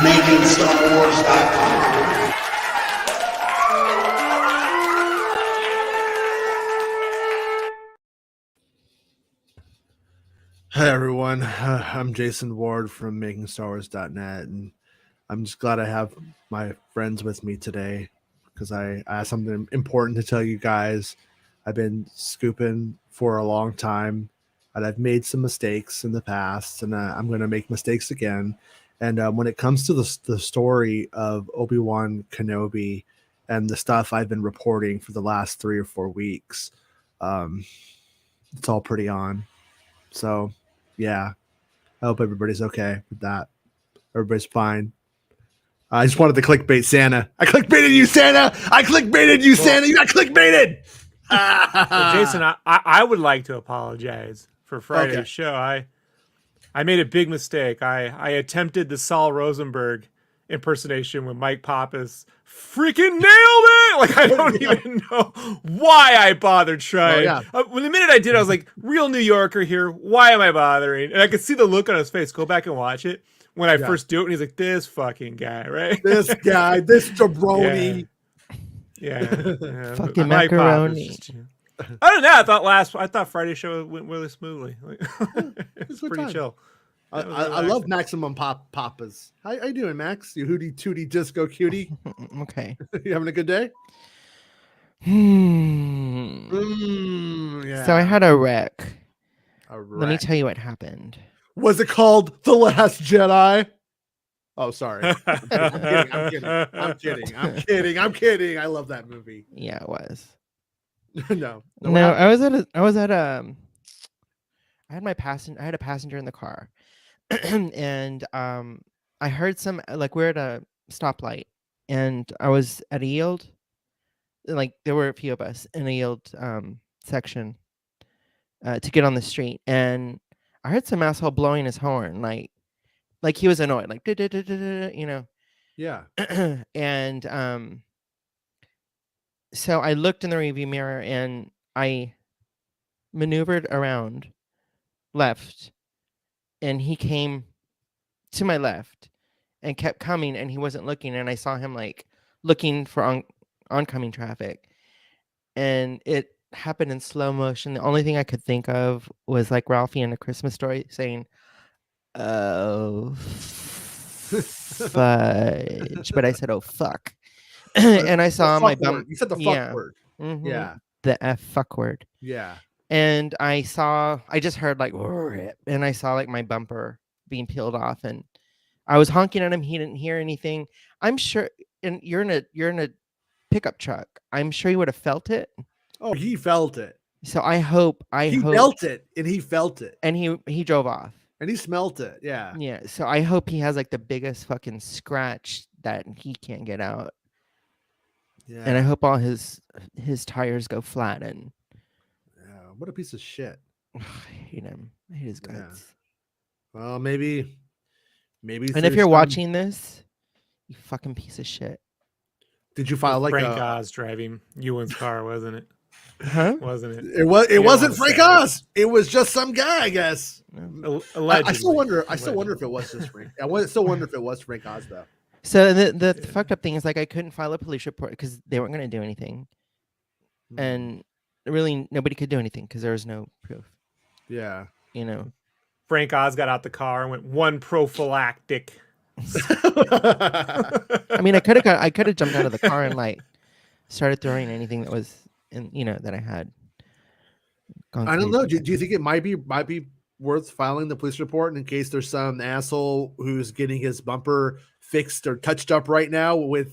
MakingStarWars.net. Hi everyone, I'm Jason Ward from MakingStarWars.net, and I'm just glad I have my friends with me today because I have something important to tell you guys. I've been scooping for a long time, and I've made some mistakes in the past, and I'm going to make mistakes again. And when it comes to the story of Obi-Wan Kenobi and the stuff I've been reporting for the last 3 or 4 weeks, it's all pretty on. So, yeah. I hope everybody's okay with that. Everybody's fine. I just wanted to clickbait Santa. I clickbaited you, Santa. I clickbaited you, Santa. You got clickbaited. Well, Jason, I would like to apologize for Friday's show. I made a big mistake. I attempted the Saul Rosenberg impersonation when Mike Pappas freaking nailed it. Like, I don't even know why I bothered trying. When the minute I did, I was like, real New Yorker here. Why am I bothering? And I could see the look on his face. Go back and watch it when I first do it. And he's like, this fucking guy, right? This guy, this jabroni. Yeah. Fucking macaroni. I don't know. I thought Friday's show went really smoothly. It's pretty chill. I love Maximum Papas. How you doing, Max? You hootie tootie disco cutie. Okay. You having a good day? Yeah. So I had a wreck. Let me tell you what happened. Was it called The Last Jedi? Oh, sorry. I'm kidding. I love that movie. Yeah, it was. No, I had a passenger in the car. And I heard some, like, we're at a stoplight and I was at a yield. Like, there were a few of us in a yield section to get on the street, and I heard some asshole blowing his horn, like he was annoyed, like you know. Yeah. And so I looked in the rearview mirror and I maneuvered around left, and he came to my left and kept coming, and he wasn't looking, and I saw him like looking for oncoming traffic, and it happened in slow motion. The only thing I could think of was like Ralphie in A Christmas Story saying, "Oh, fudge," but I said, "Oh, fuck." And I saw my bump. You said the fuck word. Mm-hmm. Yeah. The F fuck word. Yeah. And I just heard like, and I saw like my bumper being peeled off, and I was honking at him. He didn't hear anything. I'm sure, and you're in a pickup truck. I'm sure he would have felt it. Oh, he felt it. So I hope he felt it, and he felt it, and he drove off, and he smelt it. Yeah. Yeah. So I hope he has like the biggest fucking scratch that he can't get out. Yeah. And I hope all his tires go flat. And what a piece of shit. I hate him. I hate his guts. Yeah. Well, maybe. And if you're watching this, you fucking piece of shit. Did you file like Frank Oz driving Ewan's car, wasn't it? Huh? Wasn't it? It wasn't Frank Oz. It was just some guy, I guess. Allegedly. I still wonder if it was just Frank. I still wonder if it was Frank Oz though. So the fucked up thing is, like, I couldn't file a police report because they weren't going to do anything, and really nobody could do anything because there was no proof. Yeah, you know. Frank Oz got out the car and went one prophylactic. I mean, I could have jumped out of the car and like started throwing anything that was that I had. I don't know. Do you think it might be worth filing the police report in case there's some asshole who's getting his bumper fixed or touched up right now with,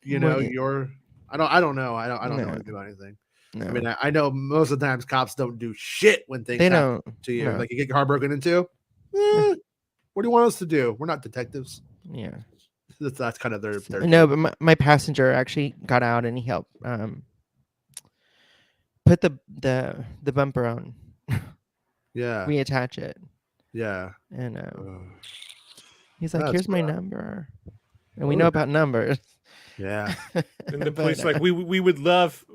your? I don't know. I don't know anything about anything. No. I mean, I know most of the times cops don't do shit when things happen to you. No. Like you get your car broken into. What do you want us to do? We're not detectives. Yeah, that's kind of their no, but my passenger actually got out and he helped put the bumper on. Yeah, reattach it. Yeah, and he's like, "Here's my number," and we know about numbers. Yeah, and the police like, we would love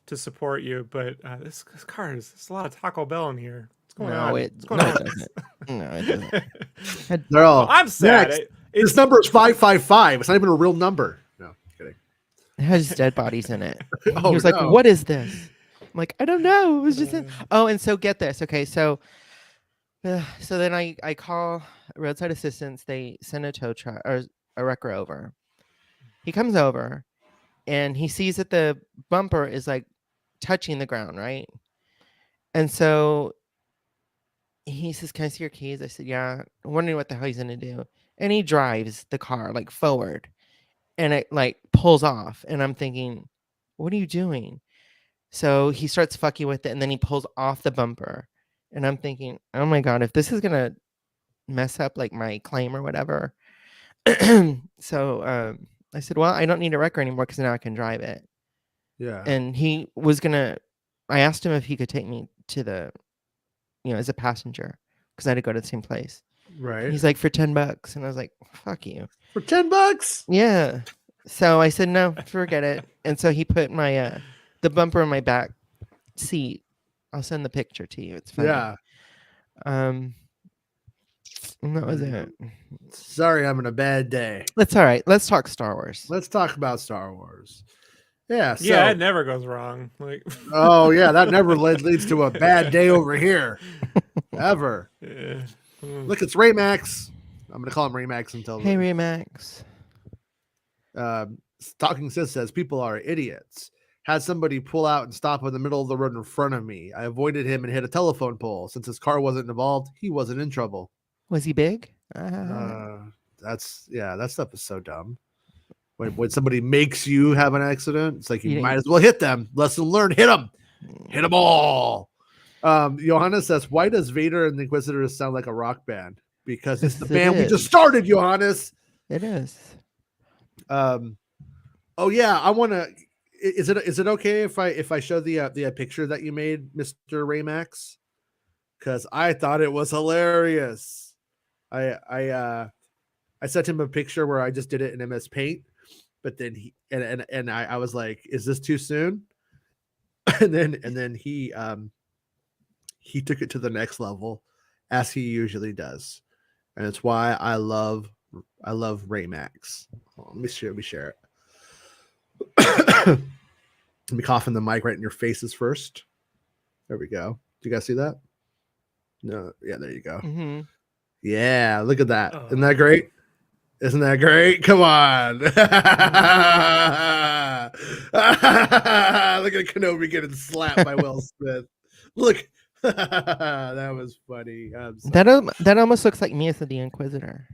to support you, but this car there's a lot of Taco Bell in here. What's going on? It doesn't. No, it doesn't. They're all. I'm sad. This number is 555. It's not even a real number. No, kidding. It has dead bodies in it. Oh, He was like, "What is this?" I'm like, "I don't know. It was just." Oh, and so get this. Okay, so then I call roadside assistance. They send a tow truck or a wrecker over. He comes over, and he sees that the bumper is like touching the ground, right? And so he says, "Can I see your keys?" I said, "Yeah." I'm wondering what the hell he's gonna do. And he drives the car like forward, and it like pulls off. And I'm thinking, "What are you doing?" So he starts fucking with it, and then he pulls off the bumper. And I'm thinking, "Oh my god, if this is gonna mess up like my claim or whatever." So I said, "Well, I don't need a wrecker anymore because now I can drive it." Yeah. And he was gonna. I asked him if he could take me to the, as a passenger, because I had to go to the same place. Right. He's like, "For $10," and I was like, "Fuck you." For $10? Yeah. So I said, "No, forget it." And so he put my the bumper in my back seat. I'll send the picture to you. It's funny. Yeah. And that was it. Sorry, I'm having a bad day. That's all right. Let's talk Star Wars. Let's talk about Star Wars. Yeah. So, Yeah, it never goes wrong. Like, oh yeah, that never leads to a bad day over here, ever. yeah. Look, it's Raymax. I'm gonna call him Raymax until. Hey, Raymax. Talking Sis says people are idiots. Had somebody pull out and stop in the middle of the road in front of me. I avoided him and hit a telephone pole. Since his car wasn't involved, he wasn't in trouble. Was he big? That stuff is so dumb. When somebody makes you have an accident, it's like you might as well hit them. Lesson learned: hit them all. Johannes says, "Why does Vader and the Inquisitors sound like a rock band?" Because it's the band we just started, Johannes. It is. Oh yeah, I want to. Is it okay if I show the picture that you made, Mr. Raymax? Because I thought it was hilarious. I sent him a picture where I just did it in MS Paint, but then I was like, "Is this too soon?" and then he took it to the next level, as he usually does, and it's why I love Raymax. Let me share it. Let me cough in the mic right in your faces first. There we go. Do you guys see that? No. Yeah, there you go. Mm-hmm. Yeah, look at that. Isn't that great? Isn't that great? Come on. Look at Kenobi getting slapped by Will Smith. Look. That was funny. That almost looks like me as the Inquisitor.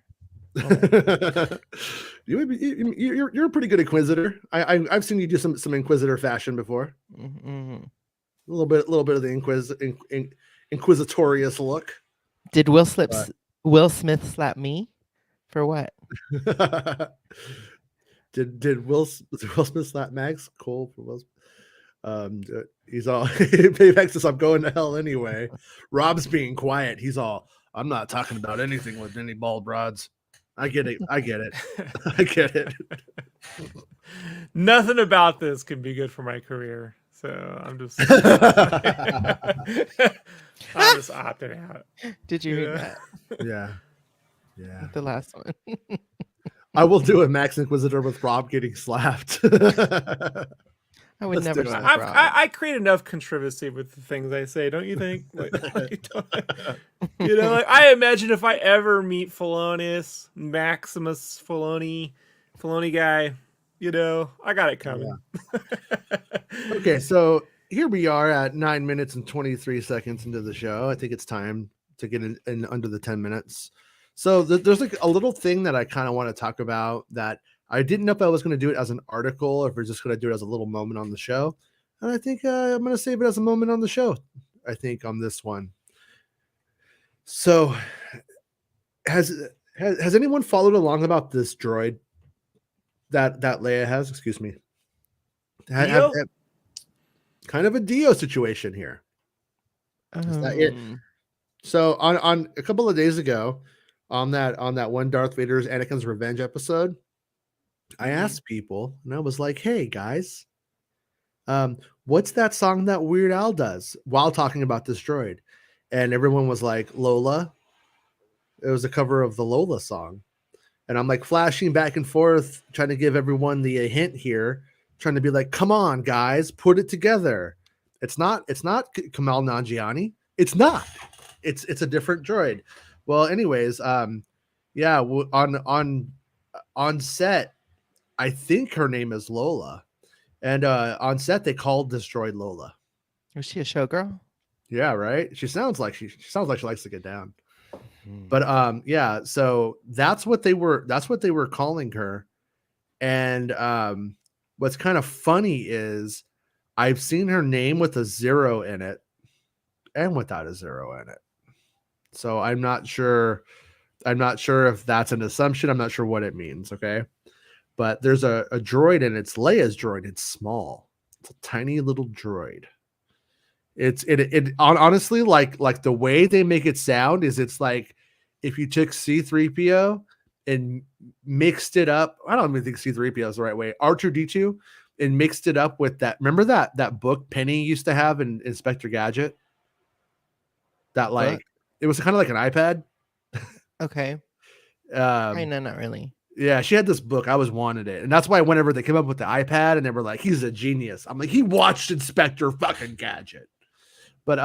You're a pretty good Inquisitor. I've seen you do some Inquisitor fashion before. Mm-hmm. A little bit of the inquisitorious look. Did Will Smith slap me for what? Did Will Smith slap Max Cole for Will Smith? He's all Payback says, "I'm going to hell anyway." Rob's being quiet. He's all, "I'm not talking about anything with any bald broads." I get it. I get it. Nothing about this can be good for my career, so I'm just opting out. Did you hear that? Yeah. The last one. I will do a Max Inquisitor with Rob getting slapped. I would never. I create enough controversy with the things I say, don't you think? Like, I imagine if I ever meet Maximus Filoni guy, I got it coming. Yeah. Okay, so here we are at 9 minutes and 23 seconds into the show. I think it's time to get in under the 10 minutes. So there's like a little thing that I kind of want to talk about that I didn't know if I was going to do it as an article or if we're just going to do it as a little moment on the show. And I think I'm going to save it as a moment on the show, I think, on this one. So has anyone followed along about this droid that Leia has? Excuse me. Have kind of a Dio situation here. Is that it? So on a couple of days ago, on that one Darth Vader's Anakin's Revenge episode, I asked people and I was like, "Hey guys, what's that song that Weird Al does while talking about this droid?" And everyone was like, "Lola." It was a cover of the Lola song. And I'm like flashing back and forth, trying to give everyone the hint here, trying to be like, come on, guys, put it together. It's not Kamal Nanjiani. It's not. It's a different droid. Well, anyways, yeah, on set, I think her name is Lola. And on set they called this droid Lola. Was she a showgirl? Yeah, right. She sounds like she likes to get down. But yeah, so that's what they were calling her. And what's kind of funny is I've seen her name with a 0 in it and without a 0 in it. So I'm not sure if that's an assumption. I'm not sure what it means, okay? But there's a droid, and it's Leia's droid. It's small. It's a tiny little droid. Honestly, like the way they make it sound is it's like if you took C-3PO and mixed it up. I don't even think C-3PO is the right way. R2-D2 and mixed it up with that. Remember that book Penny used to have in Inspector Gadget? That like it was kind of like an iPad. Okay. Kinda, not really. Yeah, she had this book. I always wanted it. And that's why whenever they came up with the iPad and they were like, he's a genius, I'm like, he watched Inspector fucking Gadget. But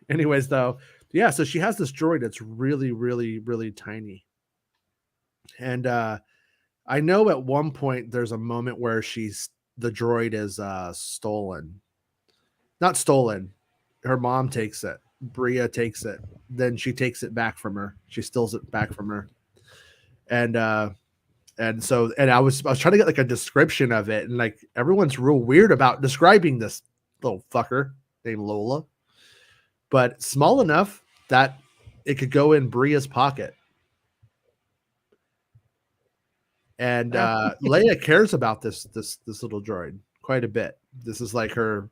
anyways, though, yeah, so she has this droid that's really, really, really tiny. And I know at one point there's a moment where the droid is stolen. Not stolen. Her mom takes it. Bria takes it. Then she takes it back from her. She steals it back from her. And so I was trying to get like a description of it, and like everyone's real weird about describing this little fucker named Lola, but small enough that it could go in Bria's pocket. And Leia cares about this little droid quite a bit. This is like her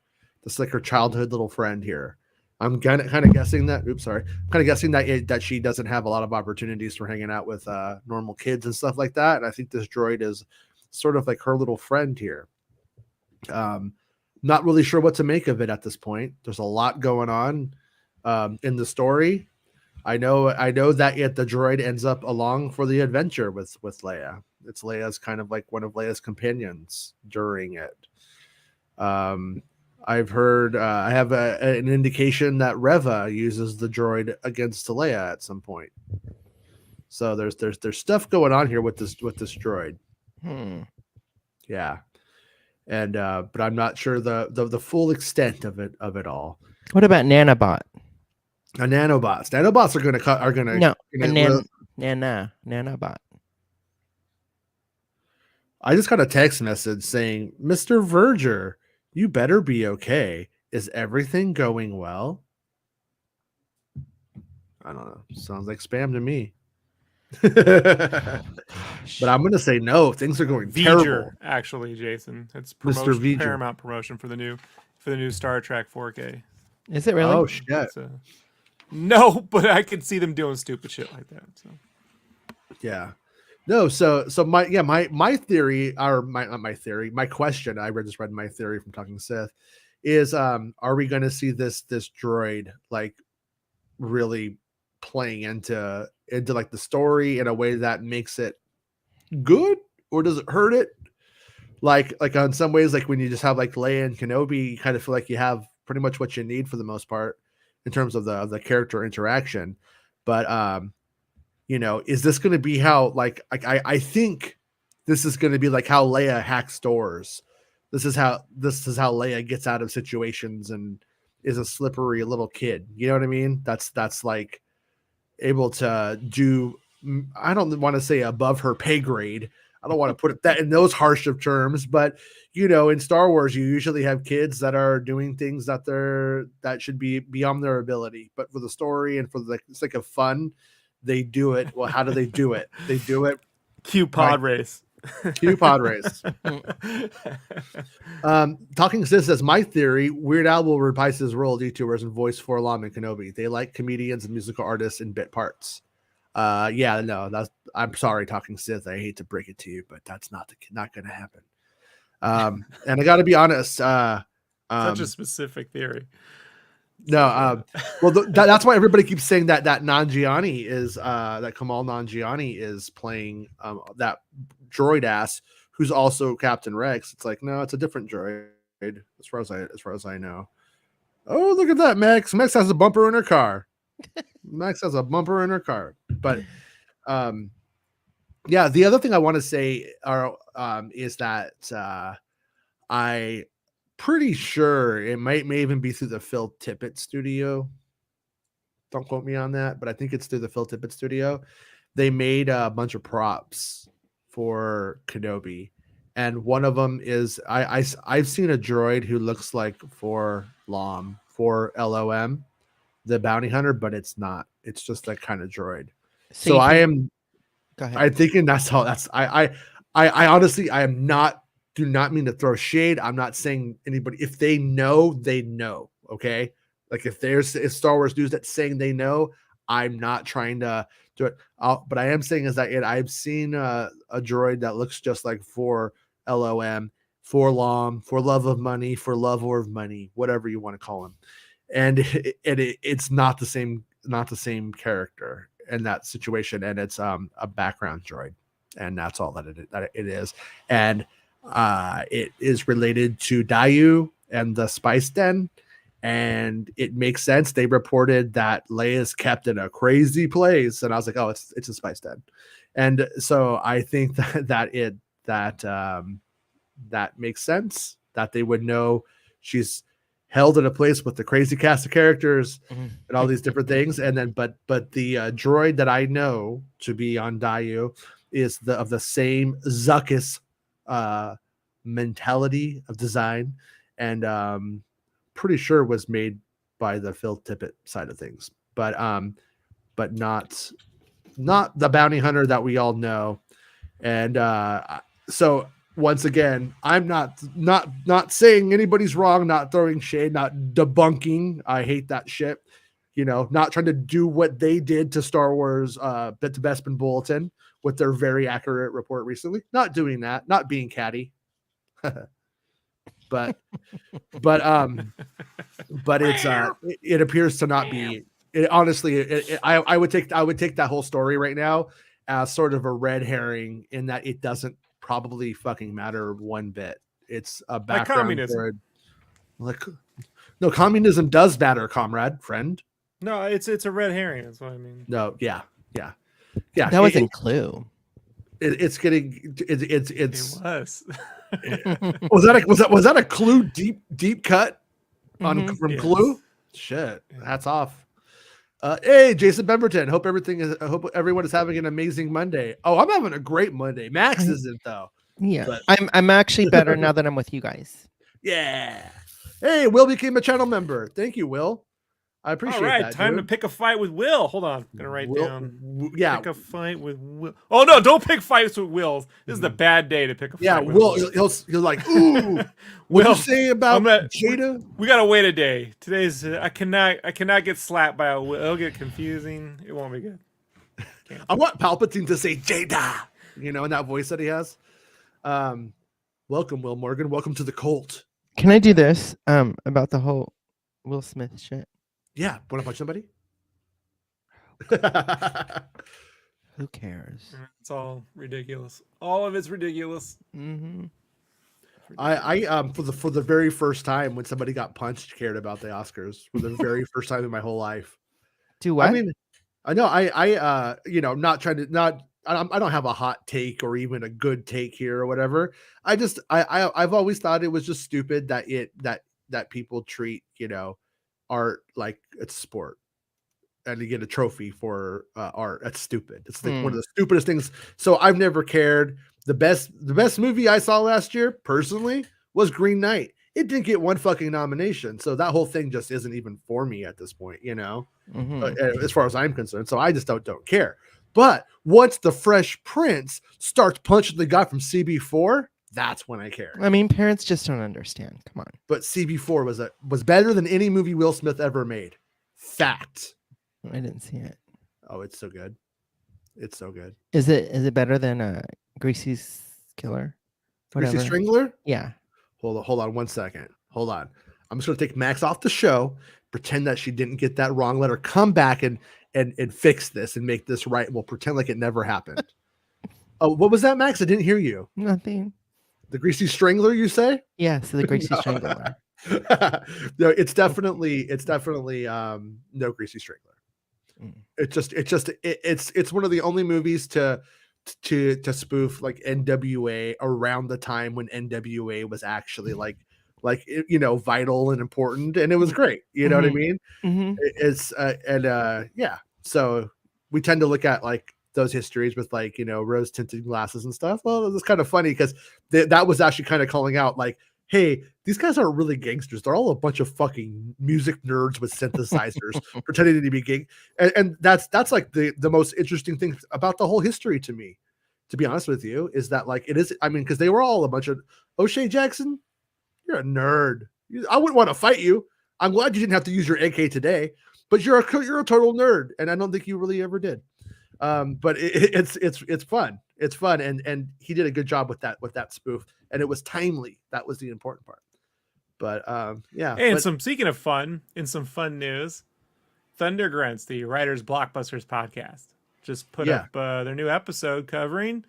childhood little friend here. I'm kind of guessing that. Oops, sorry. I'm kind of guessing that she doesn't have a lot of opportunities for hanging out with normal kids and stuff like that. And I think this droid is sort of like her little friend here. Not really sure what to make of it at this point. There's a lot going on in the story. I know that yet the droid ends up along for the adventure with Leia. It's Leia's kind of like one of Leia's companions during it. I've heard I have an indication that Reva uses the droid against Leia at some point. So there's stuff going on here with this droid. Yeah. And but I'm not sure the full extent of it all. What about Nanobot? Nanobots. Nanobots are gonna no Nanobot. I just got a text message saying, Mr. Verger, you better be okay. Is everything going well? I don't know. Sounds like spam to me. But I'm going to say no. Things are going terrible. Actually, Jason, it's Mr. Paramount promotion for the new Star Trek 4K. Is it really? Oh shit! No, but I could see them doing stupid shit like that. So yeah. No, so my theory, or not my theory, my question, I just read my theory from Talking Sith, is are we going to see this droid like really playing into like the story in a way that makes it good, or does it hurt it? Like on some ways, like when you just have like Leia and Kenobi, you kind of feel like you have pretty much what you need for the most part in terms of the character interaction. But you know, is this going to be how like I think this is going to be like how Leia hacks doors. This is how Leia gets out of situations and is a slippery little kid. You know what I mean? That's like able to do. I don't want to say above her pay grade. I don't want to put it that in those harsh of terms, but you know, in Star Wars, you usually have kids that are doing things that should be beyond their ability, but for the story and for the sake of fun, they do it. Well, how do they do it? They do it. Q pod race. Q pod race. Talking Sis says, my theory, Weird Al will reprise his role detours and voice for Lam and Kenobi. They like comedians and musical artists in bit parts. Yeah, no, I'm sorry, Talking Sith. I hate to break it to you, but that's not going to happen. And I got to be honest. Such a specific theory. No, well, that's why everybody keeps saying that Nanjiani is that Kamal Nanjiani is playing that droid ass who's also Captain Rex. It's like, no, it's a different droid as far as I know. Oh, look at that, Max. Max has a bumper in her car. Max has a bumper in her car. But yeah, the other thing I want to say is that I pretty sure it may even be through the Phil Tippett studio. Don't quote me on that, but I think it's through the Phil Tippett studio. They made a bunch of props for Kenobi, and one of them is I've seen a droid who looks like for LOM, the bounty hunter, but it's not. It's just that kind of droid. So I am. Go ahead. I'm thinking that's how that's. I honestly I am not. Do not mean to throw shade. I'm not saying anybody. If they know, they know. Okay. Like if there's Star Wars news that's saying they know, I'm not trying to do it. But I am saying is that I've seen a droid that looks just like for LOM, for LOM, for love of money, for love or of money, whatever you want to call him, and it's not the same character in that situation, and it's a background droid, and that's all that it is, and it is related to Dayu and the Spice Den. And it makes sense. They reported that Leia's kept in a crazy place, and I was like, "Oh, it's a Spice Den," and so I think that makes sense. That they would know she's held in a place with the crazy cast of characters and all these different things. And then, but the droid that I know to be on Dayu is of the same Zuckuss mentality of design, and pretty sure was made by the Phil Tippett side of things, but not the bounty hunter that we all know. And so once again, I'm not saying anybody's wrong, not throwing shade, not debunking. I hate that shit. Not trying to do what they did to Star Wars Bit to Bespin Bulletin with their very accurate report recently. Not doing that, not being catty. but it's it appears to not be. Honestly, I would take that whole story right now as sort of a red herring in that it doesn't probably fucking matter one bit. It's a background. Like communism. No, communism does matter, comrade, friend. No, it's a red herring. That's what I mean. No, yeah. That wasn't Clue. It's getting it's It was. was that a Clue deep cut from Yes. Clue? Shit, hats off. Hey, Jason Pemberton. Hope everyone is having an amazing Monday. Oh, I'm having a great Monday. Max isn't though. Yeah, but I'm actually better now that I'm with you guys. Yeah. Hey, Will became a channel member. Thank you, Will. I appreciate that. All right, time to pick a fight with Will. Hold on, I'm gonna write down. Yeah, pick a fight with Will. Oh no, don't pick fights with Will. This is the bad day to pick a fight. Yeah, with Will. He'll like, ooh. What you say about Jada? We gotta wait a day. Today's I cannot get slapped by a Will. It'll get confusing. It won't be good. I want Palpatine to say Jada. In that voice that he has. Welcome, Will Morgan. Welcome to the cult. Can I do this? About the whole Will Smith shit. Yeah, want to punch somebody? Who cares? It's all ridiculous. All of it's ridiculous. Mm-hmm. I for the very first time when somebody got punched, cared about the Oscars for the very first time in my whole life. Do what? I mean, I know I not trying to I don't have a hot take or even a good take here or whatever. I've always thought it was just stupid that people treat art like it's sport, and you get a trophy for art. That's stupid. It's like one of the stupidest things. So I've never cared. The best movie I saw last year, personally, was Green Knight. It didn't get one fucking nomination, so that whole thing just isn't even for me at this point, as far as I'm concerned. So I just don't care. But once the Fresh Prince starts punching the guy from CB4, that's when I care. I mean, parents just don't understand. Come on. But CB4 was better than any movie Will Smith ever made. Fact. I didn't see it. Oh, it's so good. It's so good. Is it better than Gracie's Killer? Gracie Strangler? Yeah. Hold on 1 second. Hold on. I'm just gonna take Max off the show pretend that she didn't get that wrong. Let her come back and fix this and make this right. We'll pretend like it never happened. Oh, what was that, Max? I didn't hear you. Nothing. The greasy strangler, you say? Yes, the greasy strangler. No, it's definitely no greasy strangler. It's one of the only movies to spoof like NWA around the time when NWA was actually like vital and important, and it was great. You know what I mean? It's yeah. So we tend to look at like those histories with like rose tinted glasses and stuff. Well, it was kind of funny because that was actually kind of calling out like, hey, these guys aren't really gangsters. They're all a bunch of fucking music nerds with synthesizers pretending to be gang. And that's like the most interesting thing about the whole history to me, to be honest with you, is that like it is. I mean, because they were all a bunch of O'Shea Jackson. You're a nerd. I wouldn't want to fight you. I'm glad you didn't have to use your AK today, but you're a total nerd, and I don't think you really ever did. But it's fun. It's fun, and he did a good job with that spoof, and it was timely. That was the important part. But yeah. And speaking of fun, in some fun news, Thundergrunts, the Writers Blockbusters podcast, just put up their new episode covering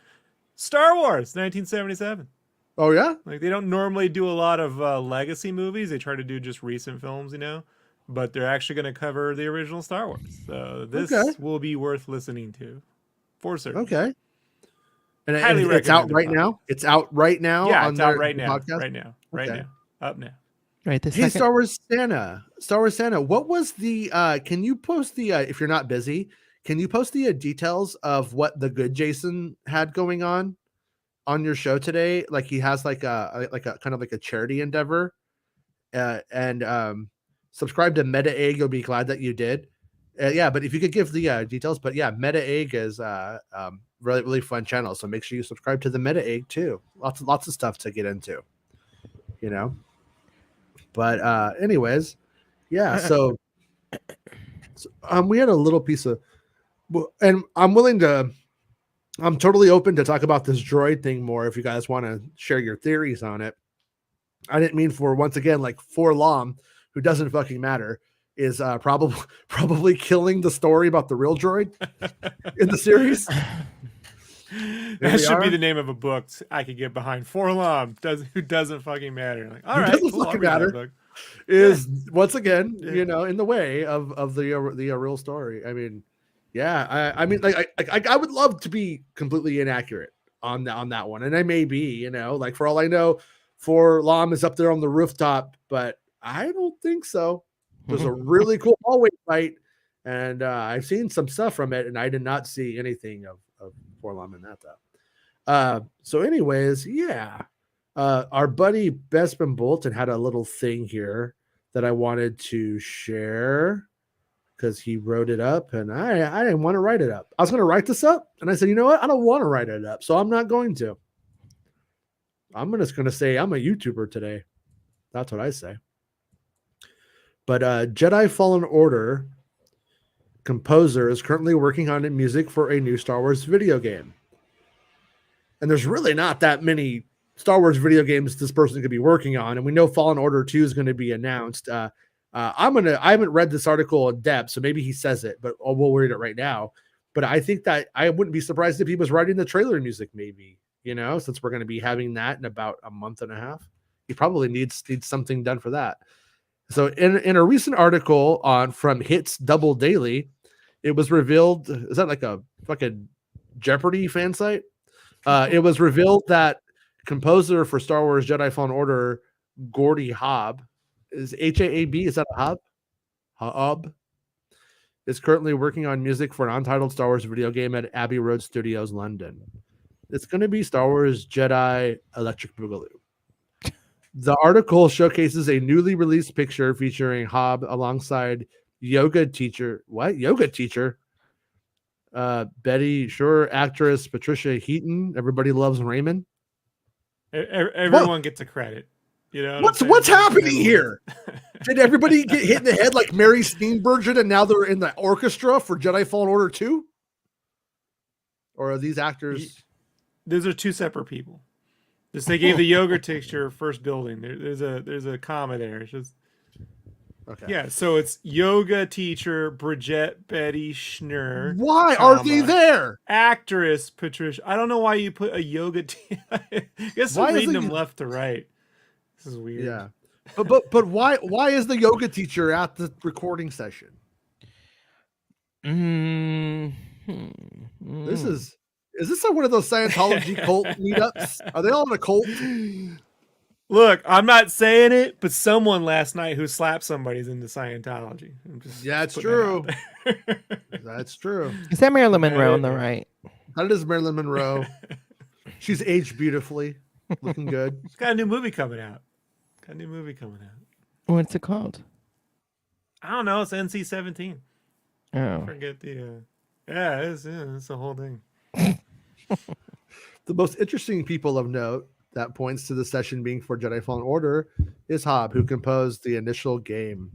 Star Wars 1977. Oh yeah, like they don't normally do a lot of legacy movies. They try to do just recent films, but they're actually going to cover the original Star Wars. So this will be worth listening to, for certain. Okay. And it's out right now. It's out right now. Yeah, on it's out right now. Podcast? Right now. Up now. Right. Hey, Star Wars Santa. What was the? Can you post the? If you're not busy, can you post the details of what the good Jason had going on your show today? Like he has like a kind of like a charity endeavor, and subscribe to Meta Egg. You'll be glad that you did. Yeah, but if you could give the details, but yeah, Meta Egg is really, really fun channel. So make sure you subscribe to the Meta Egg too. Lots of stuff to get into, But anyways, yeah. So we had a little piece of, and I'm totally open to talk about this droid thing more if you guys want to share your theories on it. I didn't mean for once again like Lam, who doesn't fucking matter, is probably killing the story about the real droid in the series. That should be the name of a book I could get behind. Lam, who doesn't fucking matter. Like, all right, doesn't fucking matter. Is once again, in the way of the real story. I mean, yeah, I mean, like I would love to be completely inaccurate on that one, and I may be, like for all I know, Lam is up there on the rooftop, but I don't think so. There's a really cool hallway fight, and I've seen some stuff from it, and I did not see anything of Lam in that though. So anyways, yeah. Our buddy Bespin Bolton had a little thing here that I wanted to share because he wrote it up, and I didn't want to write it up. I was going to write this up, and I said, you know what? I don't want to write it up, so I'm not going to. I'm just going to say I'm a YouTuber today. That's what I say. But Jedi Fallen Order composer is currently working on music for a new Star Wars video game. And there's really not that many Star Wars video games this person could be working on. And we know Fallen Order 2 is going to be announced. I haven't read this article in depth, so maybe he says it, but we'll read it right now. But I think that I wouldn't be surprised if he was writing the trailer music, maybe, since we're going to be having that in about a month and a half. He probably needs something done for that. So in a recent article from Hits Double Daily, it was revealed, is that like a fucking Jeopardy fan site? It was revealed that composer for Star Wars Jedi Fallen Order, Gordy Hobb, is Haab, is that a Hobb? Hobb is currently working on music for an untitled Star Wars video game at Abbey Road Studios, London. It's going to be Star Wars Jedi Electric Boogaloo. The article showcases a newly released picture featuring Hobb alongside yoga teacher. What? Yoga teacher? Betty Shore, actress Patricia Heaton. Everybody loves Raymond. Everyone gets a credit. What's happening here? Did everybody get hit in the head like Mary Steenburgen and now they're in the orchestra for Jedi Fallen Order 2? Or are these actors? Those are two separate people. They gave the yoga teacher first building. There's a comma there. It's just Okay. Yeah, so it's yoga teacher Bridget Betty Schnurr. Why are they there? Actress Patricia. I don't know why you put a yoga. I guess I'm reading them left to right. This is weird. Yeah, but why is the yoga teacher at the recording session? Is this like one of those Scientology cult meetups? Are they all in a cult? Look, I'm not saying it, but someone last night who slapped somebody's into Scientology. It's true. That's true. Is that Marilyn Monroe on the right? That is Marilyn Monroe. She's aged beautifully, looking good. She's got a new movie coming out. What's it called? I don't know. It's NC-17. Oh, I forget the. It's the whole thing. The most interesting people of note that points to the session being for Jedi Fallen Order is Hobb, who composed the initial game.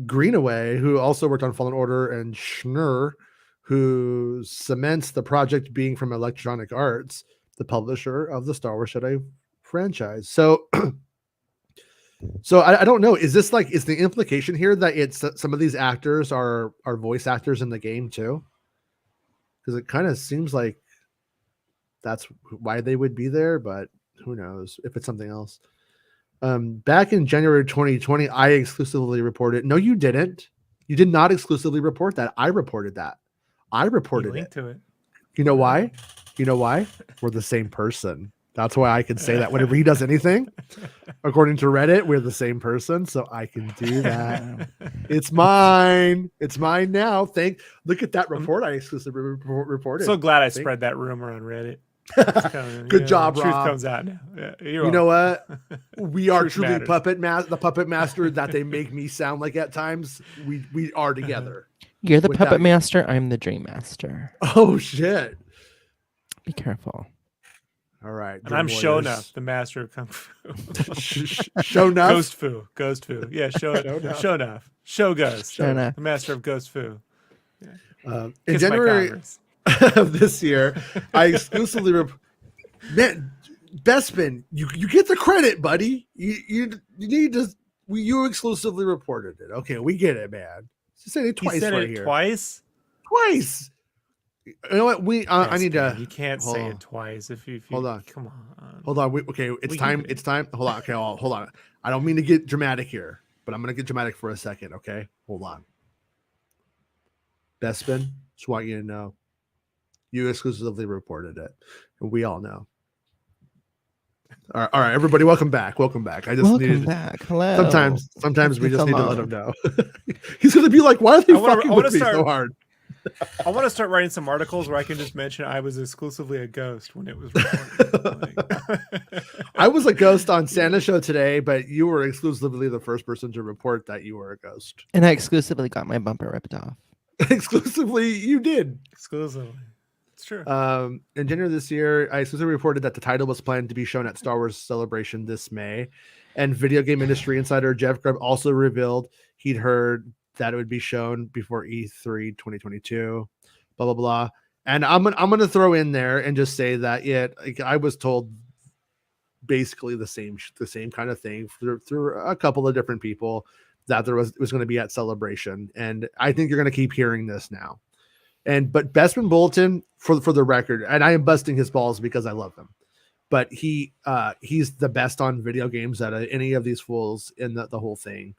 Greenaway, who also worked on Fallen Order, and Schnurr, who cements the project being from Electronic Arts, the publisher of the Star Wars Jedi franchise. So I don't know. Is the implication here that it's some of these actors are voice actors in the game too? Because it kind of seems like that's why they would be there, but who knows if it's something else. Back in January 2020, I exclusively reported. No, you didn't. You did not exclusively report that. I reported that. I reported it. To it. You know why? We're the same person. That's why I can say that whenever he does anything. According to Reddit, we're the same person, so I can do that. It's mine. It's mine now. Look at that report I exclusively reported. So glad I spread that rumor on Reddit. Good job, Rob. Truth comes out now. Yeah, you know what? We are truly matters. the puppet master that they make me sound like at times. We are together. You're the puppet master. I'm the dream master. Oh shit! Be careful. All right. And I'm Shonuff, the master of Kung Fu. Shonuff? Ghost Fu. Yeah, Shonuff. Show Ghost. Shonuff. The master of Ghost Fu. Yeah. In January of this year, I exclusively man, Bespin, you get the credit, buddy. You need to. You exclusively reported it. Okay, we get it, man. You said it twice right here. Twice. You know what? I need to. You can't say it twice. If you hold on. Come on. Hold on. It's time. It's time. Hold on. Okay. Hold on. I don't mean to get dramatic here, but I'm gonna get dramatic for a second. Okay. Hold on. Bespin, just want you to know, you exclusively reported it, and we all know. All right, everybody, welcome back. I just welcome back. Hello. Sometimes we just need to let him know. He's gonna be like, "Why are they fucking with me so hard?" I want to start writing some articles where I can just mention I was exclusively a ghost when it was recorded. I was a ghost on Santa's show today, but you were exclusively the first person to report that you were a ghost. And I exclusively got my bumper ripped off. Exclusively, you did. Exclusively. It's true. In January this year, I exclusively reported that the title was planned to be shown at Star Wars Celebration this May. And video game industry insider Jeff Grubb also revealed he'd heard that it would be shown before E3 2022, blah, blah, blah. And I'm going to throw in there and just say that I was told basically the same kind of thing through a couple of different people that it was going to be at Celebration. And I think you're going to keep hearing this now. But Bespin Bulletin, for the record, and I am busting his balls because I love him, but he's the best on video games out of any of these fools in the whole thing.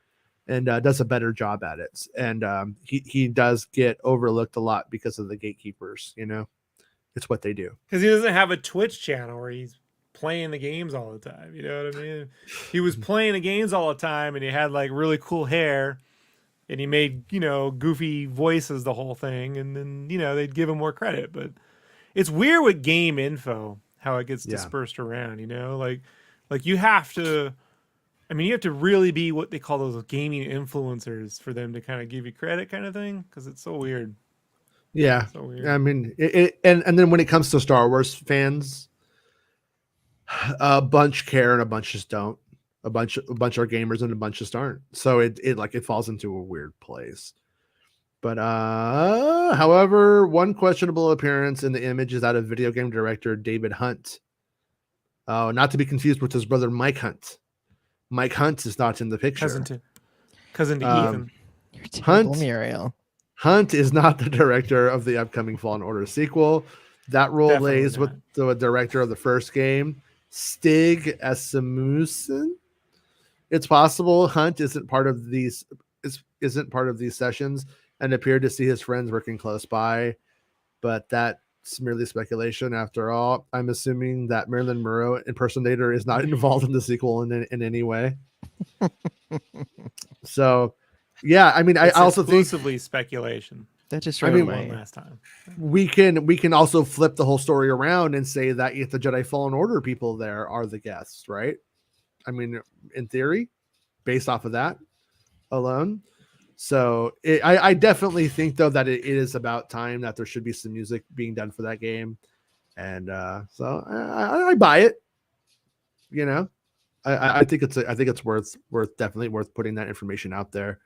And does a better job at it. And he does get overlooked a lot because of the gatekeepers, it's what they do. Because he doesn't have a Twitch channel where he's playing the games all the time. You know what I mean? He was playing the games all the time and he had like really cool hair and he made, goofy voices the whole thing. And then, they'd give him more credit. But it's weird with game info, how it gets dispersed around, like you have to... you have to really be what they call those gaming influencers for them to kind of give you credit kind of thing. Cause it's so weird. Yeah. So weird. And then when it comes to Star Wars fans, a bunch care and a bunch just don't. A bunch are gamers and a bunch just aren't. So it falls into a weird place. But however, one questionable appearance in the image is that of video game director David Hunt. Oh, not to be confused with his brother Mike Hunt. Mike Hunt is not in the picture. Cousin to Um, Ethan. You're terrible, Hunt Muriel. Hunt is not the director of the upcoming Fallen Order sequel. That role Definitely lays not. with the director of the first game, Stig Asmussen. It's possible Hunt isn't part of these sessions and appeared to see his friends working close by, but that's merely speculation. After all, I'm assuming that Marilyn Monroe impersonator is not involved in the sequel in any way. So, yeah, I mean, I It's also think exclusively speculation. That just I ruined mean, One my. last time. we can also flip the whole story around and say that if the Jedi Fallen Order people there are the guests, right? I mean, in theory, based off of that alone. So I definitely think though that it is about time that there should be some music being done for that game, and so I buy it. You know, I think it's worth definitely worth putting that information out there,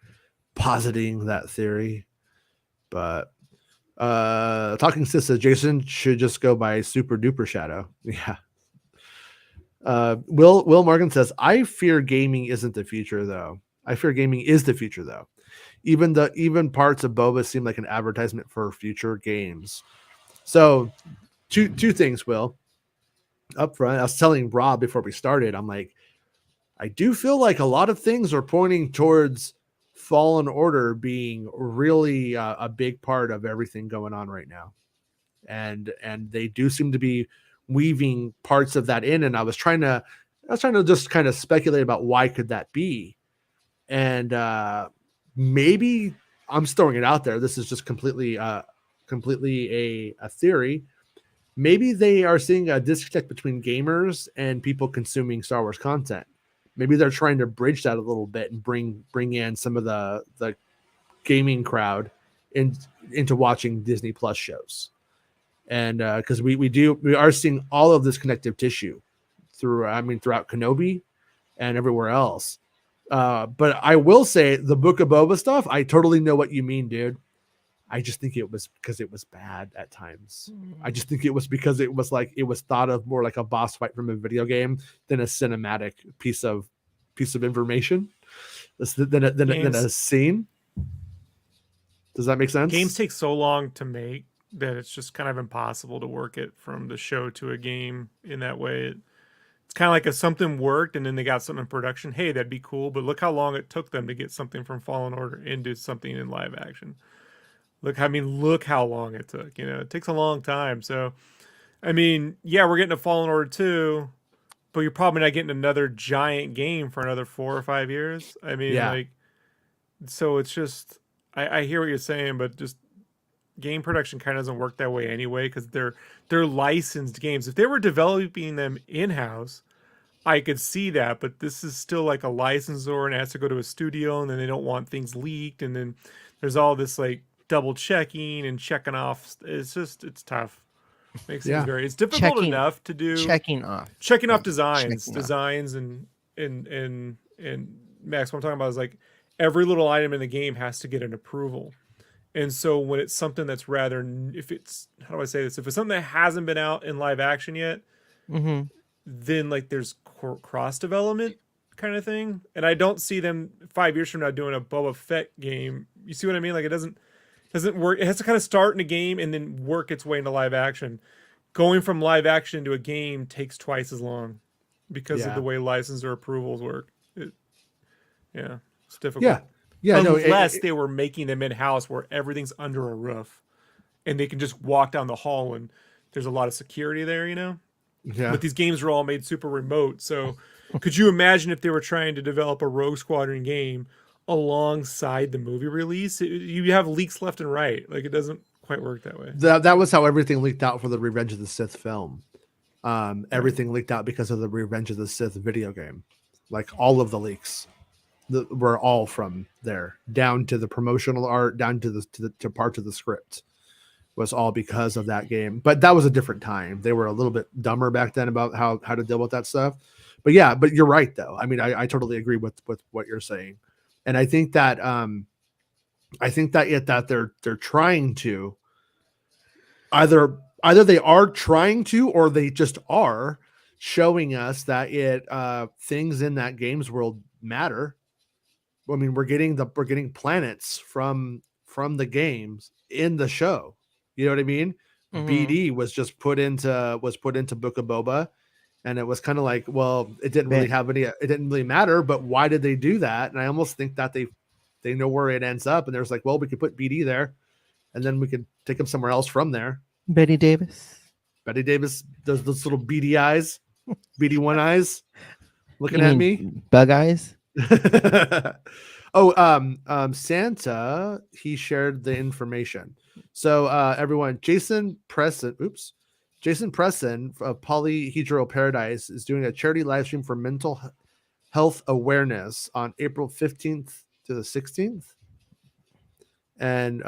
positing that theory. But Talking Sis says Jason should just go by Super Duper Shadow. Yeah. Will Morgan says I fear gaming isn't the future though. I fear gaming is the future though. Even parts of Boba seem like an advertisement for future games. So two things, Will. Up front, I was telling Rob before we started, I'm like, I do feel like a lot of things are pointing towards Fallen Order being really a big part of everything going on right now, and they do seem to be weaving parts of that in. And I was trying to just kind of speculate about why could that be, and maybe I'm throwing it out there. This is just completely a theory. Maybe they are seeing a disconnect between gamers and people consuming Star Wars content. Maybe they're trying to bridge that a little bit and bring in some of the gaming crowd into watching Disney Plus shows. And because we are seeing all of this connective tissue throughout Kenobi and everywhere else. But I will say the Book of Boba stuff, I totally know what you mean, dude. I just think it was because it was bad at times. I just think it was because it was thought of more like a boss fight from a video game than a cinematic piece of information than a scene. Does that make sense? Games take so long to make that it's just kind of impossible to work it from the show to a game in that way. It's kind of like if something worked and then they got something in production, hey, that'd be cool, but look how long it took them to get something from Fallen Order into something in live action. Look how long it took. It takes a long time. So, I mean, yeah, we're getting a Fallen Order 2, but you're probably not getting another giant game for another 4 or 5 years. I mean, so it's just, I hear what you're saying, but just game production kind of doesn't work that way anyway because they're licensed games. If they were developing them in-house, I could see that, but this is still like a licensor and it has to go to a studio and then they don't want things leaked and then there's all this like double checking and checking off. It's tough. Makes things it's difficult enough to do checking off designs and Max, what I'm talking about is like every little item in the game has to get an approval. And so when it's something that's if it's something that hasn't been out in live action yet, then like there's cross development kind of thing. And I don't see them 5 years from now doing a Boba Fett game. You see what I mean? Like it doesn't work. It has to kind of start in a game and then work its way into live action. Going from live action to a game takes twice as long because of the way licensor approvals work. It's difficult. Yeah. Unless they were making them in-house where everything's under a roof and they can just walk down the hall and there's a lot of security there, Yeah. But these games are all made super remote. So could you imagine if they were trying to develop a Rogue Squadron game alongside the movie release? You have leaks left and right. Like it doesn't quite work that way. That was how everything leaked out for the Revenge of the Sith film. Everything leaked out because of the Revenge of the Sith video game. Like all of the leaks were all from there, down to the promotional art, down to parts of the script, was all because of that game. But that was a different time. They were a little bit dumber back then about how to deal with that stuff. But yeah, but you're right though. I mean, I totally agree with what you're saying, and I think that that they're trying to either they are trying to or they just are showing us that things in that games world matter. I mean, we're getting planets from the games in the show. You know what I mean? BD was just put into Book of Boba, and it was kind of like, well, it didn't really matter, but why did they do that? And I almost think that they know where it ends up, and there's like, well, we could put BD there, and then we could take him somewhere else from there. Betty Davis, does those little beady eyes, beady one eyes, looking at me, bug eyes. Santa, he shared the information. So everyone, Jason Presson of Polyhedral Paradise is doing a charity live stream for mental health awareness on April 15th to the 16th. And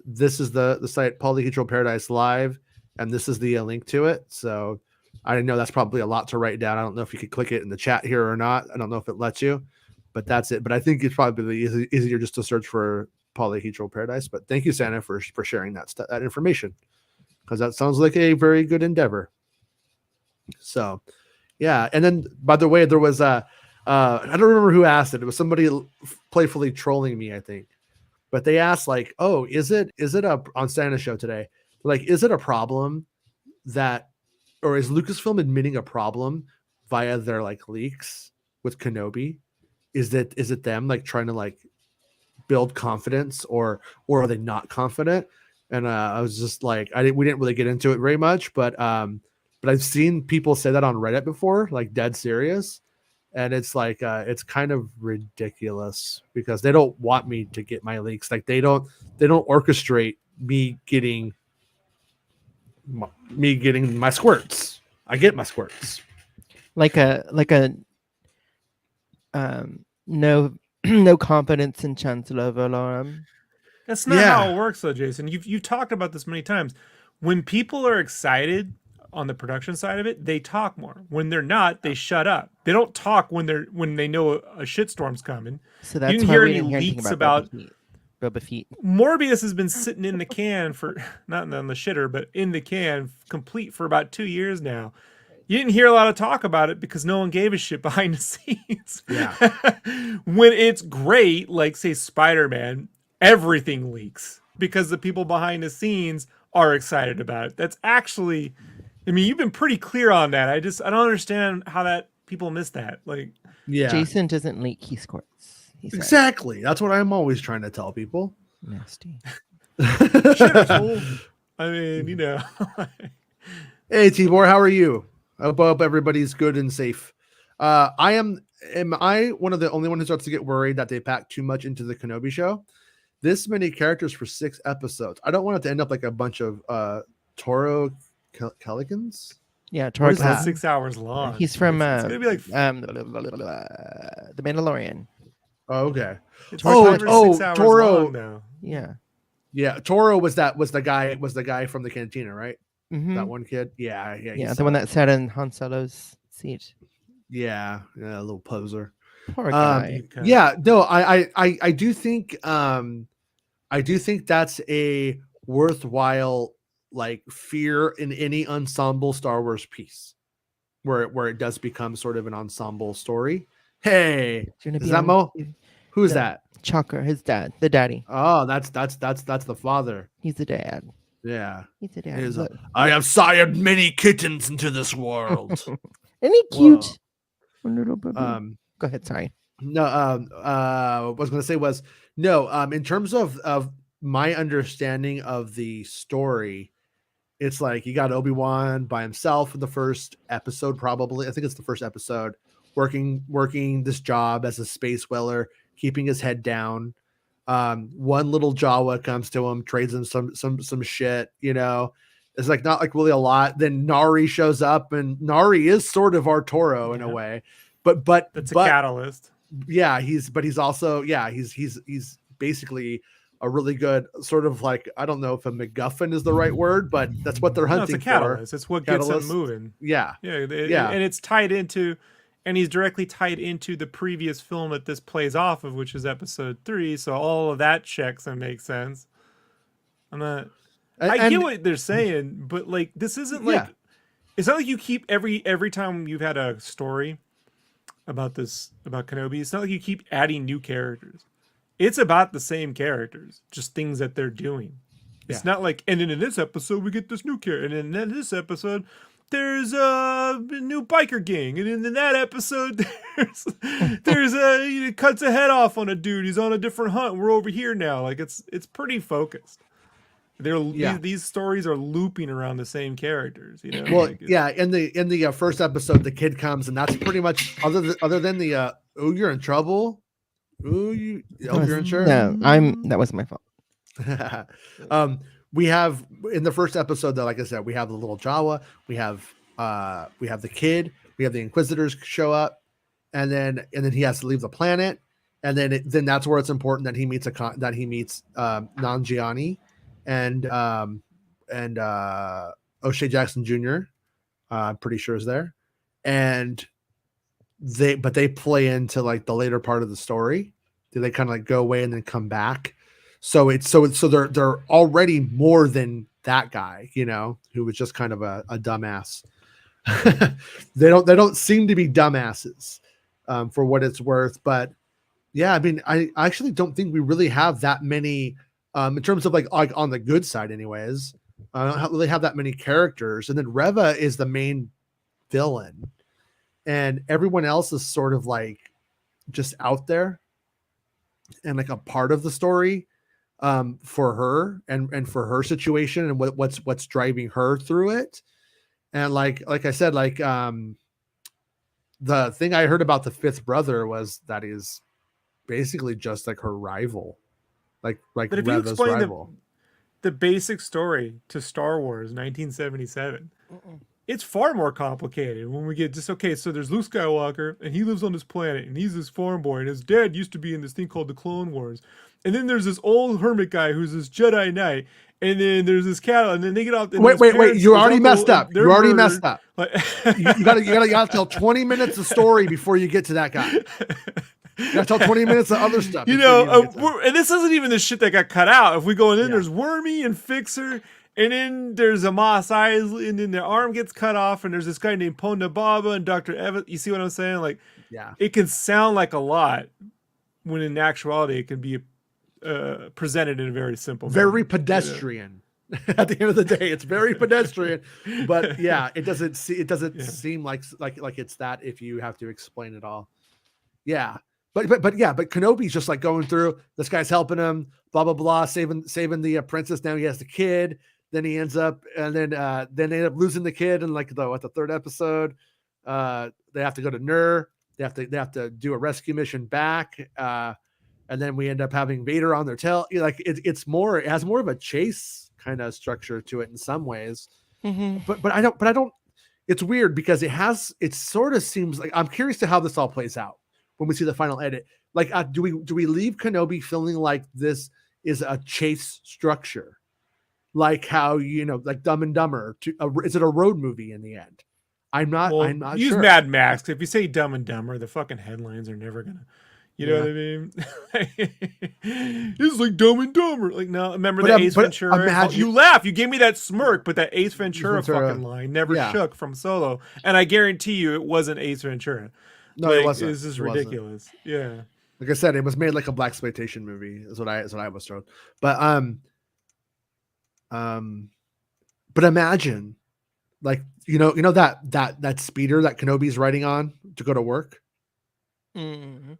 this is the site Polyhedral Paradise Live, and this is the link to it. So I know that's probably a lot to write down. I don't know if you could click it in the chat here or not. I don't know if it lets you, but that's it. But I think it's probably easier just to search for Polyhedral Paradise. But thank you, Santa, for sharing that information, because that sounds like a very good endeavor. So, yeah. And then, by the way, there was I don't remember who asked it. It was somebody playfully trolling me, I think. But they asked, like, "Oh, is it on Santa's show today? Like, is it a problem that, or is Lucasfilm admitting a problem via their like leaks with Kenobi? Is it them like trying to like build confidence, or are they not confident?" And I was just like, we didn't really get into it very much, but I've seen people say that on Reddit before, like dead serious. And it's like it's kind of ridiculous, because they don't want me to get my leaks. Like they don't orchestrate me getting my squirts. I get my squirts. Like a no confidence in Chancellor Valorum. That's not how it works, though, Jason. You've talked about this many times. When people are excited on the production side of it, they talk more. When they're not, they shut up. They don't talk when they know a shitstorm's coming. So that's you didn't why hear we any didn't hear anything leaks about about Boba Fett. Morbius has been sitting in the can for not on the shitter, but in the can, complete for about 2 years now. You didn't hear a lot of talk about it because no one gave a shit behind the scenes. Yeah. When it's great, like say Spider-Man, everything leaks because the people behind the scenes are excited about it. That's actually, I mean, you've been pretty clear on that. I don't understand how that people miss that. Like, yeah, Jason doesn't leak, he squirts. Exactly. That's what I'm always trying to tell people. Nasty. I mean, you know. Hey, Tibor, how are you? I hope everybody's good and safe. Am I one of the only one who starts to get worried that they pack too much into the Kenobi show? This many characters for 6 episodes. I don't want it to end up like a bunch of Toro Keligans. Yeah, Toro is that? 6 hours long. He's from it's gonna be like The Mandalorian. Oh, okay. Toro. Long now. Yeah. Toro was the guy from the cantina, right? Mm-hmm. That one kid. Yeah. The one that sat in Han Solo's seat. Yeah, a little poser. Poor guy. Yeah, no, I do think that's a worthwhile like fear in any ensemble Star Wars piece, where it does become sort of an ensemble story. Hey, is that Mo? Who's that? Chalker, his dad, the daddy. Oh, that's the father. He's the dad. Yeah, he's the dad. I have sired many kittens into this world. Isn't he cute? Little baby. Go ahead. Sorry. No. What I was going to say was no. In terms of my understanding of the story, it's like you got Obi-Wan by himself in the first episode, probably. I think it's the first episode, working this job as a space whaler, keeping his head down. One little Jawa comes to him, trades him some shit, you know. It's like not like really a lot. Then Nari shows up, and Nari is sort of Arturo in a way, but that's a catalyst. Yeah, he's also he's basically a really good sort of like, I don't know if a MacGuffin is the right word, but that's what they're hunting it's a catalyst. for. It's what gets them moving. Yeah, and it's tied into. And he's directly tied into the previous film that this plays off of, which is episode 3. So all of that checks and makes sense. I get what they're saying, but like this isn't like It's not like you keep every time you've had a story about Kenobi. It's not like you keep adding new characters. It's about the same characters, just things that they're doing. It's not like, and then in this episode we get this new character, and then in this episode there's a new biker gang, and in that episode there's a he cuts a head off on a dude. He's on a different hunt. We're over here now. Like it's pretty focused. These stories are looping around the same characters, you know. Well, like in the first episode, the kid comes, and that's pretty much other than the oh, you're in trouble. Ooh, you're insurance. No, that was my fault. We have in the first episode, though, like I said, we have the little Jawa, we have the kid, we have the Inquisitors show up, and then he has to leave the planet, and then that's where it's important that he meets Nanjiani and O'Shea Jackson Jr. I'm pretty sure is there, and they play into like the later part of the story. They kind of like go away and then come back. So they're already more than that guy, you know, who was just kind of a dumbass. They don't seem to be dumbasses, for what it's worth. But yeah, I mean, I actually don't think we really have that many, in terms of like on the good side, anyways. I don't really have that many characters, and then Reva is the main villain, and everyone else is sort of like just out there and like a part of the story. For her and for her situation and what's driving her through it. And like I said, like, the thing I heard about the fifth brother was that he's basically just like her rival, like but if Reva's you explain rival. the basic story to Star Wars 1977, it's far more complicated when we get just, okay, so there's Luke Skywalker and he lives on this planet and he's this farm boy and his dad used to be in this thing called the Clone Wars. And then there's this old hermit guy who's this Jedi Knight. And then there's this cattle, and then they get off. Wait! You already messed up. You already messed up. Like, you gotta tell 20 minutes of story before you get to that guy. You gotta tell 20 minutes of other stuff. You know, and this isn't even the shit that got cut out. If we go in, then there's Wormy and Fixer, and then there's a Mos Eisley, and then their arm gets cut off, and there's this guy named Ponda Baba and Dr. Evans. You see what I'm saying? Like, it can sound like a lot, when in actuality it can be presented in a very simple manner. Very pedestrian. You know? At the end of the day, it's very pedestrian. But yeah, it doesn't seem like it's that if you have to explain it all. Yeah. But Kenobi's just like going through, this guy's helping him, blah blah blah, saving the princess. Now he has the kid. Then he ends up, and then they end up losing the kid in like the third episode. They have to go to Nur. They have to do a rescue mission back. And then we end up having Vader on their tail. Like it has more of a chase kind of structure to it in some ways. Mm-hmm. But I don't. It's weird because it sort of seems like, I'm curious to how this all plays out when we see the final edit. Like, do we leave Kenobi feeling like this is a chase structure, like how, you know, like Dumb and Dumber? Is it a road movie in the end? I'm not use sure. Mad Max. If you say Dumb and Dumber, the fucking headlines are never gonna. You know what I mean? It's like Dumb and Dumber. Like, no, remember the Ace Ventura? You laugh. You gave me that smirk, but that Ace Ventura fucking line never shook from Solo. And I guarantee you it wasn't Ace Ventura. No, like, it wasn't. This is ridiculous. Yeah. Like I said, it was made like a blaxploitation movie, is what I was told. But imagine, like, you know that speeder that Kenobi's riding on to go to work. Mm-hmm.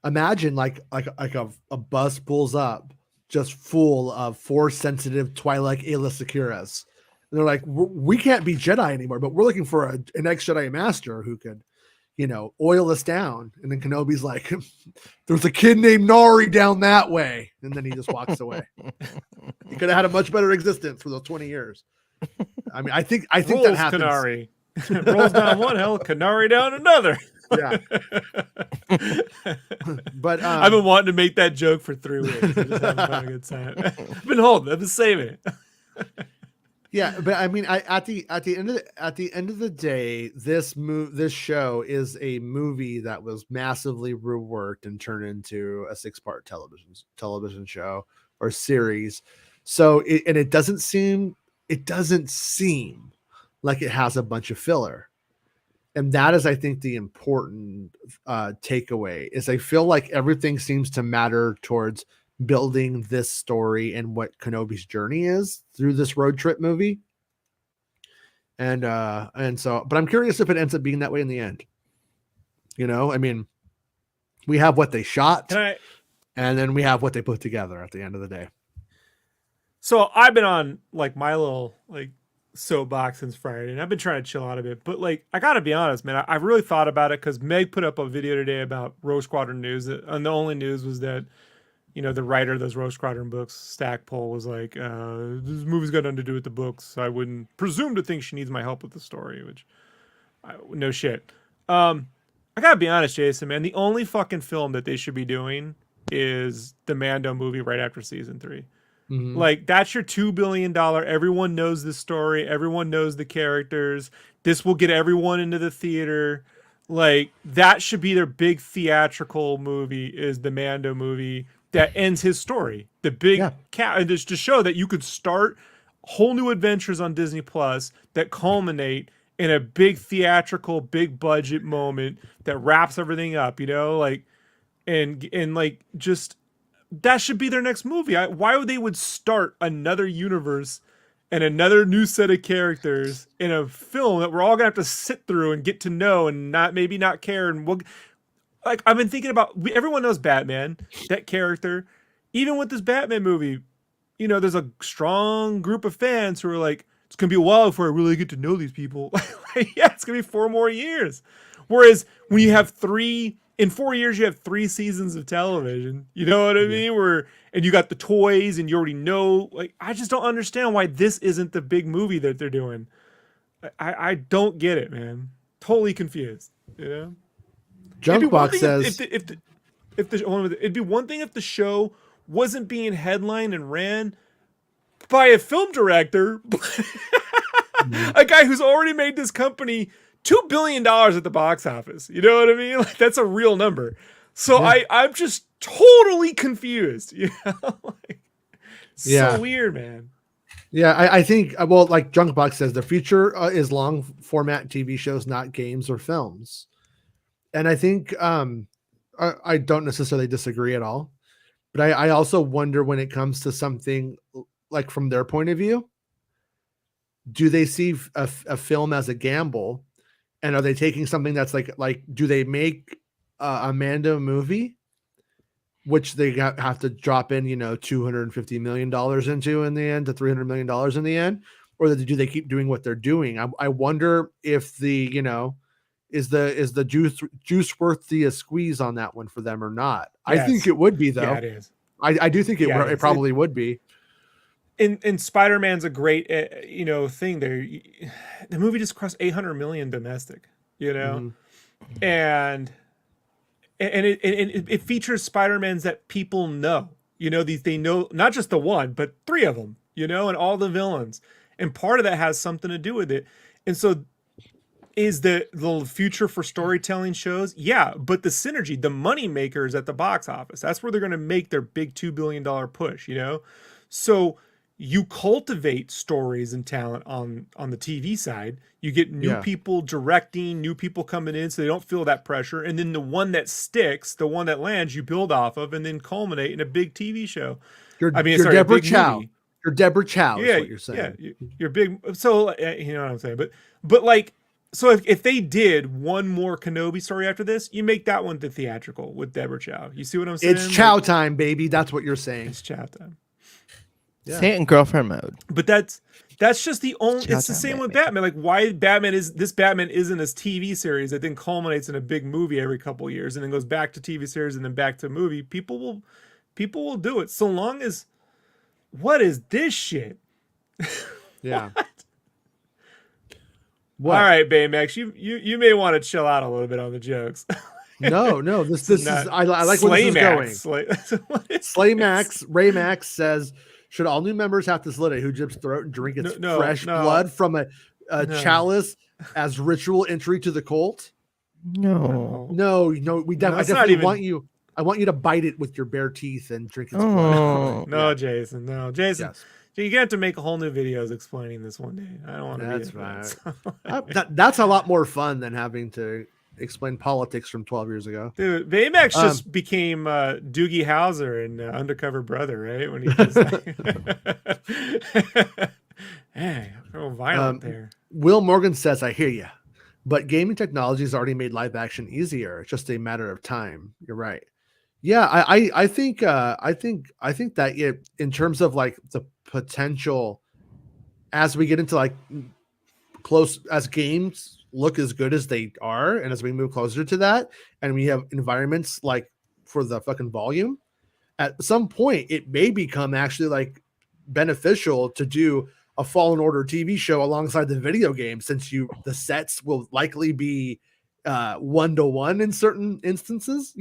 Imagine like a bus pulls up just full of Force-sensitive Twi'lek Aayla Securas. And they're like, we can't be Jedi anymore, but we're looking for an ex-Jedi master who could, you know, oil us down. And then Kenobi's like, there's a kid named Nari down that way. And then he just walks away. He could have had a much better existence for those 20 years. I mean, I think Rolls that happens. Canary. Rolls down one hill, Canary down another. Yeah. But I've been wanting to make that joke for 3 weeks. I just haven't found a good time. I've been saving it. Yeah, but I mean, at the end of the day, this show is a movie that was massively reworked and turned into a 6-part television show or series. So it doesn't seem like it has a bunch of filler. And that is, I think, the important takeaway is I feel like everything seems to matter towards building this story and what Kenobi's journey is through this road trip movie. And so, but I'm curious if it ends up being that way in the end. I mean, we have what they shot, and then we have what they put together at the end of the day. So I've been on like my little like soapbox since Friday, and I've been trying to chill out a bit. But like, I gotta be honest, man, I've really thought about it because Meg put up a video today about Rogue Squadron news, and the only news was that the writer of those Rogue Squadron books, Stackpole, was like, this movie's got nothing to do with the books. I wouldn't presume to think she needs my help with the story, which no shit. I gotta be honest, Jason, man, the only fucking film that they should be doing is the Mando movie right after season 3. Mm-hmm. Like, that's your $2 billion. Everyone knows the story. Everyone knows the characters. This will get everyone into the theater. Like, that should be their big theatrical movie, is the Mando movie that ends his story. The big and just to show that you could start whole new adventures on Disney Plus that culminate in a big theatrical, big budget moment that wraps everything up, like, and like, just, that should be their next movie. Why would they start another universe and another new set of characters in a film that we're all gonna have to sit through and get to know and maybe not care? And like, I've been thinking about, everyone knows Batman, that character. Even with this Batman movie, there's a strong group of fans who are like, it's gonna be a while before I really get to know these people. Yeah, it's gonna be 4 more years. Whereas when you have in 4 years, you have 3 seasons of television. You know what I mean? And you got the toys, and you already know. Like, I just don't understand why this isn't the big movie that they're doing. I don't get it, man. Totally confused. Junkbox says it'd be one thing if the show wasn't being headlined and ran by a film director, a guy who's already made this company $2 billion at the box office. You know what I mean? Like, that's a real number. So I'm just totally confused. So weird, man. Yeah, I think, well, like Junkbox says, the future is long format TV shows, not games or films. And I think I don't necessarily disagree at all. But I also wonder, when it comes to something like from their point of view, do they see a film as a gamble? And are they taking something that's like do they make a Mando movie, which they have to drop in, $250 million into in the end, to $300 million in the end? Or do they keep doing what they're doing? I wonder if the, is the juice worth the squeeze on that one for them or not? Yes. I think it would be, though. Yeah, it is. I do think it probably would be. And Spider-Man's a great, thing there. The movie just crossed 800 million domestic, and it features Spider-Mans that people know, they know not just the one, but 3 of them, and all the villains. And part of that has something to do with it. And so is the future for storytelling shows? Yeah, but the synergy, the money makers at the box office, that's where they're going to make their big $2 billion push, So you cultivate stories and talent on the TV side. You get new people directing, new people coming in, so they don't feel that pressure. And then the one that sticks, the one that lands, you build off of, and then culminate in a big TV show. You're Deborah Chow. You're Deborah Chow. Is what you're saying. Yeah, you're big. So you know what I'm saying. But like, so if they did one more Kenobi story after this, you make that one the theatrical with Deborah Chow. You see what I'm saying? It's Chow time, baby. That's what you're saying. It's Chow time. Yeah. Say it in girlfriend mode. But that's just the only. It's the same with Batman. Like, why Batman isn't a TV series that then culminates in a big movie every couple of years and then goes back to TV series and then back to movie. People will do it so long as. What is this shit? Yeah. What? All right, Baymax, you may want to chill out a little bit on the jokes. No, this is I like where this is going. Slaymax, Raymax says, should all new members have to slit a Hujib's throat and drink its fresh blood from a chalice as ritual entry to the cult? No. We definitely want you. I want you to bite it with your bare teeth and drink its blood. No, Jason. No, Jason. Yes. You're gonna have to make a whole new videos explaining this one day. I don't want to be That's fine. That's a lot more fun than having to explain politics from 12 years ago. Dude, Baymax just became Doogie Howser in Undercover Brother, right? When he just hey, real violent there. Will Morgan says, "I hear you, but gaming technology has already made live action easier. It's just a matter of time." You're right. Yeah, I think that in terms of like the potential as we get into like close as games look as good as they are, and as we move closer to that, and we have environments like for the fucking volume, at some point it may become actually like beneficial to do a Fallen Order TV show alongside the video game, since the sets will likely be 1-to-1 in certain instances,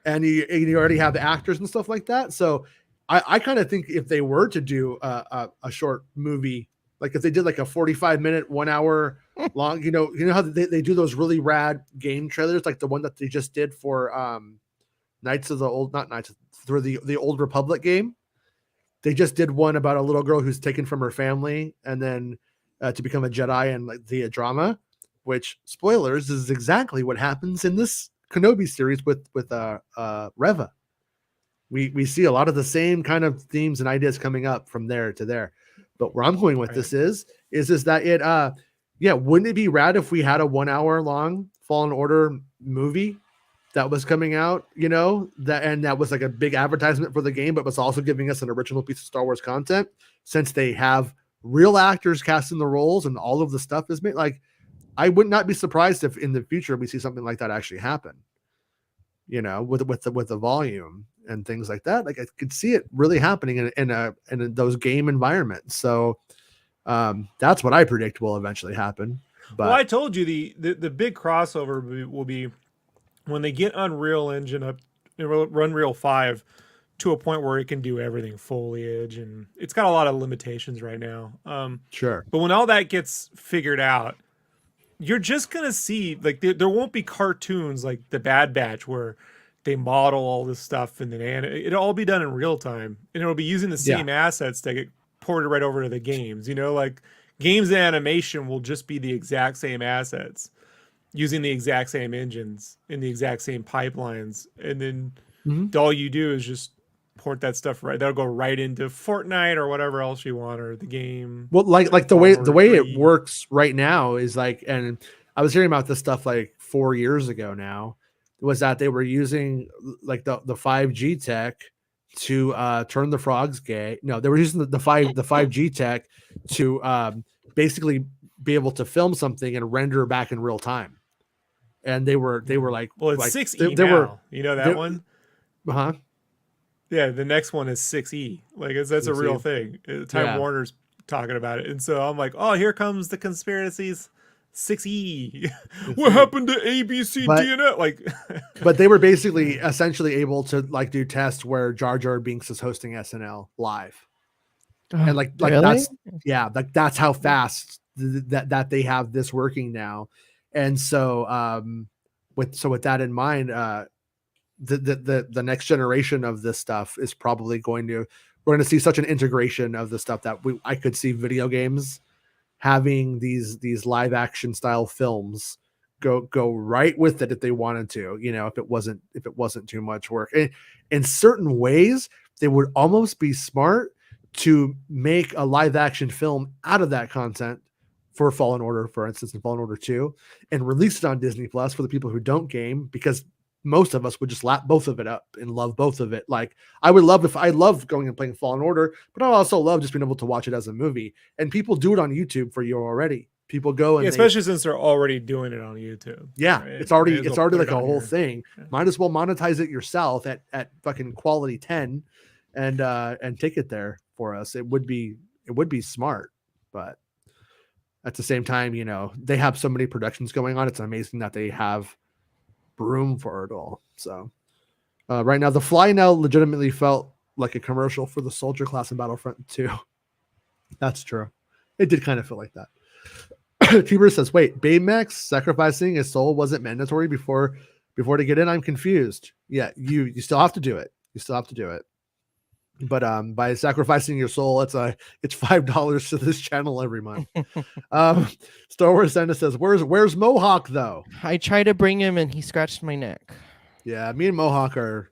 and you already have the actors and stuff like that. So I kind of think if they were to do a short movie, like if they did like a 45-minute, 1 hour long, you know how they do those really rad game trailers, like the one that they just did for for the Old Republic game. They just did one about a little girl who's taken from her family and then to become a Jedi, and like the drama, which, spoilers, is exactly what happens in this Kenobi series with Reva. We see a lot of the same kind of themes and ideas coming up from there to there. But where I'm going with this is that it wouldn't it be rad if we had a 1 hour long Fallen Order movie that was coming out, that was like a big advertisement for the game, but was also giving us an original piece of Star Wars content, since they have real actors casting the roles and all of the stuff is made. Like, I would not be surprised if in the future we see something like that actually happen, with the volume and things like that. Like, I could see it really happening in those game environments. So that's what I predict will eventually happen. But well, I told you the big crossover will be when they get Unreal Engine up, Unreal 5 to a point where it can do everything foliage, and it's got a lot of limitations right now. Sure. But when all that gets figured out, you're just going to see, like, there won't be cartoons like the Bad Batch where they model all this stuff and then it'll all be done in real time, and it'll be using the same assets that get ported right over to the games. Like games and animation will just be the exact same assets, using the exact same engines in the exact same pipelines, and then all you do is just port that stuff right. That'll go right into Fortnite or whatever else you want, or the game. Well, like the way it works right now is like, and I was hearing about this stuff like 4 years ago now, was that they were using like the 5G tech to turn the frogs gay. No, they were using the 5G tech to basically be able to film something and render back in real time. And they were like, well, it's like, 6E they now. That one? Uh-huh. Yeah, the next one is 6E. Like, that's a real thing. Time Warner's talking about it. And so I'm like, oh, here comes the conspiracies. 6E. What happened to ABC DNF? Like, but they were basically essentially able to like do tests where Jar Jar Binks is hosting SNL live. And like really? that's how fast that they have this working now. And so with that in mind, the next generation of this stuff is probably we're going to see such an integration of the stuff that I could see video games having these live action style films go right with it if they wanted to, if it wasn't too much work. In certain ways, they would almost be smart to make a live action film out of that content for Fallen Order, for instance, in Fallen Order 2, and release it on Disney Plus for the people who don't game, because most of us would just lap both of it up and love both of it. Like, I love going and playing Fallen Order, but I also love just being able to watch it as a movie. And people do it on YouTube for you already. People go and especially since they're already doing it on YouTube. Yeah, right? It's already like a whole thing. Yeah. Might as well monetize it yourself at fucking quality 10 and take it there for us. It would be smart, but at the same time, they have so many productions going on. It's amazing that they have room for it all. So right now, the Fly Now legitimately felt like a commercial for the Soldier class in Battlefront 2. That's true. It did kind of feel like that. T-Bird says, wait, Baymax sacrificing his soul wasn't mandatory before to get in? I'm confused. Yeah, you still have to do it. You still have to do it. But by sacrificing your soul, it's $5 to this channel every month. Star Wars Santa says, "Where's Mohawk though?" I tried to bring him, and he scratched my neck. Yeah, me and Mohawk are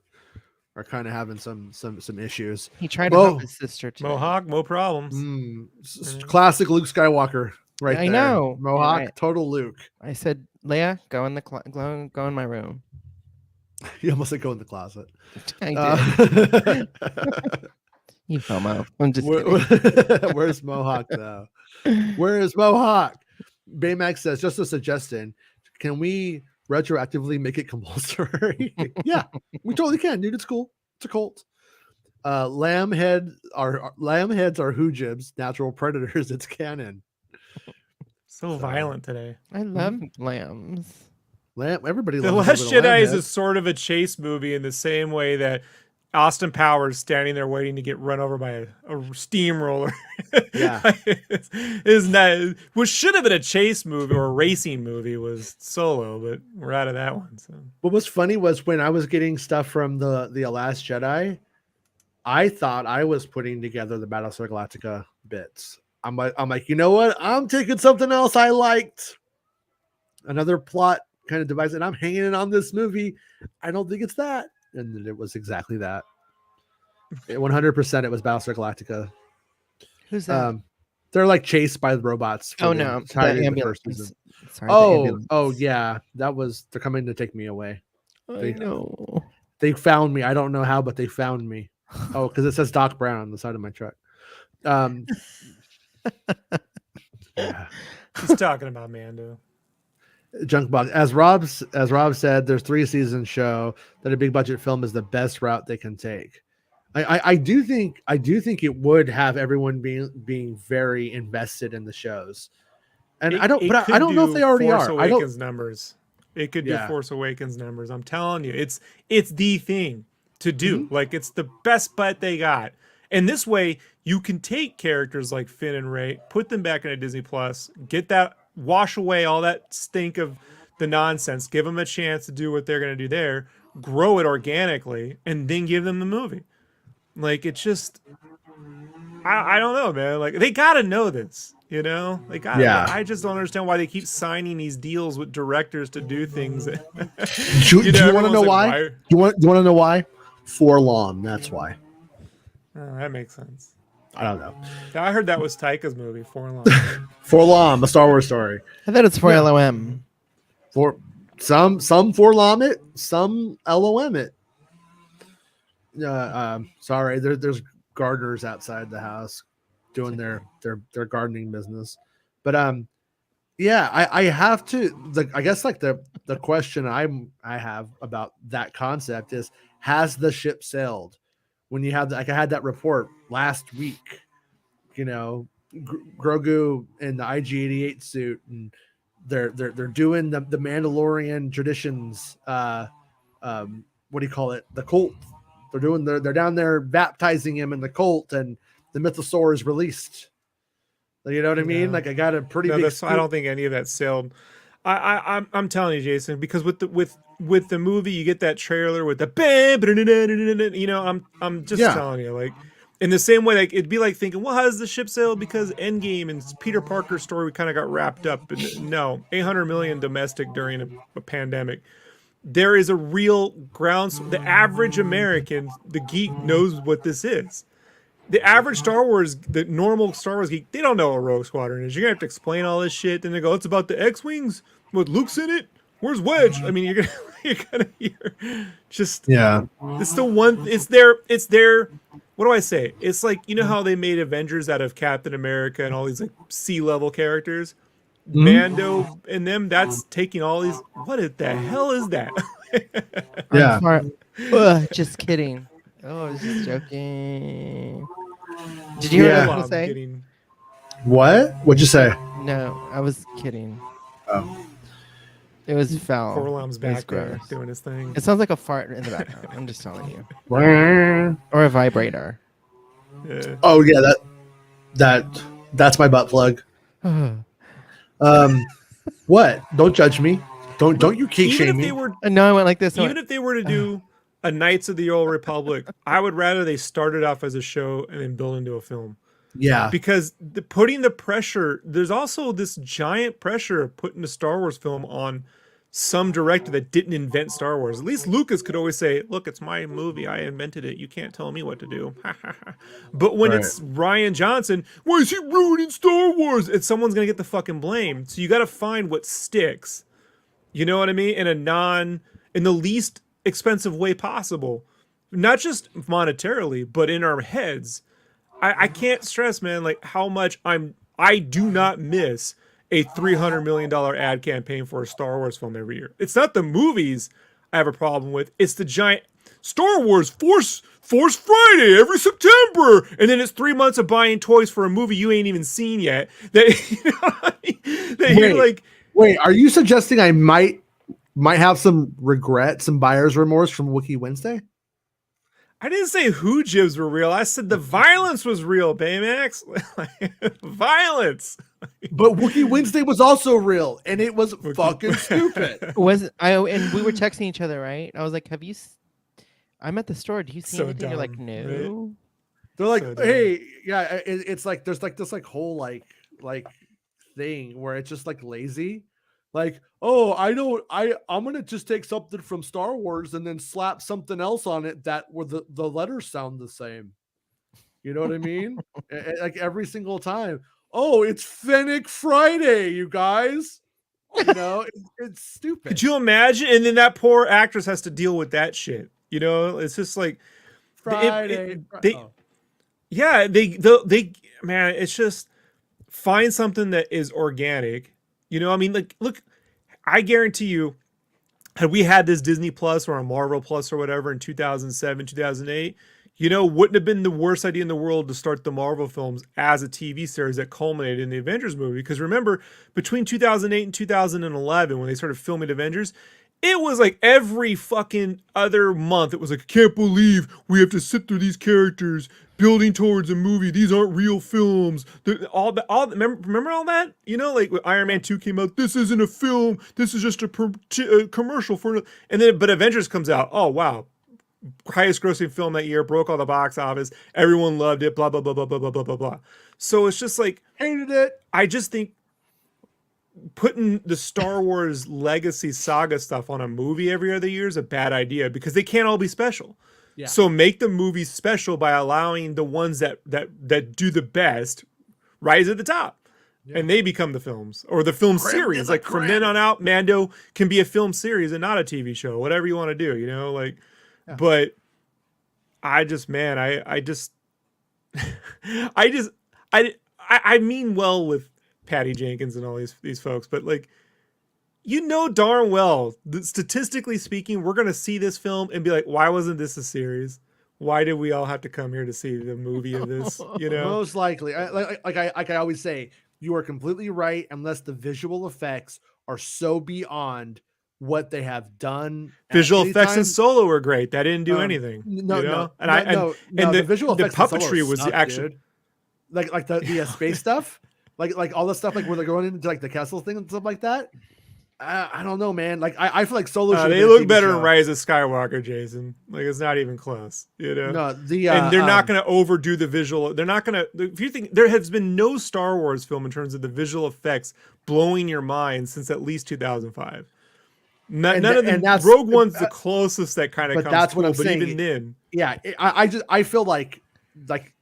kind of having some issues. He tried to help his sister today. Mohawk, no problems. Classic Luke Skywalker, right I there. know. Mohawk, total Luke. I said, Leia, go in the go in my room. You almost said go in the closet. I did. You FOMO. I'm just kidding. Where's Mohawk though? Where is Mohawk? Baymax says, just a suggestion. Can we retroactively make it compulsory? Yeah, we totally can, dude. It's cool. It's a cult. Lamb heads are hoojibs, natural predators. It's canon. So violent today. I love lambs. Everybody The loves Last Jedi is a sort of a chase movie in the same way that Austin Powers standing there waiting to get run over by a steamroller. Yeah. is not what should have been a chase movie or a racing movie was Solo, but we're out of that one. So what was funny was when I was getting stuff from the Last Jedi, I thought I was putting together the Battlestar Galactica bits. I'm like, you know what? I'm taking something else I liked. Another plot kind of device, and I'm hanging it on this movie. I don't think it's that. And then it was exactly that. 100% it was Battlestar Galactica. Who's that? They're like chased by the robots. Oh no, the ambulance. Sorry, yeah, they're coming to take me away. I know. They found me. I don't know how, but they found me. Oh, because it says Doc Brown on the side of my truck. Yeah. He's talking about Mando. Junkbox, as Rob said, there's 3 season show that a big budget film is the best route they can take. I do think it would have everyone being very invested in the shows, and I don't know if they already Force are. Awakens numbers. It could do Force Awakens numbers. I'm telling you, it's the thing to do. Mm-hmm. Like it's the best bet they got. And this way, you can take characters like Finn and Rey, put them back into Disney Plus, wash away all that stink of the nonsense, give them a chance to do what they're going to do there, grow it organically, and then give them the movie. Like, it's just, I don't know, man. Like, they got to know this, you know? They got. Yeah. I just don't understand why they keep signing these deals with directors to do things. Do you want to know why? Do you want to know why? Forlorn. That's why. Oh, that makes sense. I don't know. I heard that was Taika's movie, Forlorn. Forlorn, a Star Wars story. I thought it's for LOM. For some Forlorn it, some LOM it. Sorry, there's gardeners outside the house doing their gardening business. But yeah, I have to. I guess like the question I have about that concept is, has the ship sailed? When you have I had that report last week, you know, Grogu in the IG-88 suit, and they're doing the Mandalorian traditions. What do you call it? The cult. They're down there baptizing him in the cult, and the mythosaur is released. You know what I mean? Like I got a pretty big. I don't think any of that sailed. I'm telling you, Jason, because with the movie, you get that trailer with the you know, I'm just telling you, like, in the same way, like it'd be like thinking, well, how does the ship sail? Because Endgame and Peter Parker's story kind of got wrapped up. No, 800 million domestic during a pandemic. There is a real the average American, the geek, knows what this is. The average the normal Star Wars geek, they don't know what Rogue Squadron is. You're gonna have to explain all this shit. Then they go, it's about the X-Wings with Luke's in it. Where's Wedge? I mean, you're gonna hear just It's the one. It's their. What do I say? It's like, you know how they made Avengers out of Captain America and all these like C-level characters. Mando and them. That's taking all these. What the hell is that? Just kidding. Oh, I was just joking. Did you hear what I was saying? What? What'd you say? No, I was kidding. Oh. It was foul. Forlom's back there doing his thing. It sounds like a fart in the background. I'm just telling you. Or a vibrator. Yeah. Oh yeah, that's my butt plug. What? Don't judge me. Don't you kink shame me. No, I went like this. Even if they were to do a Knights of the Old Republic, I would rather they started off as a show and then build into a film. Yeah. Because putting the pressure, there's also this giant pressure of putting a Star Wars film on some director that didn't invent Star Wars. At least Lucas could always say, look, it's my movie. I invented it. You can't tell me what to do. But when it's Rian Johnson, why is he ruining Star Wars? And someone's going to get the fucking blame. So you got to find what sticks. You know what I mean? In the least expensive way possible. Not just monetarily, but in our heads. I can't stress, man, like how much I do not miss a $300 million ad campaign for a Star Wars film every year. It's not the movies I have a problem with. It's the giant Star Wars Force Friday every September. And then it's 3 months of buying toys for a movie you ain't even seen yet. That, you know what I mean? That you're like, wait, are you suggesting I might have some regret, some buyer's remorse from Wookiee Wednesday? I didn't say who jibs were real. I said the violence was real, Baymax. Violence. But Wookiee Wednesday was also real, and it was fucking stupid. And we were texting each other, right? I was like, "Have you? I'm at the store. Do you see anything?" Dumb, You're like, "No." Right? They're like, "Hey, yeah." It's like there's like this like whole like thing where it's just like lazy. Like, oh, I'm gonna just take something from Star Wars and then slap something else on it that where the letters sound the same. You know what I mean? Like every single time. Oh, it's Fennec Friday, you guys. You know, it's stupid. Could you imagine? And then that poor actress has to deal with that shit. You know, it's just like Friday. Yeah, man, it's just find something that is organic. You know, I mean, like, look, I guarantee you, had we had this Disney Plus or a Marvel Plus or whatever in 2007, 2008, you know, wouldn't have been the worst idea in the world to start the Marvel films as a TV series that culminated in the Avengers movie. Because remember, between 2008 and 2011, when they started filming Avengers, it was like every fucking other month, it was like, I can't believe we have to sit through these characters building towards a movie. These aren't real films. Remember all that? You know, like when Iron Man 2 came out, this isn't a film. This is just a commercial for, and then, but Avengers comes out. Oh, wow. Highest grossing film that year, broke all the box office. Everyone loved it, blah, blah, blah, blah, blah, blah, blah, blah, blah. So it's just like, hated it. I just think putting the Star Wars legacy saga stuff on a movie every other year is a bad idea because they can't all be special. Yeah. So make the movies special by allowing the ones that do the best rise at the top. Yeah. And they become the films or the film series. Like from then on out, Mando can be a film series and not a TV show, whatever you want to do, you know, like, yeah. But I just, man, I mean well with Patty Jenkins and all these folks, but like, you know darn well that statistically speaking, we're going to see this film and be like, why wasn't this a series? Why did we all have to come here to see the movie of this? You know, most likely, like I always say, you are completely right unless the visual effects are so beyond what they have done. Visual effects in Solo were great. That didn't do anything. No. And the visual effects, the puppetry was actually like the space stuff, like all the stuff like where they're going into like the castle thing and stuff like that. I don't know, man. Like I feel like Solo. They look better in Rise of Skywalker, Jason. Like it's not even close. You know. No, and they're not going to overdo the visual. They're not going to. If you think there has been no Star Wars film in terms of the visual effects blowing your mind since at least 2005. None of the Rogue One's the closest that kind of comes. But that's what I'm saying. Even then, yeah, I feel like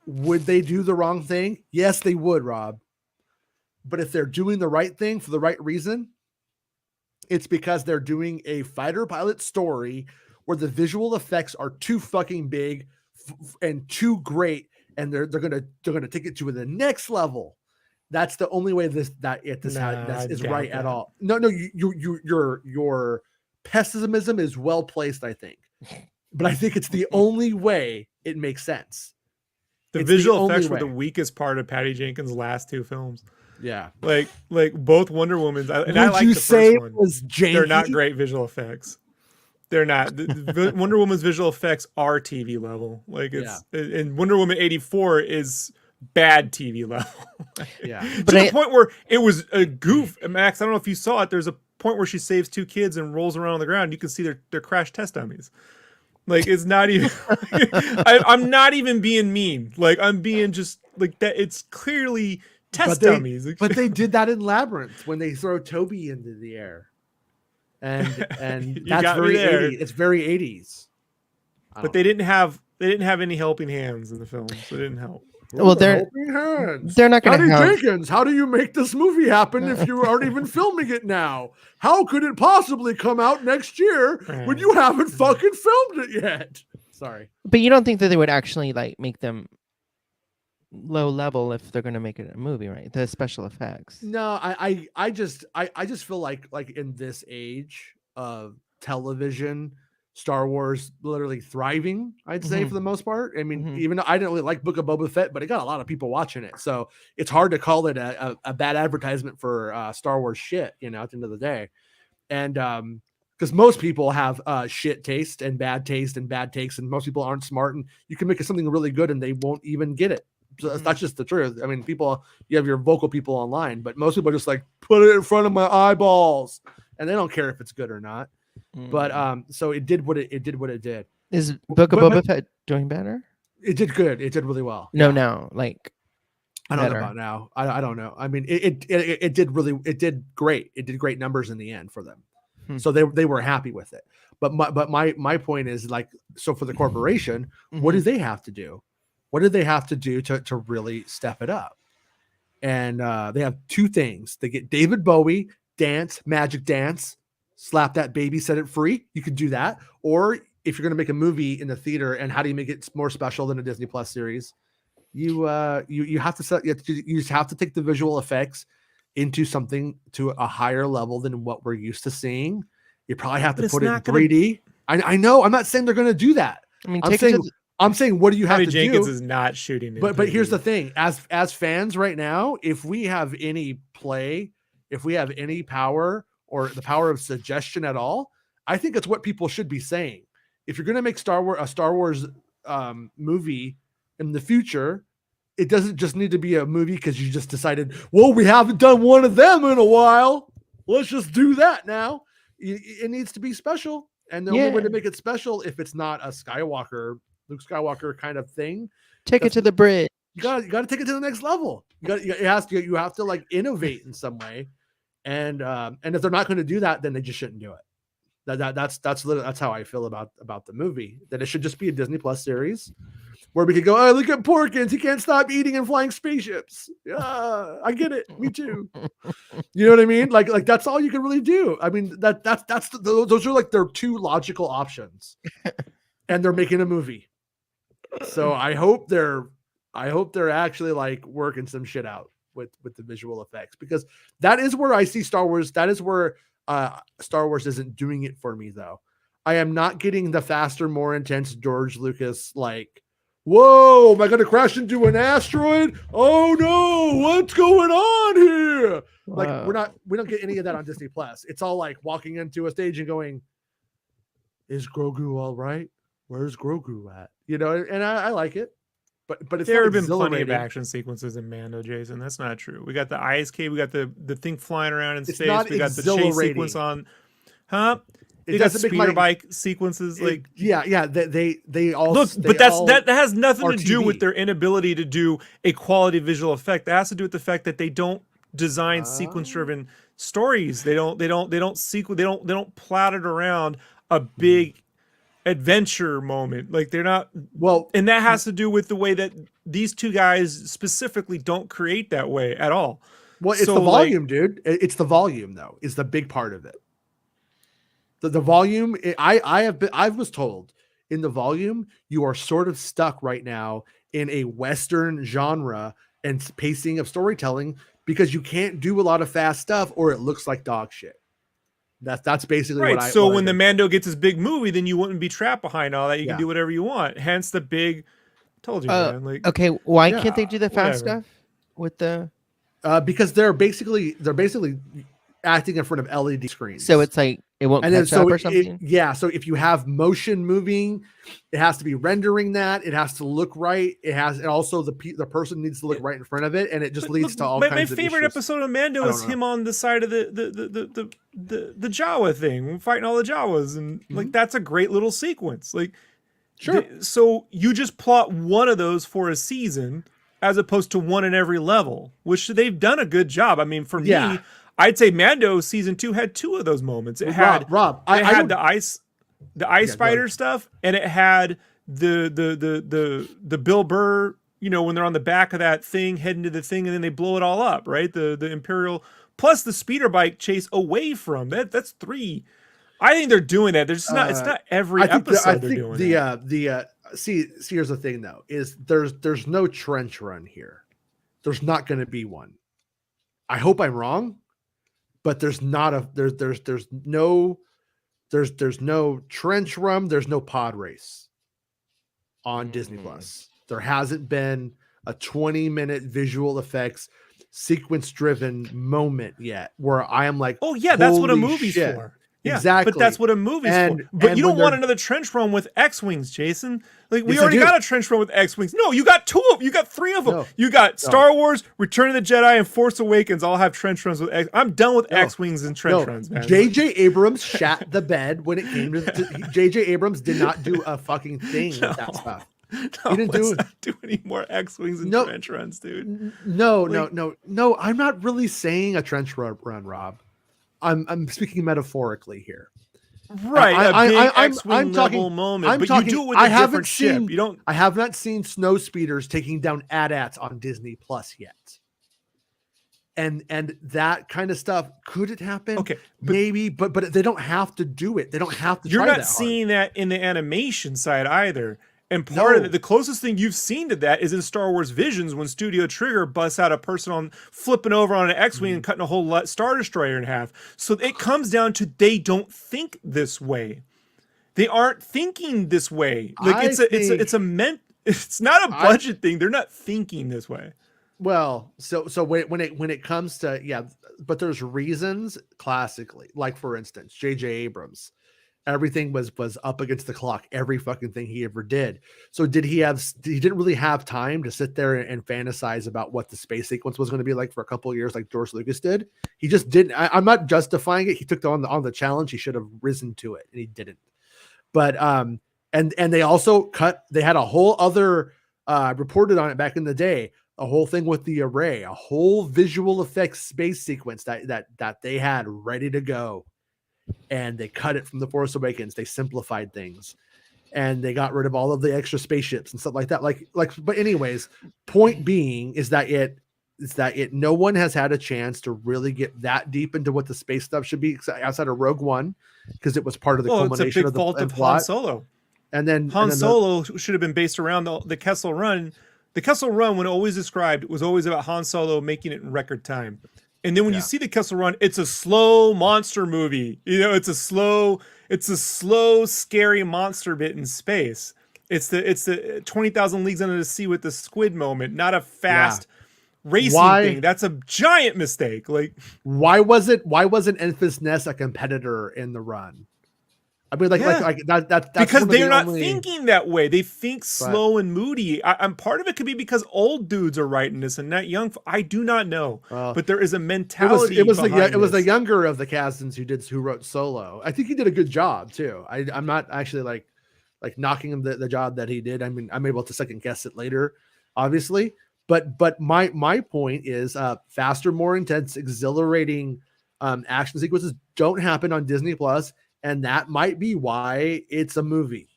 would they do the wrong thing? Yes, they would, Rob. But if they're doing the right thing for the right reason, it's because they're doing a fighter pilot story where the visual effects are too fucking big and too great, and they're gonna take it to the next level. That's the only way this is right at all. No, your pessimism is well placed, I think, but I think it's the only way it makes sense. The visual effects were the weakest part of Patty Jenkins' last two films. Yeah, like both Wonder Woman's. And I like the first one. Was janky? They're not great visual effects. They're not. The Wonder Woman's visual effects are TV level. Like it's and Wonder Woman 84 is bad TV level. Yeah, to the point where it was a goof. Max, I don't know if you saw it. There's a point where she saves two kids and rolls around on the ground. You can see their crash test dummies. Like it's not even. I'm not even being mean. Like I'm being just like that. It's clearly test dummies. But they did that in Labyrinth when they throw Toby into the air, and that's very 80s. It's very 80s. But they didn't have any helping hands in the film, so it didn't help. Well, they're not going to have. Jenkins, how do you make this movie happen if you aren't even filming it now? How could it possibly come out next year when you haven't fucking filmed it yet? Sorry, but you don't think that they would actually like make them low level if they're going to make it a movie, right? The special effects. No, I just feel like in this age of television, Star Wars literally thriving, I'd say, for the most part. I mean, even though I didn't really like Book of Boba Fett, but it got a lot of people watching it. So it's hard to call it a bad advertisement for Star Wars shit, you know, at the end of the day. And because most people have shit taste and bad takes, and most people aren't smart, and you can make something really good and they won't even get it. So that's just the truth. I mean, you have your vocal people online, but most people are just like, put it in front of my eyeballs, and they don't care if it's good or not. But so it did what it did. Is Book of Boba Fett doing better? It did good. It did really well. No, like I don't know about now. I don't know. I mean, it did great. It did great numbers in the end for them. So they were happy with it. But my point is, like, so for the corporation, what do they have to do? What did they have to do to really step it up? And they have two things. They get David Bowie, magic dance, slap that baby, set it free. You could do that. Or if you're going to make a movie in the theater, and how do you make it more special than a Disney Plus series? You have to you just have to take the visual effects into something to a higher level than what we're used to seeing. You probably have to put it in 3D. I know. I'm not saying they're going to do that. I mean, I'm saying, what do you have to Jenkins do? is not shooting. But here's the thing: as fans right now, if we have any play, if we have any power or the power of suggestion at all, I think it's what people should be saying. If you're going to make a Star Wars movie in the future, it doesn't just need to be a movie because you just decided, well, we haven't done one of them in a while. Let's just do that now. It needs to be special. And the only way to make it special, if it's not a Luke Skywalker kind of thing, take it to the bridge. You got to take it to the next level. You have to like innovate in some way. And if they're not going to do that, then they just shouldn't do it. That's how I feel about the movie. That it should just be a Disney Plus series where we could go, oh, look at Porkins, he can't stop eating and flying spaceships. Yeah, I get it. Me too. You know what I mean? Like that's all you can really do. I mean, those are like their two logical options, and they're making a movie. So I hope they're actually like working some shit out with the visual effects, because that is where I see Star Wars. That is where Star Wars isn't doing it for me, though. I am not getting the faster, more intense George Lucas, like, whoa, am I going to crash into an asteroid? Oh no, what's going on here? Wow. Like we don't get any of that on Disney Plus. It's all like walking into a stage and going, is Grogu all right? Where's Grogu at? You know, and I like it. But it's there have been plenty of action sequences in Mando, Jason. That's not true. We got the ice cave, we got the thing flying around in space, we got the chase sequence on, They got speeder bike sequences, like they all look, but that has nothing to do with their inability to do a quality visual effect. That has to do with the fact that they don't design sequence driven stories. They don't plot it around a big adventure moment. Like they're not and that has to do with the way that these two guys specifically don't create that way at all. Well, it's the volume, dude. It's the volume, though, is the big part of it. The volume, I was told in the volume, you are sort of stuck right now in a Western genre and pacing of storytelling because you can't do a lot of fast stuff or it looks like dog shit. That's basically right. what I. So when the Mando gets his big movie, then you wouldn't be trapped behind all that. You can do whatever you want. Hence the big. Told you, man. Like, okay, why can't they do the fast stuff with the? Because they're basically acting in front of LED screens. So it's like it won't catch up or something. So if you have motion moving, it has to be rendering that. It has to look right. And also the person needs to look right in front of it, and it just leads to all kinds of issues. My favorite episode of Mando is him on the side of the Jawa thing, fighting all the Jawas, and like that's a great little sequence. Like Sure. So you just plot one of those for a season as opposed to one in every level, which they've done a good job. I mean, for me, I'd say Mando season 2 had 2 of those moments. It had the ice fighter stuff, and it had the Bill Burr, when they're on the back of that thing heading to the thing, and then they blow it all up, right? The Imperial plus the speeder bike chase away from that's 3. I think they're doing that. There's not. It's not every episode they're doing that. See, here's the thing though: is there's no trench run here. There's not going to be one. I hope I'm wrong, but there's no trench run. There's no pod race on Disney Plus. There hasn't been a 20-minute visual effects sequence driven moment yet where I am like, oh yeah, that's what a movie's for. Yeah, exactly. But that's what a movie's for. But you don't want another trench run with X-Wings, Jason. Like, we already got a trench run with X-Wings. No, you got 2 of them. You got 3 of them. No, you got Star Wars, Return of the Jedi, and Force Awakens all have trench runs with X. I'm done with X-Wings and trench runs, man. J.J. Abrams shat the bed when it came to J.J. Abrams did not do a fucking thing with that stuff. No, he didn't do any more X-Wings and trench runs, dude. No. I'm not really saying a trench run, Rob. I'm speaking metaphorically here. Right, I'm talking moment, but you do it with a different ship. You don't. I have not seen snow speeders taking down AT-ATs on Disney Plus yet. And that kind of stuff, could it happen? Okay, maybe, but they don't have to do it. They don't have to. You're not seeing that in the animation side either. And part of it, the closest thing you've seen to that is in Star Wars Visions when Studio Trigger busts out a person flipping over on an X-Wing and cutting a whole Star Destroyer in half. So it comes down to they don't think this way. They aren't thinking this way. Like it's not a budget thing. They're not thinking this way. Well, so when it comes to but there's reasons classically, like for instance, J.J. Abrams. Everything was up against the clock, every fucking thing he ever did. So he didn't really have time to sit there and fantasize about what the space sequence was going to be like for a couple of years like George Lucas did. He just didn't. I'm not justifying it. He took on the challenge. He should have risen to it and he didn't. But and they also they had a whole other reported on it back in the day, a whole thing with the array, a whole visual effects space sequence that they had ready to go. And they cut it from The Force Awakens. They simplified things, and they got rid of all of the extra spaceships and stuff like that. But anyways, point being is that no one has had a chance to really get that deep into what the space stuff should be outside of Rogue One, because it was part of the culmination of the fault of plot. Han Solo. And then Solo should have been based around the Kessel Run. The Kessel Run, when always described, was always about Han Solo making it in record time. And then when you see the Kessel Run, it's a slow monster movie. It's a slow, scary monster bit in space. It's the 20,000 Leagues Under the Sea with the squid moment, not a fast racing thing. That's a giant mistake. Like, why wasn't Enfys Nest a competitor in the run? I mean, that's because they're not thinking that way. They think slow and moody. I'm part of it could be because old dudes are writing this and not young. I do not know, but there is a mentality. It was the younger of the Kazans who wrote Solo. I think he did a good job too. I'm not actually like knocking him the job that he did. I mean, I'm able to second guess it later, obviously. But my point is, faster, more intense, exhilarating action sequences don't happen on Disney Plus. And that might be why it's a movie.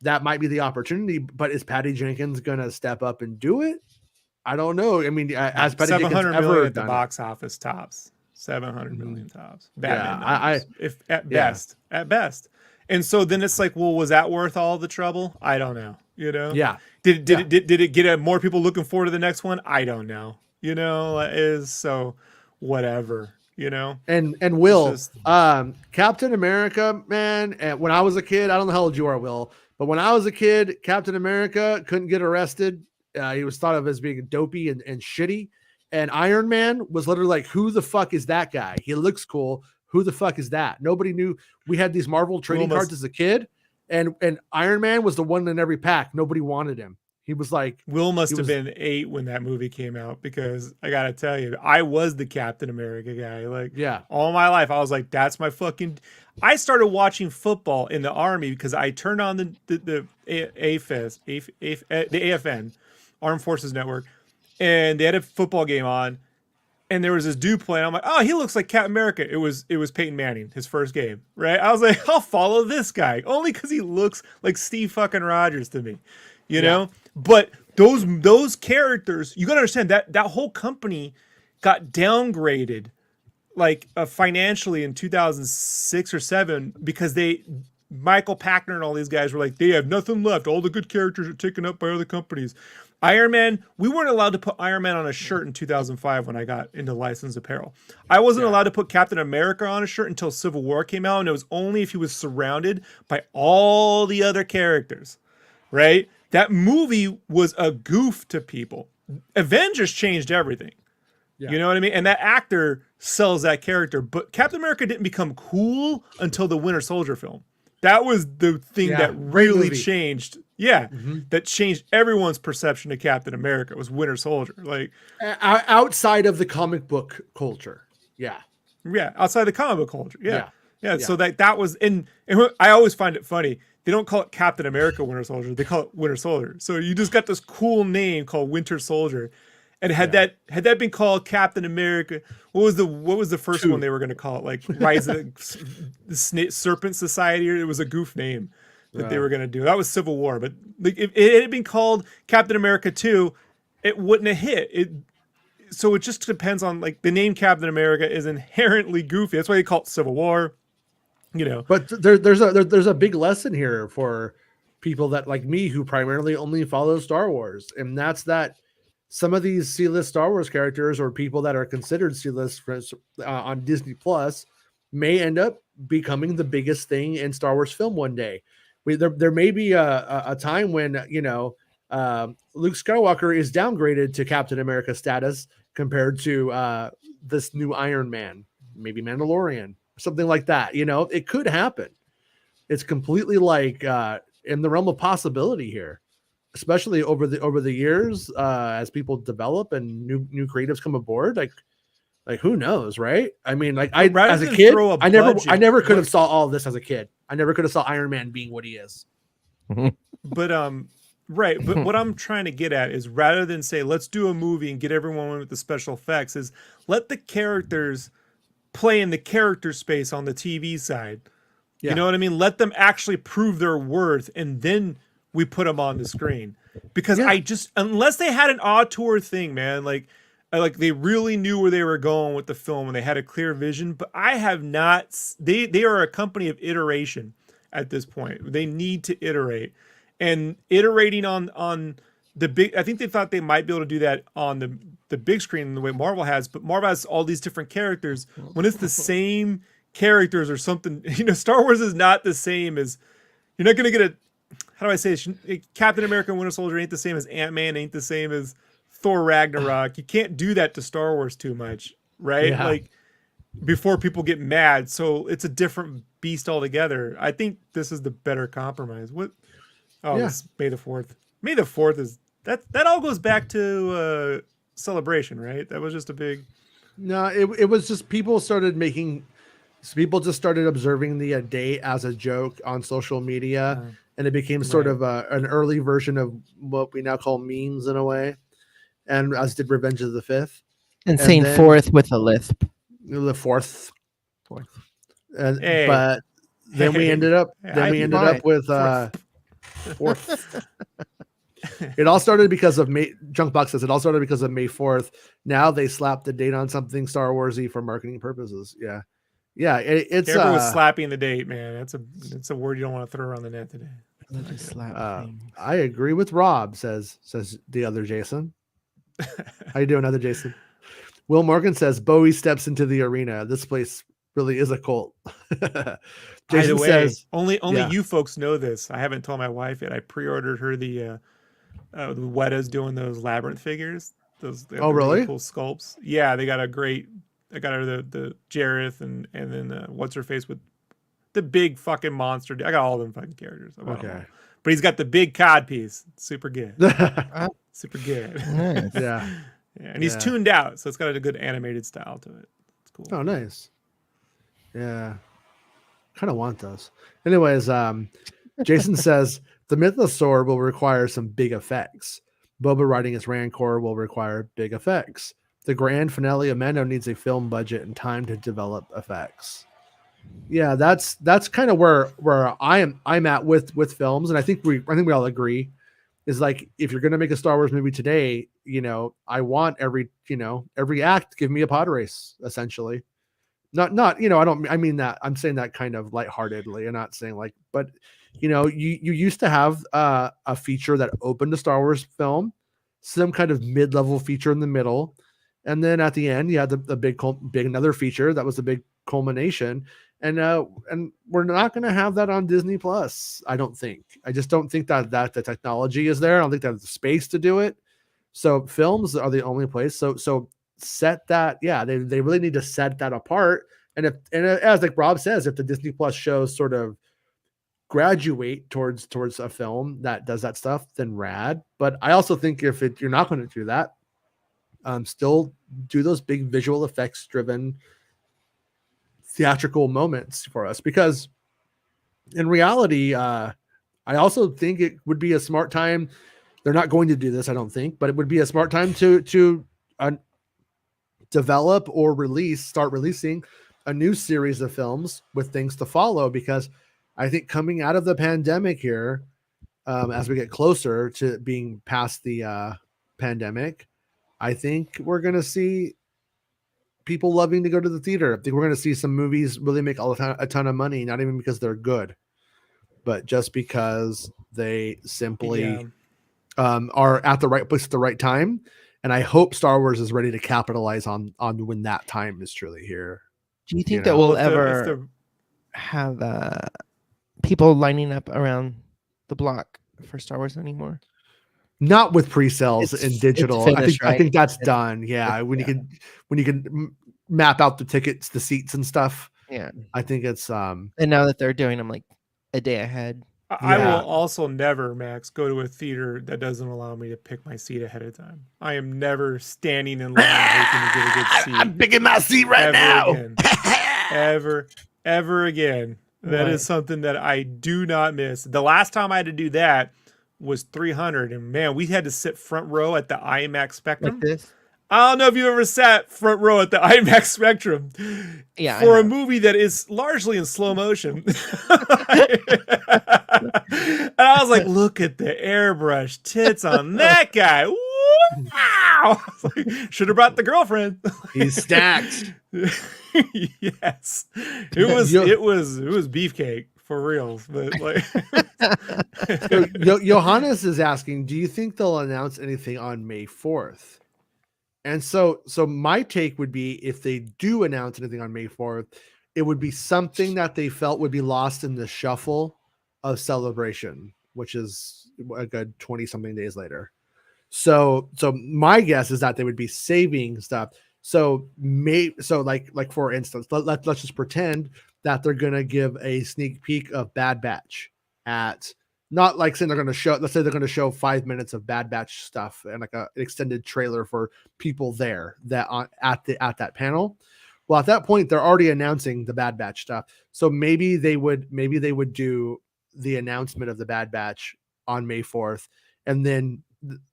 That might be the opportunity. But is Patty Jenkins going to step up and do it? I don't know. I mean, as Patty Jenkins ever at the box office tops, 700 million tops. At best. And so then it's like, well, was that worth all the trouble? I don't know. Yeah. Did it get more people looking forward to the next one? I don't know. Whatever. And Will, Captain America, man. And when I was a kid, I don't know how old you are, Will, but when I was a kid, Captain America couldn't get arrested. He was thought of as being dopey and shitty. And Iron Man was literally like, who the fuck is that guy? He looks cool. Who the fuck is that? Nobody knew. We had these Marvel trading cards as a kid, and Iron Man was the one in every pack. Nobody wanted him. He was like, Will must he have was- been 8 when that movie came out, because I gotta tell you, I was the Captain America guy. Like, yeah, all my life, I was like, that's my fucking. I started watching football in the Army because I turned on the AFN, Armed Forces Network, and they had a football game on, and there was this dude playing. I'm like, oh, he looks like Captain America. It was Peyton Manning, his first game, right? I was like, I'll follow this guy only because he looks like Steve fucking Rogers to me, you know. But those characters, you gotta understand that whole company got downgraded like financially in 2006 or 7 because Michael Packner and all these guys were like, they have nothing left. All the good characters are taken up by other companies. Iron Man, we weren't allowed to put Iron Man on a shirt in 2005 when I got into licensed apparel. I wasn't allowed to put Captain America on a shirt until Civil War came out, and it was only if he was surrounded by all the other characters, right? That movie was a goof to people. Avengers changed everything. Yeah. You know what I mean? And that actor sells that character. But Captain America didn't become cool until the Winter Soldier film. That was the thing that really changed. Yeah, that changed everyone's perception of Captain America was Winter Soldier. Like outside of the comic book culture. Yeah, outside the comic book culture. Yeah. So that was and I always find it funny. They don't call it Captain America Winter Soldier. They call it Winter Soldier. So you just got this cool name called Winter Soldier. And had that been called Captain America, what was the first one they were going to call it? Like Rise of the Serpent Society, or it was a goof name that they were going to do. That was Civil War, but like if it had been called Captain America 2, it wouldn't have hit. So it just depends on, like, the name Captain America is inherently goofy. That's why they call it Civil War. You know, but there's a big lesson here for people that like me who primarily only follow Star Wars, and that's that. Some of these C-list Star Wars characters or people that are considered C-list on Disney Plus may end up becoming the biggest thing in Star Wars film one day. There may be a time when, Luke Skywalker is downgraded to Captain America status compared to this new Iron Man, maybe Mandalorian, something like that. It could happen. It's completely like in the realm of possibility here. Especially over the years, as people develop and new creatives come aboard, like who knows, right? I mean, like as a kid, I never could have saw all this as a kid. I never could have saw Iron Man being what he is. But right. But what I'm trying to get at is, rather than say let's do a movie and get everyone with the special effects, is let the characters play in the character space on the TV side. Yeah. You know what I mean? Let them actually prove their worth, and then we put them on the screen. Because unless they had an auteur thing, man, like they really knew where they were going with the film and they had a clear vision. But I have not. They are a company of iteration at this point. They need to iterate, and iterating on the big. I think they thought they might be able to do that on the big screen the way Marvel has, but Marvel has all these different characters. When it's the same characters or something, Star Wars is not the same as. You're not going to get a. How do I say this? Captain America and Winter Soldier ain't the same as Ant-Man, ain't the same as Thor Ragnarok. You can't do that to Star Wars too much, right? Yeah. Like, before people get mad. So it's a different beast altogether. I think this is the better compromise. What? Oh, it's May the 4th. May the 4th is... That all goes back to Celebration, right? That was just a big... No, it was just people started making... People just started observing the date as a joke on social media. And it became sort of an early version of what we now call memes in a way. And as did Revenge of the Fifth. And saying then, fourth with a lisp. The fourth. And, hey. But then we ended up with fourth. It all started because of Junkbox says it all started because of May 4th. Now they slapped the date on something Star Wars-y for marketing purposes. Yeah. Yeah, it's careful with slapping the date, man. It's a word you don't want to throw around the net today. I agree with Rob, says the other Jason. How you doing, other Jason? Will Morgan says Bowie steps into the arena. This place really is a cult. Jason says only you folks know this. I haven't told my wife yet. I pre-ordered her the Weta's doing those labyrinth figures. Really cool sculpts. Yeah, they got a great. I got her the Jareth and then what's her face with the big fucking monster. I got all them fucking characters. Okay. but he's got the big cod piece. Super good. Super good. Nice. Yeah. Yeah, and he's tuned out, so it's got a good animated style to it. It's cool. Oh, nice. Yeah. Kind of want those. Anyways, Jason says the Mythosaur will require some big effects. Boba riding his Rancor will require big effects. The grand finale of Mando needs a film budget and time to develop effects. Yeah, that's kind of where I'm at with films, and I think we all agree is like if you're gonna make a Star Wars movie today, I want every act give me a pod race essentially. Not I mean that I'm saying that kind of lightheartedly. I'm not saying like, but you used to have a feature that opened a Star Wars film, some kind of mid-level feature in the middle, and then at the end you had the big another feature that was the big culmination. And we're not going to have that on Disney Plus. I don't think. I just don't think that the technology is there. I don't think there's the space to do it. So films are the only place. So set that. Yeah, they really need to set that apart. And as like Rob says, if the Disney Plus shows sort of graduate towards a film that does that stuff, then rad. But I also think if you're not going to do that, still do those big visual effects driven theatrical moments for us, because in reality, I also think it would be a smart time. They're not going to do this, I don't think, but it would be a smart time to develop or start releasing a new series of films with things to follow, because I think coming out of the pandemic here, as we get closer to being past the pandemic, I think we're going to see people loving to go to the theater. I think we're going to see some movies really make a ton of money, not even because they're good, but just because they simply are at the right place at the right time. And I hope Star Wars is ready to capitalize on when that time is truly here. Do you think that we'll ever have people lining up around the block for Star Wars anymore? Not with pre-sales and digital. Finished, I think that's done. Yeah, when you can map out the tickets, the seats and stuff. Yeah, I think it's and now that they're doing them like a day ahead. I will also never, Max, go to a theater that doesn't allow me to pick my seat ahead of time. I am never standing in line hoping to get a good seat. I'm picking my seat right now. Again. ever again. That is something that I do not miss. The last time I had to do that was 300, and man, we had to sit front row at the IMAX Spectrum. Like this? I don't know if you've ever sat front row at the IMAX Spectrum. Yeah, for a movie that is largely in slow motion. And I was like, look at the airbrush tits on that guy. Wow. Like, should have brought the girlfriend. He's stacked. Yes. It was beefcake for reals. But like Johannes is asking, do you think they'll announce anything on May 4th? And so my take would be, if they do announce anything on May 4th, it would be something that they felt would be lost in the shuffle of Celebration, which is a good 20 something days later. So my guess is that they would be saving stuff. So like for instance, let's just pretend that they're going to give a sneak peek of Bad Batch at, not like saying they're going to show, let's say they're going to show 5 minutes of Bad Batch stuff and like an extended trailer for people there that at that panel. Well, at that point, they're already announcing the Bad Batch stuff. So maybe they would do the announcement of the Bad Batch on May 4th, and then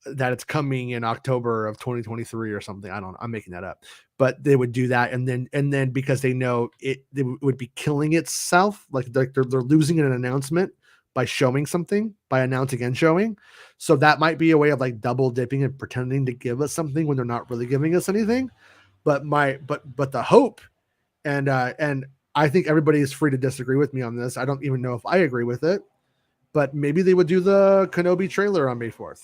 that it's coming in October of 2023 or something. I'm making that up, but they would do that. And then because they know it would be killing itself. Like they're losing an announcement by showing something, by announcing and showing. So that might be a way of like double dipping and pretending to give us something when they're not really giving us anything. But the hope, and I think everybody is free to disagree with me on this. I don't even know if I agree with it, but maybe they would do the Kenobi trailer on May 4th,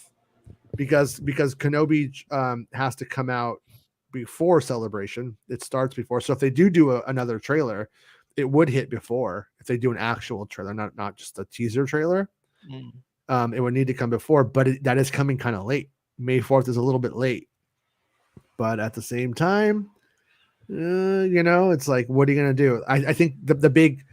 because Kenobi has to come out before Celebration. It starts before. So if they do another trailer, it would hit before. If they do an actual trailer, not just a teaser trailer, it would need to come before. But that is coming kind of late. May 4th is a little bit late. But at the same time, it's like, what are you gonna do? I think the big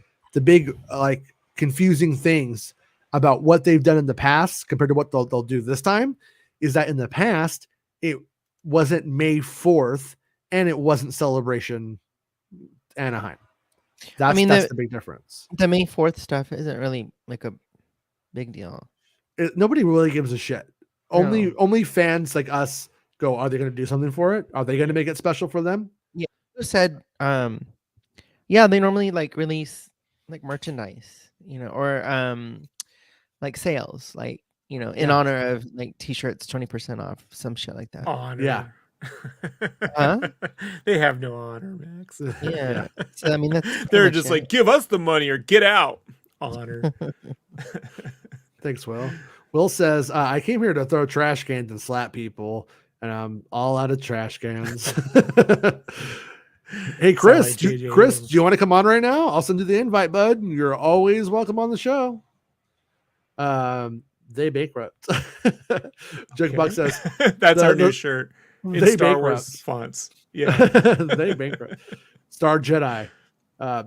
like confusing things about what they've done in the past compared to what they'll do this time is that in the past, it wasn't May 4th and it wasn't Celebration Anaheim. That's the big difference. The May 4th stuff isn't really like a big deal. Nobody really gives a shit. Only fans like us go, are they going to do something for it? Are they going to make it special for them? Yeah. You said, yeah, they normally like release like merchandise, or like sales, like, in honor of like t-shirts, 20% off, some shit like that. Honor. Yeah. Huh? They have no honor, Max. Yeah. So I mean, they're just like, give us the money or get out. Honor. Thanks, Will. Will says, I came here to throw trash cans and slap people, and I'm all out of trash cans. Hey, Chris, do you want to come on right now? I'll send you the invite, bud. You're always welcome on the show. They bankrupt. Jugbuck says, that's our new shirt in they Star bankrupt. Wars fonts. Yeah. They bankrupt. Star Jedi. Yeah,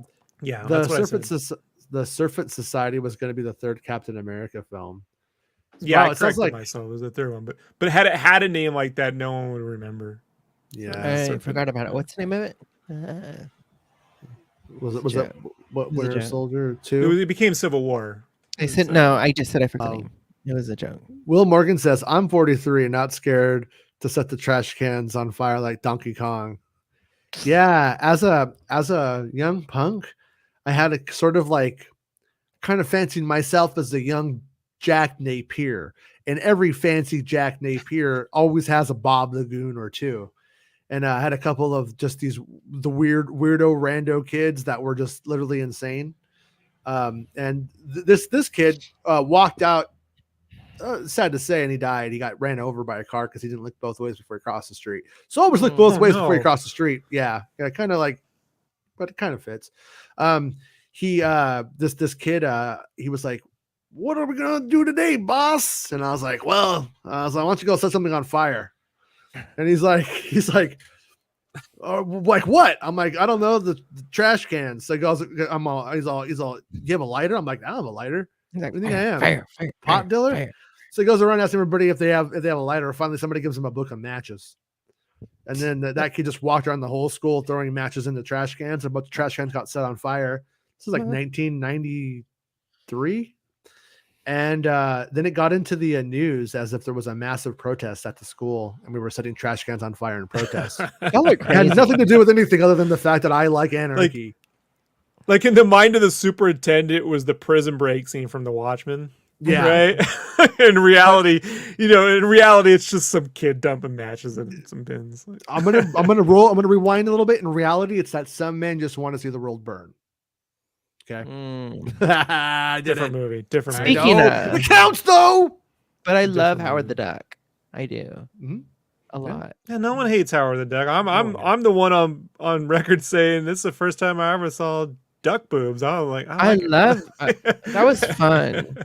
the Serpent Society was going to be the third Captain America film. Yeah, I corrected myself. It was the third one, but had it had a name like that, no one would remember. Yeah, I forgot about it. What's the name of it? Was it Winter Soldier 2? It became Civil War. I said no. I just said I forgot the name. It was a joke. Will Morgan says, "I'm 43 and not scared to set the trash cans on fire like Donkey Kong." Yeah, as a young punk, I had a sort of like kind of fancied myself as a young Jack Napier, and every fancy Jack Napier always has a Bob Lagoon or two. And I had a couple of just the weirdo rando kids that were just literally insane. And this kid walked out, sad to say, and he died. He got ran over by a car because he didn't look both ways before he crossed the street. So always look both ways before you cross the street. Yeah, kind of like, but it kind of fits. This kid, he was like, "What are we gonna do today, boss?" And I was like, "Why don't you go set something on fire?" And he's like, like what? I'm like, I don't know, the trash cans. So he goes, he's all, you have a lighter? I'm like, I don't have a lighter. He's like, what do you think I am? Fire, pot dealer? Fire. So he goes around asking everybody if they have a lighter. Finally, somebody gives him a book of matches. And then that kid just walked around the whole school throwing matches into trash cans. A bunch of trash cans got set on fire. This is like 1993. And then it got into the news as if there was a massive protest at the school and we were setting trash cans on fire in protest. It had nothing to do with anything other than the fact that I like anarchy. Like in the mind of the superintendent was the prison break scene from The Watchmen. Yeah. Right. In reality, it's just some kid dumping matches in some bins. I'm gonna rewind a little bit. In reality, it's that some men just want to see the world burn. Okay. Different movie. Different. Speaking of, it counts though. But I love Howard the Duck. I do. Mm-hmm. A lot. Yeah, no one hates Howard the Duck. I'm the one on record saying this is the first time I ever saw duck boobs. I was like, that was fun.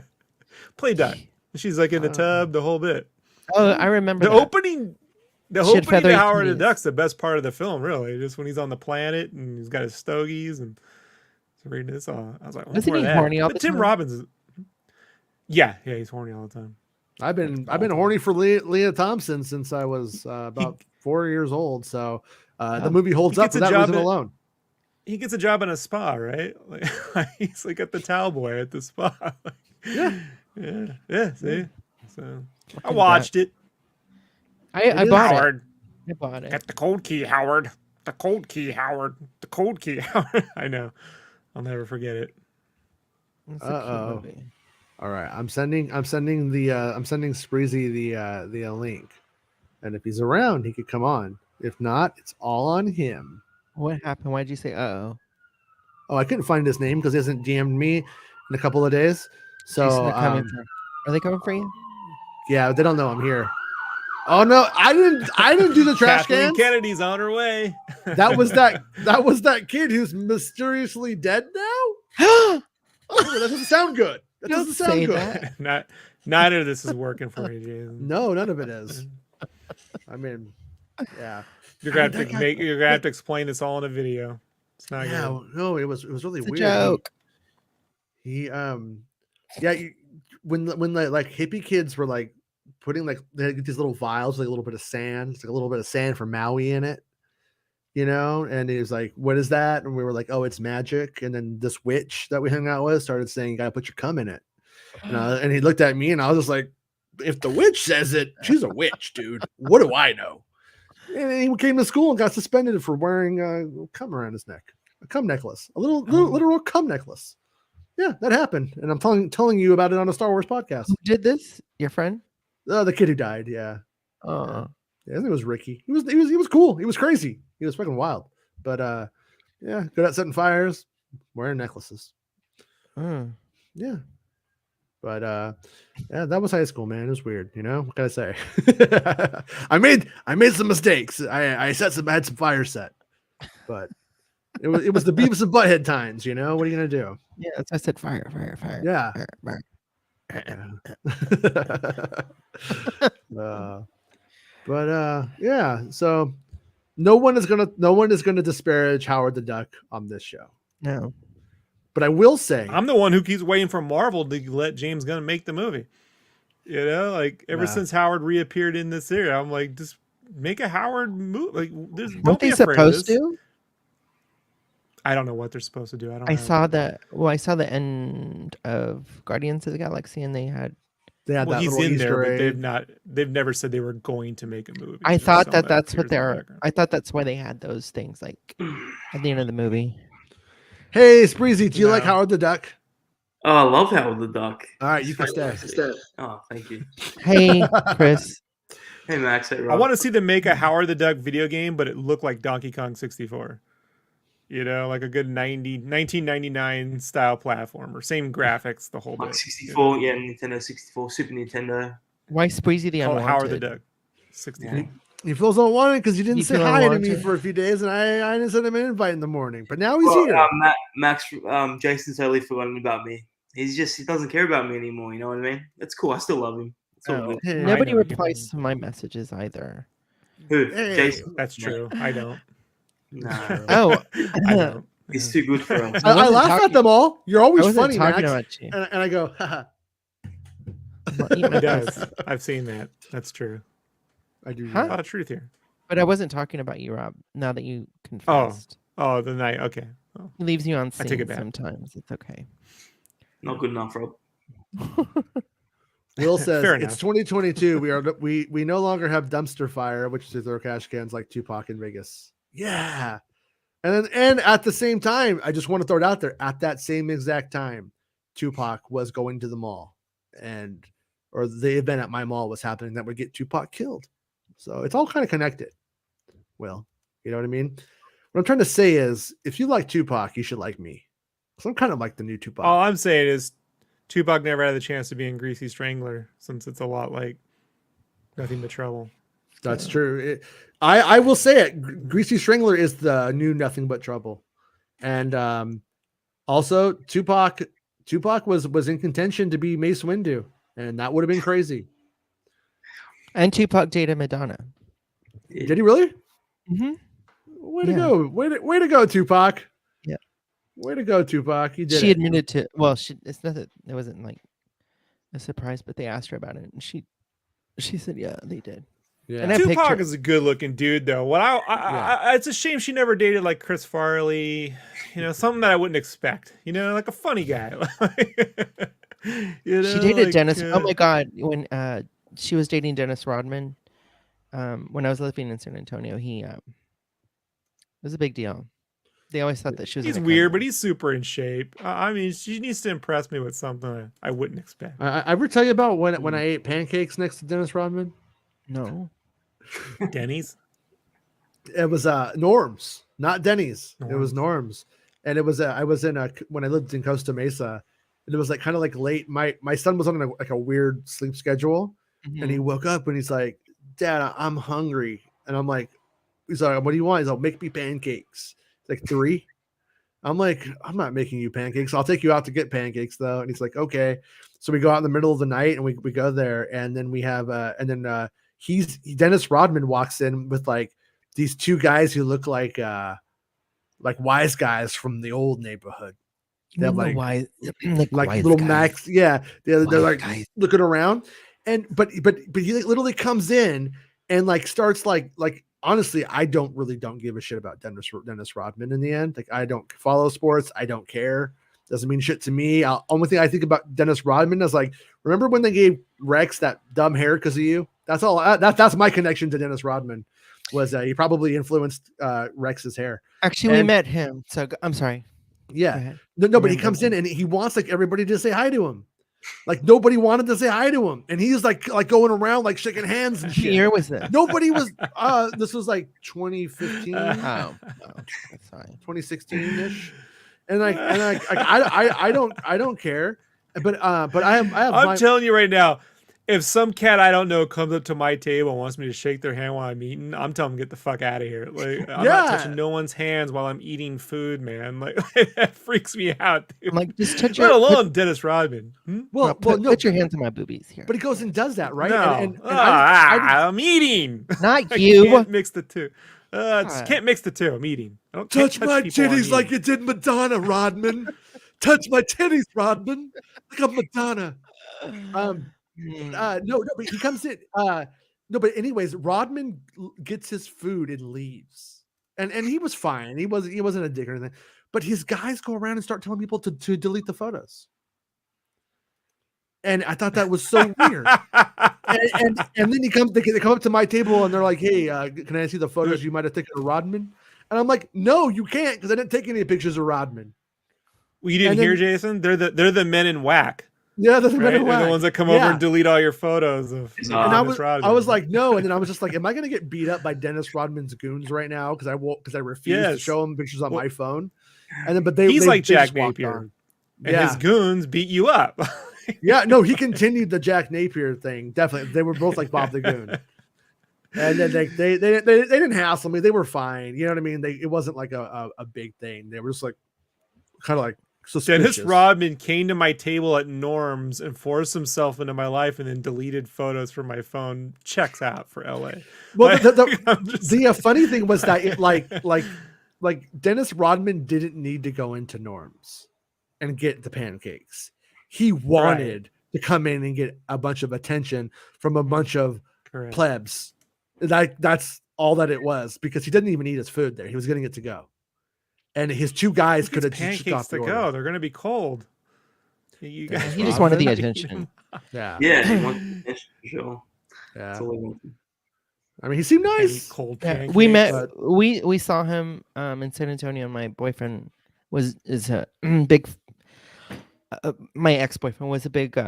Play duck. She's like in the tub, the whole bit. Oh, I remember the opening. The opening to Howard the Duck's the best part of the film, really. Just when he's on the planet and he's got his stogies and reading this all. I was like, wasn't he horny all the time? Tim Robbins. Yeah, he's horny all the time. I've been horny for Leah Thompson since I was about 4 years old. So the movie holds up for that reason alone. He gets a job in a spa, right? Like he's like at the towel boy at the spa. Yeah. See, so I watched it. I bought it. I bought it. Get the cold key, Howard. The cold key, Howard. The cold key, Howard. I know. I'll never forget it. All right, I'm sending Spreezy the link, and if he's around, he could come on. If not, it's all on him. What happened? Why did you say oh? Oh, I couldn't find his name because he hasn't DM'd me in a couple of days. So are they coming for you? Yeah, they don't know I'm here. Oh no, I didn't do the trash cans. Kennedy's on her way. That was that kid who's mysteriously dead now. Oh, that doesn't sound good. That doesn't sound good. Neither of this is working for you, Jason. No, none of it is. I mean, yeah. You're gonna have to explain this all in a video. It's not good. No, it was really weird. A joke. He when the like hippie kids were like putting like they had these little vials, like a little bit of sand, it's like a little bit of sand from Maui in it, you know, and he was like, "What is that?" And we were like, "Oh, it's magic." And then this witch that we hung out with started saying, "You gotta put your cum in it." And he looked at me, and I was just like, "If the witch says it, she's a witch, dude. What do I know?" And he came to school and got suspended for wearing cum around his neck, a cum necklace, a literal cum necklace. Yeah, that happened, and I'm telling you about it on a Star Wars podcast. Who did this? Your friend? The kid who died. Yeah. Oh, Yeah, I think it was Ricky. He was cool. He was crazy. He was fucking wild. But yeah, good at setting fires, wearing necklaces. Yeah. But yeah, that was high school, man. It was weird, you know. What can I say? I made some mistakes. I had some fire set, but it was the Beavis and Butthead times, you know. What are you gonna do? yeah. That's why I said fire. Yeah. Fire. Yeah. So no one is gonna disparage Howard the Duck on this show. No. But I will say, I'm the one who keeps waiting for Marvel to let James Gunn make the movie. You know, like ever since Howard reappeared in this area, I'm like, just make a Howard movie. Like, Weren't they supposed to? I don't know what they're supposed to do. I saw the end of Guardians of the Galaxy, and they had that he's little in Easter there, egg. but they've never said they were going to make a movie. I thought that's what they're. I thought that's why they had those things like at the end of the movie. Hey, Spreezy, do you like Howard the Duck? Oh, I love Howard the Duck. All right, you can stay. Oh, thank you. Hey, Chris. Hey, Max. Hey, Rob. I want to see them make a Howard the Duck video game, but it looked like Donkey Kong 64. You know, like a good 1999 style platformer. Same graphics, the whole bit. 64, yeah, Nintendo 64, Super Nintendo. Why Spreezy the Unwanted? Howard the Duck 64. Yeah. You feel so wanted because you didn't say hi to me unwanted? for a few days, and I didn't send him an invite in the morning. But now he's here. Max, Jason's totally forgotten about me. He doesn't care about me anymore. You know what I mean? That's cool. I still love him. It's all good. Nobody replies to my messages either. Who? Hey. Jason? That's true. I don't. No. Oh, I don't. He's too good for us. I laugh at them all. You're I always wasn't funny, talking Max. about you. And I go, haha. Well, eat my He does. I've seen that. That's true. I do. Huh? A lot of truth here. But I wasn't talking about you, Rob. Now that you confessed, Oh, the night. Okay. Oh. he leaves you on I take scene it back. sometimes. It's okay. Not good enough, Rob. Will says Fair it's enough. 2022. We no longer have dumpster fire, which is to throw cash cans like Tupac in Vegas. Yeah. And at the same time, I just want to throw it out there. At that same exact time, Tupac was going to the mall, or the event at my mall was happening that would get Tupac killed. So it's all kind of connected. Well, you know what I mean? What I'm trying to say is, if you like Tupac, you should like me. So I'm kind of like the new Tupac. All I'm saying is Tupac never had the chance to be in Greasy Strangler, since it's a lot like Nothing But Trouble. That's true. I will say it. Greasy Strangler is the new Nothing But Trouble, and also Tupac was in contention to be Mace Windu, and that would have been crazy. And Tupac dated Madonna. Did he really? Mm-hmm. Way to go! Way to go, Tupac! Yeah. Way to go, Tupac! You did. She admitted to. Well, it's not that it wasn't like a surprise, but they asked her about it, and she said, "Yeah, they did." Yeah. And I Tupac picture- is a good-looking dude, though. What it's a shame she never dated like Chris Farley. You know, something that I wouldn't expect. You know, like a funny guy. You know, she dated like, Dennis. Oh my God! When she was dating Dennis Rodman, when I was living in San Antonio, it was a big deal. They always thought that she was. He's weird, but he's super in shape. I mean, she needs to impress me with something I wouldn't expect. I ever tell you about when I ate pancakes next to Dennis Rodman? No. Denny's. It was Norm's, not Denny's. It was Norm's, and it was I was in when I lived in Costa Mesa, and it was like kind of like late. My son was on a weird sleep schedule, and he woke up and he's like, "Dad, I'm hungry," and I'm like, he's like, "What do you want?" He's like, "Make me pancakes." It's like 3. I'm like, "I'm not making you pancakes. I'll take you out to get pancakes though." And he's like, "Okay." So we go out in the middle of the night and we go there, and then we have Dennis Rodman walks in with like these 2 guys who look like wise guys from the old neighborhood. They have like wise, like wise little guys. Macs. Yeah, they're Wise like guys. looking around, and but he like, literally comes in and like starts like honestly, I don't give a shit about Dennis Rodman in the end. Like I don't follow sports. I don't care. Doesn't mean shit to me. Only thing I think about Dennis Rodman is like, remember when they gave Rex that dumb hair because of you? That's all. That's my connection to Dennis Rodman. Was he probably influenced Rex's hair? Actually, we met him. So I'm sorry. Yeah, no, but he comes in and he wants like everybody to say hi to him. Like nobody wanted to say hi to him, and he's like going around like shaking hands and shit. What year was this? Nobody was. This was like 2015. Oh, that's fine. 2016-ish. And I don't care. But I have. I'm telling you right now, if some cat I don't know comes up to my table and wants me to shake their hand while I'm eating, I'm telling them get the fuck out of here. Like I'm not touching no one's hands while I'm eating food, man. Like that freaks me out, dude. I'm like, just touch Let alone Dennis Rodman. Well, no, no, put your hands on my boobies here. But he goes and does that, right? No, And I'm eating. Not you. Can't mix the two. Can't mix the two. I'm eating. I don't touch my titties like you did Madonna, Rodman. Touch my titties, Rodman. Like I'm Madonna. No, but he comes in. No, but anyways, Rodman gets his food and leaves, and he was fine. He wasn't a dick or anything. But his guys go around and start telling people to delete the photos, and I thought that was so weird. And then they come up to my table and they're like, "Hey, can I see the photos you might have taken of Rodman?" And I'm like, "No, you can't, because I didn't take any pictures of Rodman." Well, you didn't hear, Jason? They're the men in whack. Yeah, they're the ones that come over and delete all your photos of. And I was like, no, and then I was just like, am I going to get beat up by Dennis Rodman's goons right now? Because I refuse to show him pictures on my phone. And then, but he's like Jack Napier, and his goons beat you up. Yeah, no, he continued the Jack Napier thing. Definitely, they were both like Bob the Goon. And then they didn't hassle me. They were fine. You know what I mean? It wasn't like a big thing. They were just like kind of like. Suspicious. Dennis Rodman came to my table at Norm's and forced himself into my life, and then deleted photos from my phone. Checks out for LA. Well, the funny thing was that it like Dennis Rodman didn't need to go into Norm's and get the pancakes. He wanted to come in and get a bunch of attention from a bunch of plebs. That's all that it was, because he didn't even eat his food there. He was getting it to go. And his two guys could have just got to go. They're going to be cold. You guys, he just wanted the attention. Yeah. He wanted the attention for sure. Yeah. I mean, he seemed nice. Cold. Yeah, we met. We saw him in San Antonio. My boyfriend is a big. My ex-boyfriend was a big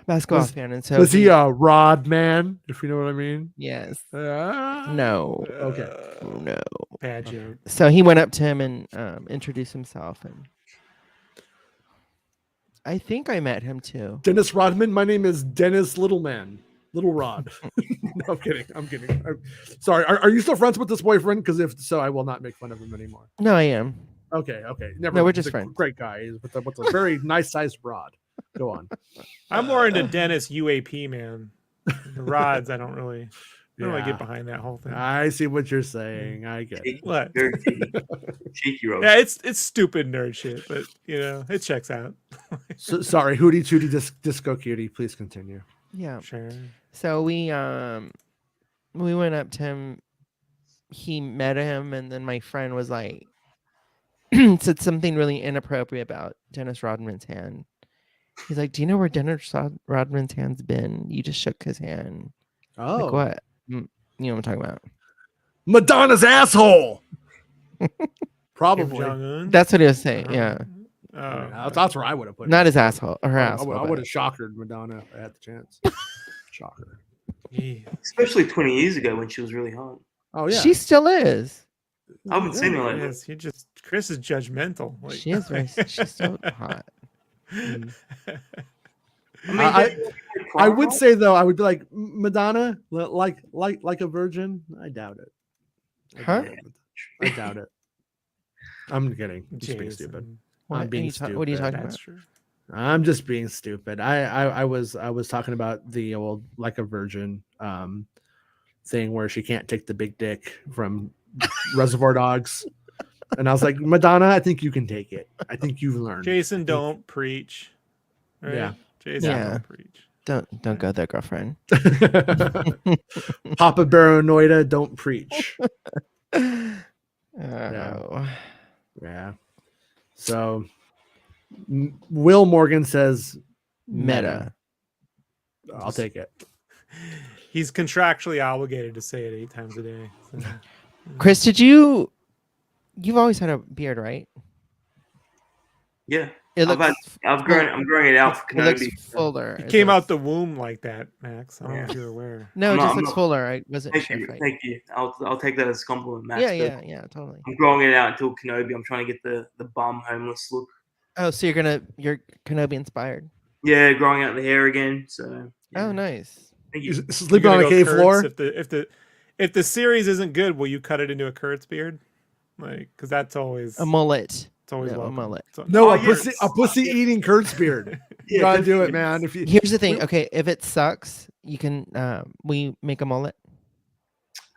basketball fan, and so was he a Rod man? If you know what I mean. Yes. No. Okay. No. Bad joke. So he went up to him and introduced himself, and I think I met him too. Dennis Rodman. My name is Dennis Littleman. Little Rod. No, I'm kidding. Sorry. Are you still friends with this boyfriend? Because if so, I will not make fun of him anymore. No, I am. Okay. Never. No, we're mind. just He's friends. Great guy. He's with a very nice sized rod. Go on. I'm more into Dennis UAP, man. The rods, I don't really get behind that whole thing. I see what you're saying. I get it. What? Cheeky roast. Yeah, it's stupid nerd shit, but it checks out. So, sorry, Hootie Tootie Disco Cutie. Please continue. Yeah. Sure. So we went up to him. He met him, and then my friend was like, said something really inappropriate about Dennis Rodman's hand. He's like, "Do you know where Dennis Rodman's hand's been? You just shook his hand." Oh, like what? You know what I'm talking about? Madonna's asshole. Probably. That's what he was saying. Yeah. That's where I would have put it. Not his asshole. Her asshole. I would have shockered Madonna if I had the chance. Shocker. Especially 20 years ago when she was really hot. Oh yeah. She still is. I haven't seen her like this. Chris is judgmental. Like, she is very. She's so hot. I would say though, I would be like Madonna, like a virgin. I doubt it. I doubt it. I'm kidding. I'm just being stupid. What? I'm being stupid. What are you talking That's about? true. I'm just being stupid. I was talking about the old like a virgin thing where she can't take the big dick from Reservoir Dogs. And I was like, Madonna, I think you can take it. I think you've learned. Jason, don't preach. Right? Yeah. Jason, Yeah. don't preach. Don't go there, girlfriend. Papa Baranoida, don't preach. Oh. Yeah. So Will Morgan says Meta. I'll take it. He's contractually obligated to say it 8 times a day. So. Chris, you've always had a beard, right? Yeah. It looks I'm growing it out for it looks Kenobi. fuller. He came out the womb like that, Max. I don't know if you're aware. No, it I'm just not- looks fuller. I wasn't Thank sure. you. if I- Thank you. I'll take that as a compliment, Max. Yeah, but yeah, totally. I'm growing it out until Kenobi. I'm trying to get the bum homeless look. Oh, so you're Kenobi inspired. Yeah, growing out the hair again. So yeah. Oh, nice. Thank you. He's sleeping on a You're cave gonna go floor. Kurtz if the series isn't good, will you cut it into a Kurtz beard? Like, because that's always A mullet. it's always No, a welcome. mullet. No, Oh, a pussy eating Kurtz beard. You gotta do it, man. If you Here's the thing. Okay, if it sucks, you can we make a mullet.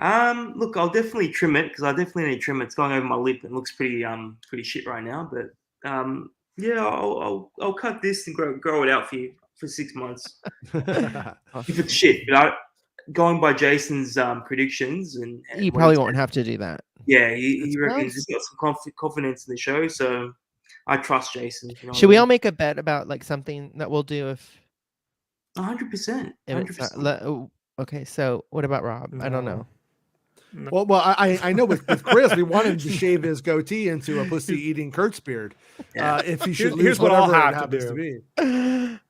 Look, I'll definitely trim it because I definitely need to trim it. It's going over my lip and looks pretty shit right now. But yeah, I'll cut this and grow it out for you for 6 months. If it's shit, but going by Jason's predictions and You what probably he won't said, have to do that. yeah, he It's reckons gross. he's got some confidence in the show, so I trust Jason. You know Should we all make a bet about like something that we'll do if 100%? if it's 100%. not, okay, so what about Rob? I don't know. Well, I know with Chris, we want him to shave his goatee into a pussy eating Kurtz beard. If he should lose Here's what I'll whatever it have to happens do. to be.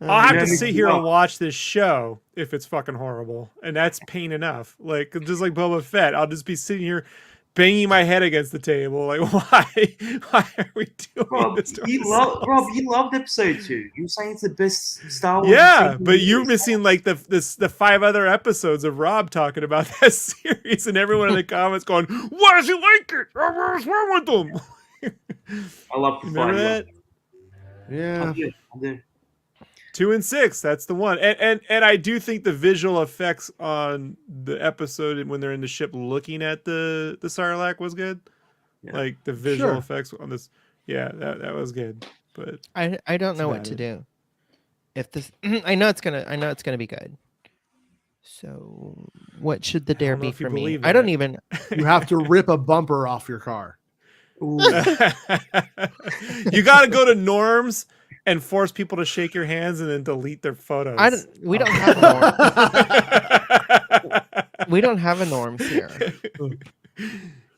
I'll have Yeah, to me sit too. here and watch this show if it's fucking horrible, and that's pain enough. Like just like Boba Fett, I'll just be sitting here banging my head against the table. Like, why are we doing Rob, this? to you ourselves? loved episode 2. You were saying it's the best Star Wars. Yeah, sequel but you're years. missing like the 5 other episodes of Rob talking about that series, and everyone in the comments going, "Why does he like it? What's wrong with him?" I love the Remember fight. that? Yeah. I do. 2 and 6, that's the one. And I do think the visual effects on the episode when they're in the ship looking at the Sarlacc was good. Yeah. Like the visual Sure. effects on this, yeah, that was good. But I don't know what about to it. do. If this I know it's gonna be good. So what should the dare know be if you for me? believe I don't that. even You have to rip a bumper off your car. Ooh. you got to go to norms and force people to shake your hands and then delete their photos. we don't have norms. We don't have a norms here.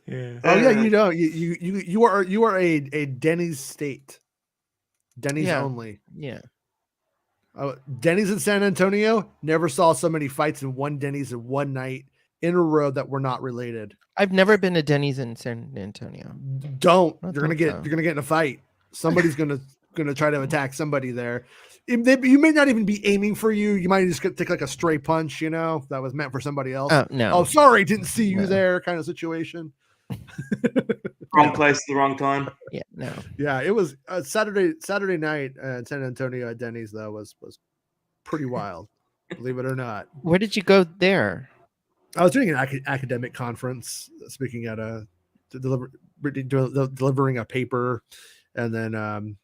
Yeah. Oh yeah, you know, you are a Denny's state. Denny's Yeah. only. Yeah. Denny's in San Antonio. Never saw so many fights in one Denny's in one night in a row that were not related. I've never been to Denny's in San Antonio. Don't. I You're gonna think get so. you're gonna get in a fight. Somebody's gonna try to attack somebody there. You may not even be aiming for you. You might just take like a stray punch, you know, that was meant for somebody else. Oh no. Oh, sorry, didn't see you No. there, kind of situation. Wrong place at the wrong time. Yeah, no. Yeah, it was Saturday night in San Antonio at Denny's though was pretty wild, believe it or not. Where did you go there? I was doing an academic conference, speaking at delivering a paper, and then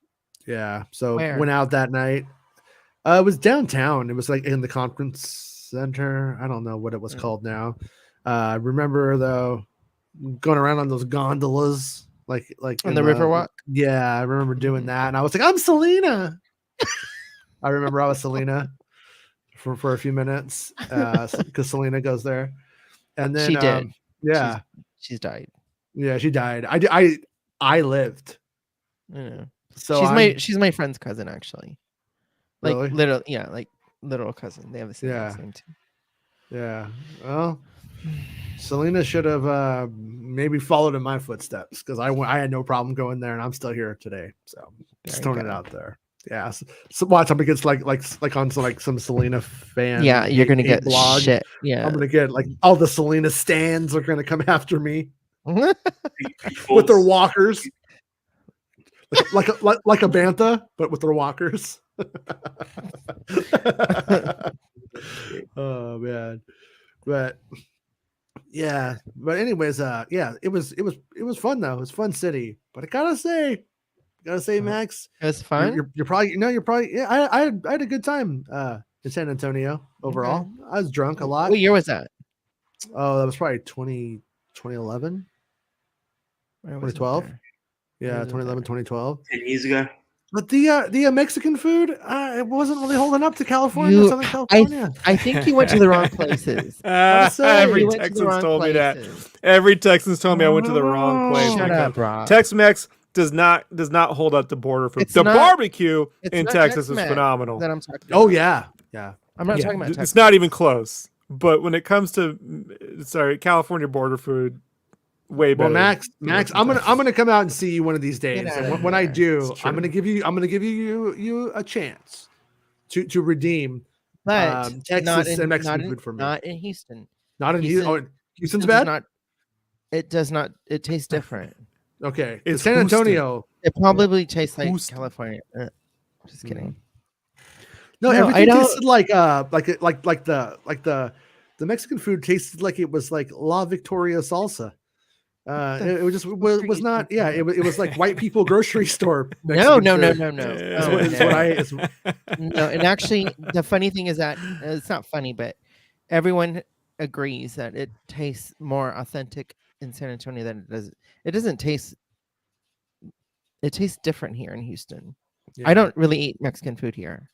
yeah, so Where? went out that night. It was downtown. It was like in the conference center. I don't know what it was called now. I remember though going around on those gondolas, like On in the Riverwalk? Yeah, I remember doing that, and I was like, "I'm Selena." I remember I was Selena for a few minutes because Selena goes there, and then She did. yeah, She's died. yeah, she died. I lived. I know. So She's my friend's cousin actually. Like Really? literal cousin. They have the same last name too. Yeah. Well, Selena should have maybe followed in my footsteps because I had no problem going there, and I'm still here today. So just Very throwing it good. out there. Yeah. So watch, I'm gonna get like on some Selena fan. Yeah, you're gonna get blog. shit. Yeah. I'm gonna get like all the Selena stands are gonna come after me Big with their balls. walkers. like a bantha, but with their walkers. Oh man, but Yeah, but anyways, yeah, it was fun though. It was a fun city, but I gotta say, Max, It was fun. you're probably yeah. I had a good time in San Antonio overall. Okay. I was drunk a lot. What year was that? Oh, that was probably 2011, I wasn't 2012. there. Yeah, wasn't 2011, there. 2012. 10 years ago. But the Mexican food, it wasn't really holding up to California, Southern California. I think you went to the wrong places. Every You went to the Texan's wrong told me that. places. Every Texan's told me I went to the wrong place. Shut because up, Rob. Tex-Mex does not hold up to border food. It's The not- barbecue It's in not Texas is Tex-Mex phenomenal. That I'm talking Oh about. yeah. I'm not Yeah, talking about it's not even close. But when it comes to California border food, way better. Well, Max, I'm gonna come out and see you one of these days. Get And outta when I here. do, It's I'm gonna give you a chance to redeem But Texas not in, and Mexican not in, food for me. not in Houston. Not in Houston- Houston. Houston's Does bad. not. It does not. It tastes different. Okay, It's San Houston. Antonio. It probably tastes like Houston. California. Just kidding. No, No, I everything don't- tasted like the Mexican food tasted like it was like La Victoria salsa. It was just fuck are was you not. talking Yeah, about? it was like white people grocery store. No. Mexican food. Is what- is what I- No, and actually, the funny thing is that it's not funny, but everyone agrees that it tastes more authentic in San Antonio than it does. It doesn't taste. It tastes different here in Houston. I Yeah. don't really eat Mexican food here.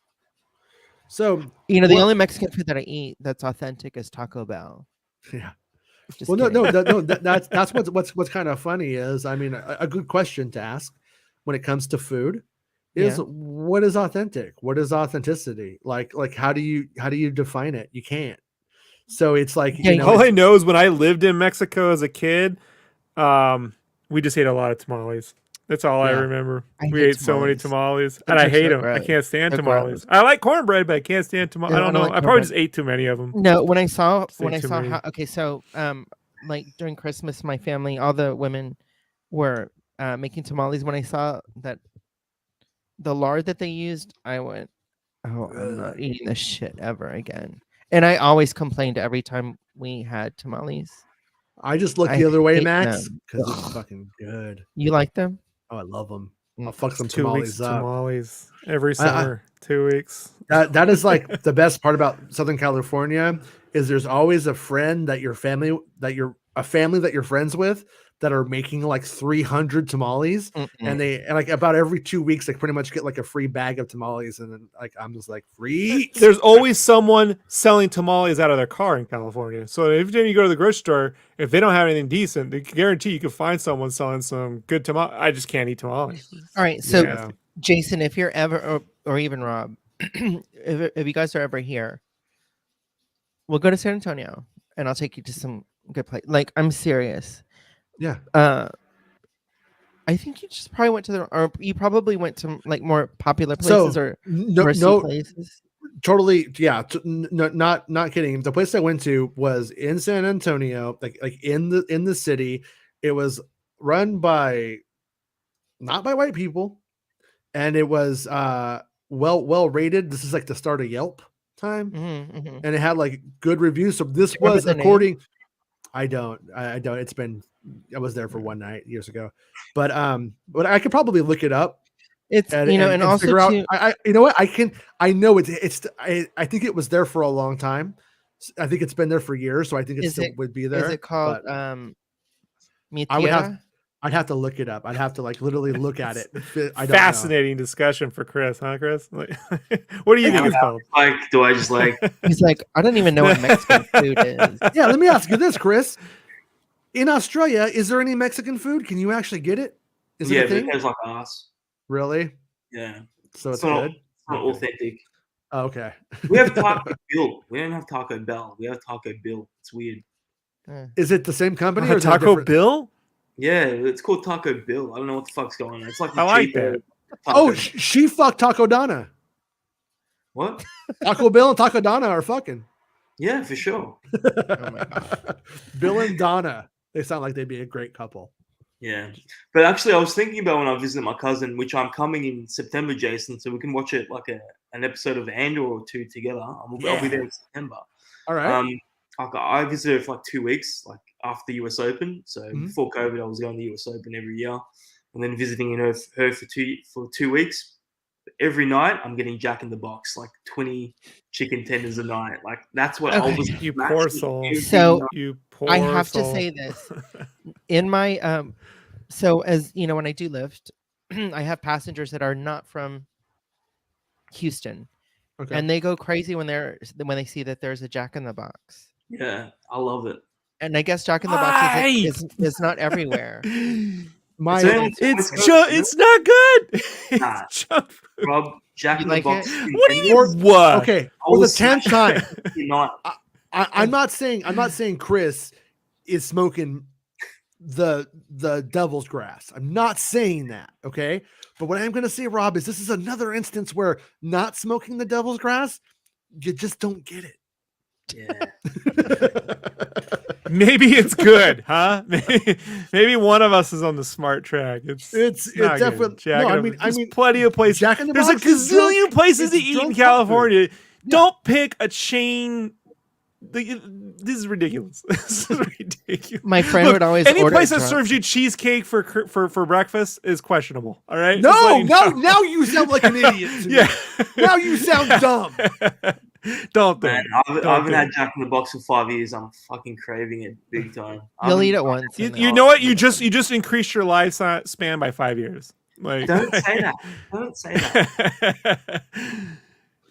So You know, the What- only Mexican food that I eat that's authentic is Taco Bell. yeah. Just Well, kidding. that's what's kind of funny is, I mean, a good question to ask when it comes to food is, Yeah. what is authentic? What is authenticity? Like how do you define it? You can't. So it's like, Yeah, All I know is when I lived in Mexico as a kid, we just ate a lot of tamales. That's all I Yeah. remember. I We hate ate so many tamales. tamales, and I Those are hate so them. I gross. can't stand They're tamales. gross. I like cornbread, but I can't stand tamales. Yeah, I don't know. like I probably cornbread. just ate too many of them. No, when I saw Just ate too many. okay, so like during Christmas, my family, all the women were making tamales. When I saw that the lard that they used, I went, "Oh, I'm not eating this shit ever again." And I always complained every time we had tamales. I just look I the other way, hate Max, them. because it's Ugh. fucking good. You like them? Oh, I love them. Mm. I'll fuck some 2 weeks tamales of up. tamales every I- summer. 2 weeks. That is like the best part about Southern California is there's always a friend that a family that you're friends with that are making like 300 tamales, and like about every 2 weeks they pretty much get like a free bag of tamales, and then like I'm just like, free. There's always someone selling tamales out of their car in California. So every time you go to the grocery store, if they don't have anything decent, they guarantee you can find someone selling some good tamales. I just can't eat tamales. All right, so Yeah. Jason, if you're ever, or even Rob, if you guys are ever here, we'll go to San Antonio, and I'll take you to some good place. Like, I'm serious. Yeah. I think you just probably went to or you probably went to like more popular So places or no, touristy places. totally, yeah. Not kidding. The place I went to was in San Antonio, like in the city. It was run by not by white people, and it was well rated. This is like the start of Yelp time, and it had like good reviews. So this remember was the name? according. I don't. It's been. I was there for one night years ago, but I could probably look it up. It's and also figure out. too, I you know what I can. I know it's. I think it was there for a long time. I think it's been there for years, so I think it still would be there. Is it called but Mi I would have. Tierra? I'd have to look it up. I'd have to like literally look at it. I don't know. Fascinating discussion for Chris, huh, Chris? Like, what do you think it's called? Like, do I just like? He's like, I don't even know what Mexican food is. Yeah, let me ask you this, Chris. In Australia, is there any Mexican food? Can you actually get it? Is Yeah, it a but it thing? tastes like ass. Really? Yeah, So it's not, good. It's not Okay. authentic. Oh, okay. We have Taco Bill. We don't have Taco Bell. We have Taco Bill. It's weird. Is it the same company or is it a Taco different- Bill? Yeah, it's called Taco Bill. I don't know what the fuck's going on. It's like the I like cheaper that. Taco Oh, Bell. she fucked Taco Donna. What? Taco Bill and Taco Donna are fucking. Yeah, for sure. Oh my god. Bill and Donna. They sound like they'd be a great couple. Yeah, but actually, I was thinking about when I visit my cousin, which I'm coming in September, Jason, so we can watch it like an episode of Andor or two together. I'll be there in September. All right. I visited her for like 2 weeks, like after the US Open. So Mhm. before COVID, I was going to the US Open every year, and then visiting her for 2 weeks. Every night, I'm getting Jack in the Box, like 20 chicken tenders a night. Like that's what I Okay. was. You poor soul. So You I poor have soul. to say this in my so as you know, when I do Lyft, I have passengers that are not from Houston, Okay. and they go crazy when they see that there's a Jack in the Box. Yeah, I love it. And I guess Jack in the Box Why? is not everywhere. My It's not good. Nah. It's junk food. Rob, Jack You in like the Box. it? chicken What do tenders, you what? okay, I for the will 10th smash time. every night. I'm not saying Chris is smoking the devil's grass. I'm not saying that, okay? But what I'm going to say, Rob, is this is another instance where not smoking the devil's grass, you just don't get it. Yeah. Maybe it's good, huh? Maybe one of us is on the smart track. It's not definitely good. Jack in the- I there's mean plenty of places. Jack in the There's a Box is gazillion drunk- places to it's eat in drunk California. Yeah. Don't pick a chain. This is ridiculous. This is ridiculous. My friend Look, would always any order place it that drunk. serves you cheesecake for breakfast is questionable. All right. No, Just letting you no, know. now you sound like an idiot to me. Yeah. Now you sound dumb. Don't Man, think. I haven't had Jack in the Box for 5 years. I'm fucking craving it big time. You'll eat it once. You, and you then- know what? You just increased your lifespan by 5 years. Like, Don't say that. Don't say that.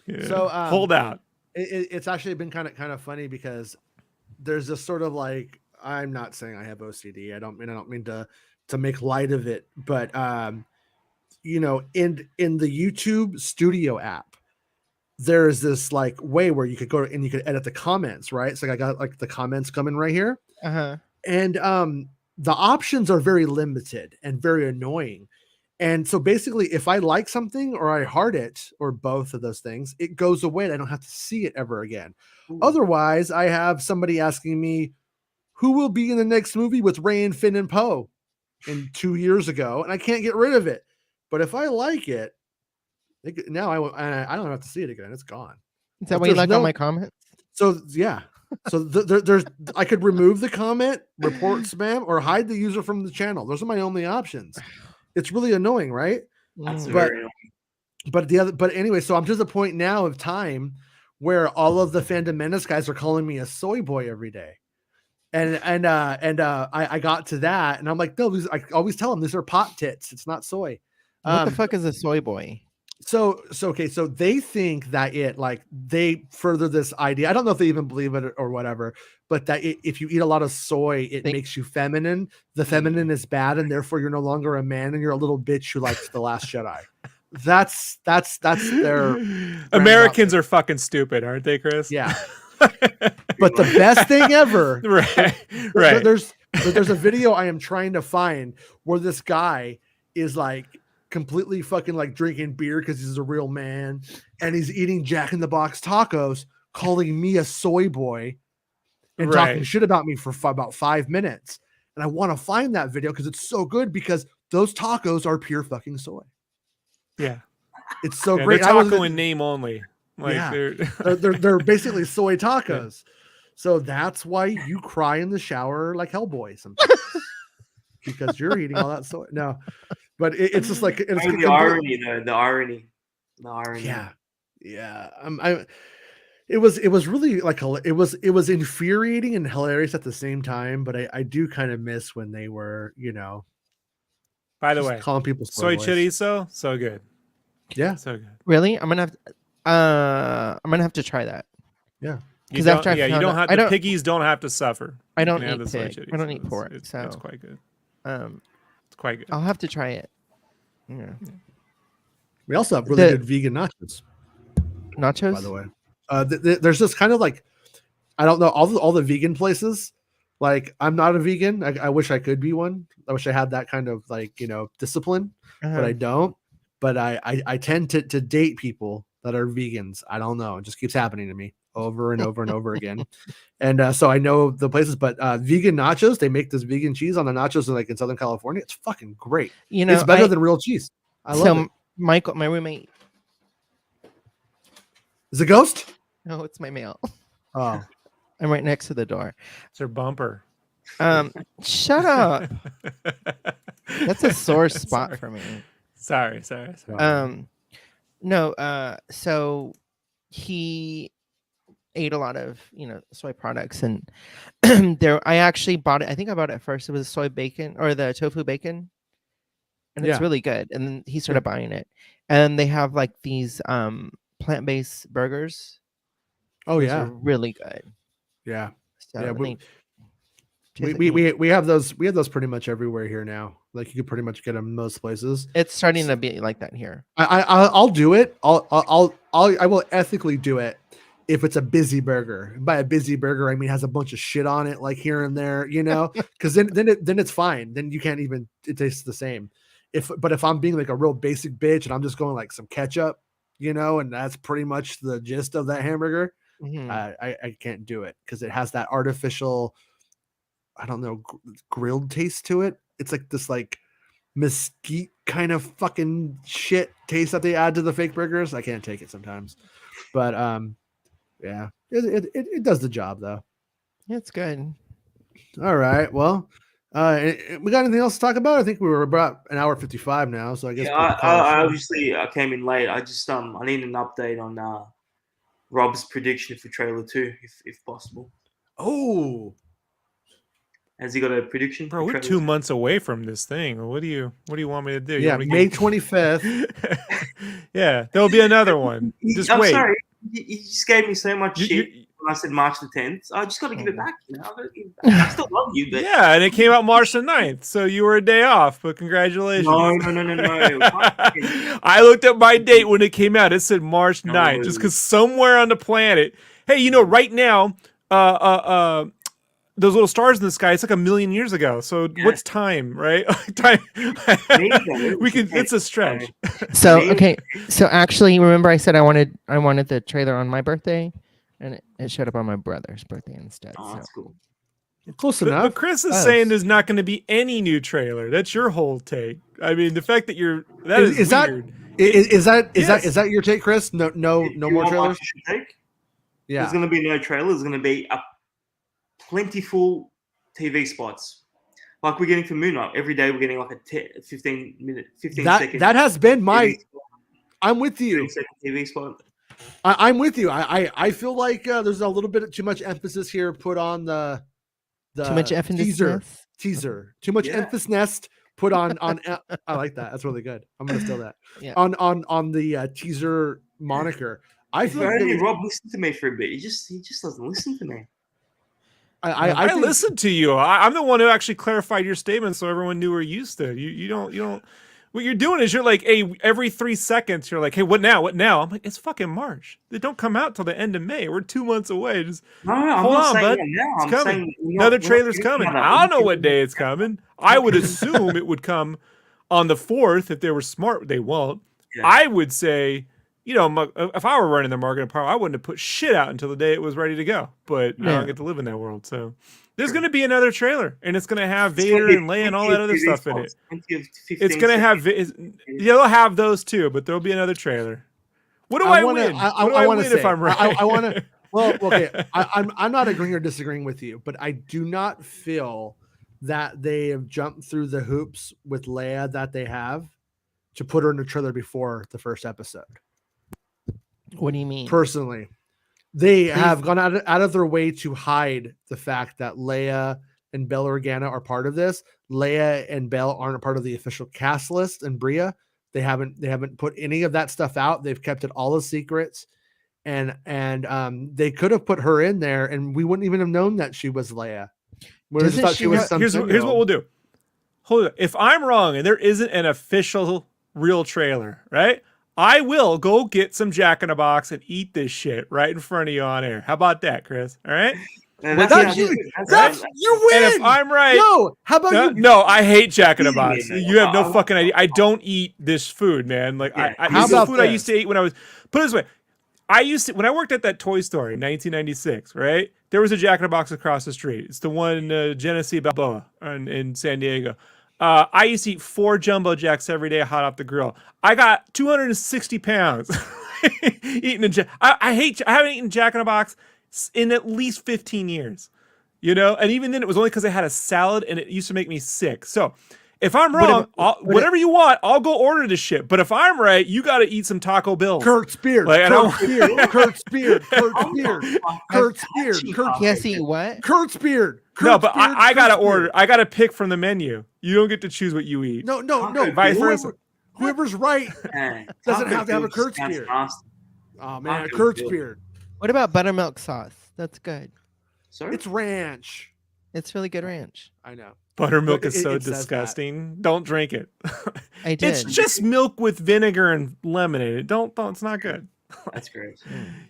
Yeah. So, hold out. It's actually been kind of funny because there's this sort of like, I'm not saying I have OCD. I don't mean to make light of it, but you know, in the YouTube Studio app, there's this like way where you could go and you could edit the comments, right? So I got like the comments coming right here. Uh-huh. And the options are very limited and very annoying. And so basically, if I like something or I heart it or both of those things, it goes away and I don't have to see it ever again. Ooh. Otherwise, I have somebody asking me, who will be in the next movie with Ray and Finn and Poe in 2 years ago? And I can't get rid of it. But if I like it, now I don't have to see it again. It's gone. Is that But what you there's like no- on my comments? So yeah. So there's I could remove the comment, report spam, or hide the user from the channel. Those are my only options. It's really annoying, right? That's Mm. very annoying. But anyway, so I'm to the point now of time where all of the Fandom Menace guys are calling me a soy boy every day. And I got to that and I'm like, no, I always tell them these are pot tits. It's not soy. What the fuck is a soy boy? So okay, so they think that they further this idea. I don't know if they even believe it or whatever, but that if you eat a lot of soy, it makes you feminine. The feminine is bad, and therefore you're no longer a man, and you're a little bitch who likes The Last Jedi. That's their Americans are fucking stupid, aren't they, Chris? yeah. But the best thing ever, right. There's a video I am trying to find where this guy is like completely fucking like drinking beer because he's a real man and he's eating Jack in the Box tacos, calling me a soy boy and talking shit about me for about 5 minutes. And I want to find that video because it's so good because those tacos are pure fucking soy. Yeah. It's so Yeah, great. they're taco in name only. Like Yeah. they're basically soy tacos. Yeah. So that's why you cry in the shower like Hellboy sometimes. Because you're eating all that soy. No, but it's just like it's the irony, though. The irony. Yeah, it was really like it was infuriating and hilarious at the same time. But I do kind of miss when they were, you know. By the way, calling people soy chorizo, so good. Yeah, so good. Really, I'm gonna have to try that. Yeah. Because after you don't have the piggies don't have to suffer. I don't eat pig. I don't eat pork. So it's quite good. It's quite good. I'll have to try it. Yeah. We also have really good vegan nachos. Nachos, by the way. There's this kind of like, I don't know, all the vegan places. Like, I'm not a vegan. I wish I could be one. I wish I had that kind of like, you know, discipline, but I don't. But I tend to date people that are vegans. I don't know. It just keeps happening to me over and over and over again. And so I know the places, but vegan nachos, they make this vegan cheese on the nachos like in Southern California. It's fucking great. You know, it's better than real cheese. I love it. Michael, my roommate. Is it Ghost? No, it's my mail. Oh. I'm right next to the door. It's her bumper. Shut up. That's a sore spot Sorry. for me. Sorry. No, so he ate a lot of, soy products, and I actually bought it. I think I bought it first. It was soy bacon or the tofu bacon, and it's Yeah. really good. And then he started buying it, and they have like these plant-based burgers. Oh Those yeah, are really good. yeah, So yeah. they We have those. We have those pretty much everywhere here now. Like you could pretty much get them most places. It's starting to be like that here. I'll do it. I will ethically do it if it's a busy burger. And by a busy burger, I mean it has a bunch of shit on it, like here and there, because then it's fine. Then you can't even, it tastes the same. But if I'm being like a real basic bitch and I'm just going like some ketchup, and that's pretty much the gist of that hamburger, Mhm. I can't do it because it has that artificial, I don't know, grilled taste to it. It's like this like mesquite kind of fucking shit taste that they add to the fake burgers. I can't take it sometimes, but yeah, it does the job though. It's good. All right, well, we got anything else to talk about? I think we were about an hour 55 now, so I guess Yeah, I obviously I came in late. I just I need an update on Rob's prediction for trailer 2, if possible. Oh, has he got a prediction? Bro, we're 2 months away from this thing. What do you want me to do? Yeah, May 25th. Yeah, there'll be another one. Just I'm wait. sorry. You just gave me so much shit when I said March the 10th. I just got to give it back. I still love you, but yeah, and it came out March the 9th, so you were a day off. But congratulations. No. I looked at my date when it came out. It said March 9th, just because somewhere on the planet. Hey, right now, those little stars in the sky, it's like 1 million years ago. So what's time, right? Time. We can. It's a stretch. So okay. So actually, remember I said I wanted the trailer on my birthday, and it showed up on my brother's birthday instead. Oh, that's cool. Close enough. But Chris is saying there's not going to be any new trailer. That's your whole take. I mean, the fact that is weird. Is that your take, Chris? No more trailers. Yeah. There's going to be no trailer. There's going to be a plentiful TV spots. Like we're getting for Moon Knight. Every day we're getting like a 15 second. That has been my... I'm with you. 15-second TV spot. I'm with you. I feel like there's a little bit too much emphasis here put on the too much teaser. Too much emphasis nest put on I like that. That's really good. I'm gonna steal that. Yeah. On the teaser moniker. I feel like Rob listened to me for a bit. He just doesn't listen to me. I listened to you. I'm the one who actually clarified your statement so everyone knew where you stood. You don't. What you're doing is you're like, hey, every 3 seconds you're like, hey, what now? I'm like, it's fucking March. They don't come out till the end of May. We're 2 months away. Just hold on, bud. It's coming. Another trailer's coming. I don't know what day it's coming. I would assume it would come on the 4th if they were smart. They won't. Yeah. I would say, if I were running the marketing department, I wouldn't have put shit out until the day it was ready to go. But I don't get to live in that world, so. There's going to be another trailer, and it's going to have Vader and Leia and all that other stuff in it. It's going to have... They'll have those too, but there'll be another trailer. What do I win? I win if I'm right? I want to... Well, okay, I'm not agreeing or disagreeing with you, but I do not feel that they have jumped through the hoops with Leia that they have to put her in the trailer before the first episode. What do you mean? Personally. They have gone out of their way to hide the fact that Leia and Bail Organa are part of this. Leia and Bail aren't a part of the official cast list, and Bria. They haven't put any of that stuff out. They've kept it all as secrets, and they could have put her in there, and we wouldn't even have known that she was Leia. We just thought she was some. Here's what we'll do. Hold on. If I'm wrong and there isn't an official real trailer, right? I will go get some Jack in a Box and eat this shit right in front of you on air. How about that, Chris? All right? You win. And if I'm right, how about you? No, I hate Jack in a Box. You have no fucking idea. I don't eat this food, man. Like this is food I used to eat when I was. Put it this way, when I worked at that toy store in 1996. Right, there was a Jack in a Box across the street. It's the one Genesee Balboa in San Diego. I used to eat 4 Jumbo Jacks every day hot off the grill. I got 260 pounds eating I haven't eaten Jack in a Box in at least 15 years. You know, and even then it was only because I had a salad and it used to make me sick. So if I'm wrong, whatever you want, I'll go order this shit. But if I'm right, you got to eat some Taco Bills. Kurt's beard. Like, Kurt's beard. Kurt's beard. Kurt's beard. Kurt's beard. Yes, eat what? Kurt's beard. No, but I got to order. I got to pick from the menu. You don't get to choose what you eat. No. Vice versa. Whoever's right doesn't have to have a Kurt's beard. Oh, man, a Kurt's beard. What about buttermilk sauce? That's good. Sorry? It's ranch. It's really good ranch. I know. Buttermilk Look, is so it says disgusting. Don't drink it. I did. It's just milk with vinegar and lemonade. Don't. It's not good. That's great.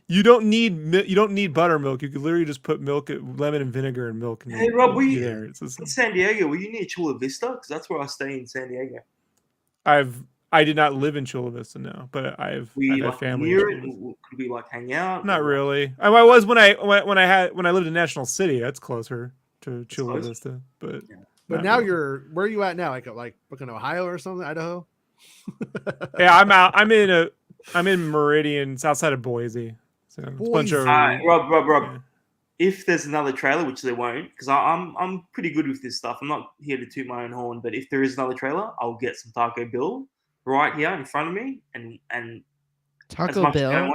You don't need buttermilk. You could literally just put milk, lemon, and vinegar and milk. And Hey Rob, were you there. in San Diego? Were you near Chula Vista? Because that's where I stay in San Diego. I did not live in Chula Vista, no, but I've had family. Could we like hang out? Not really. I was when I lived in National City. That's closer to Chula Vista, but. Yeah. But now really. Where are you at now? Like fucking Ohio or something? Idaho? Yeah, I'm out. I'm in Meridian. It's outside of Boise. So it's a bunch of Rob. Yeah. If there's another trailer, which there won't, because I'm pretty good with this stuff. I'm not here to toot my own horn, but if there is another trailer, I'll get some Taco Bill right here in front of me, and Taco Bill.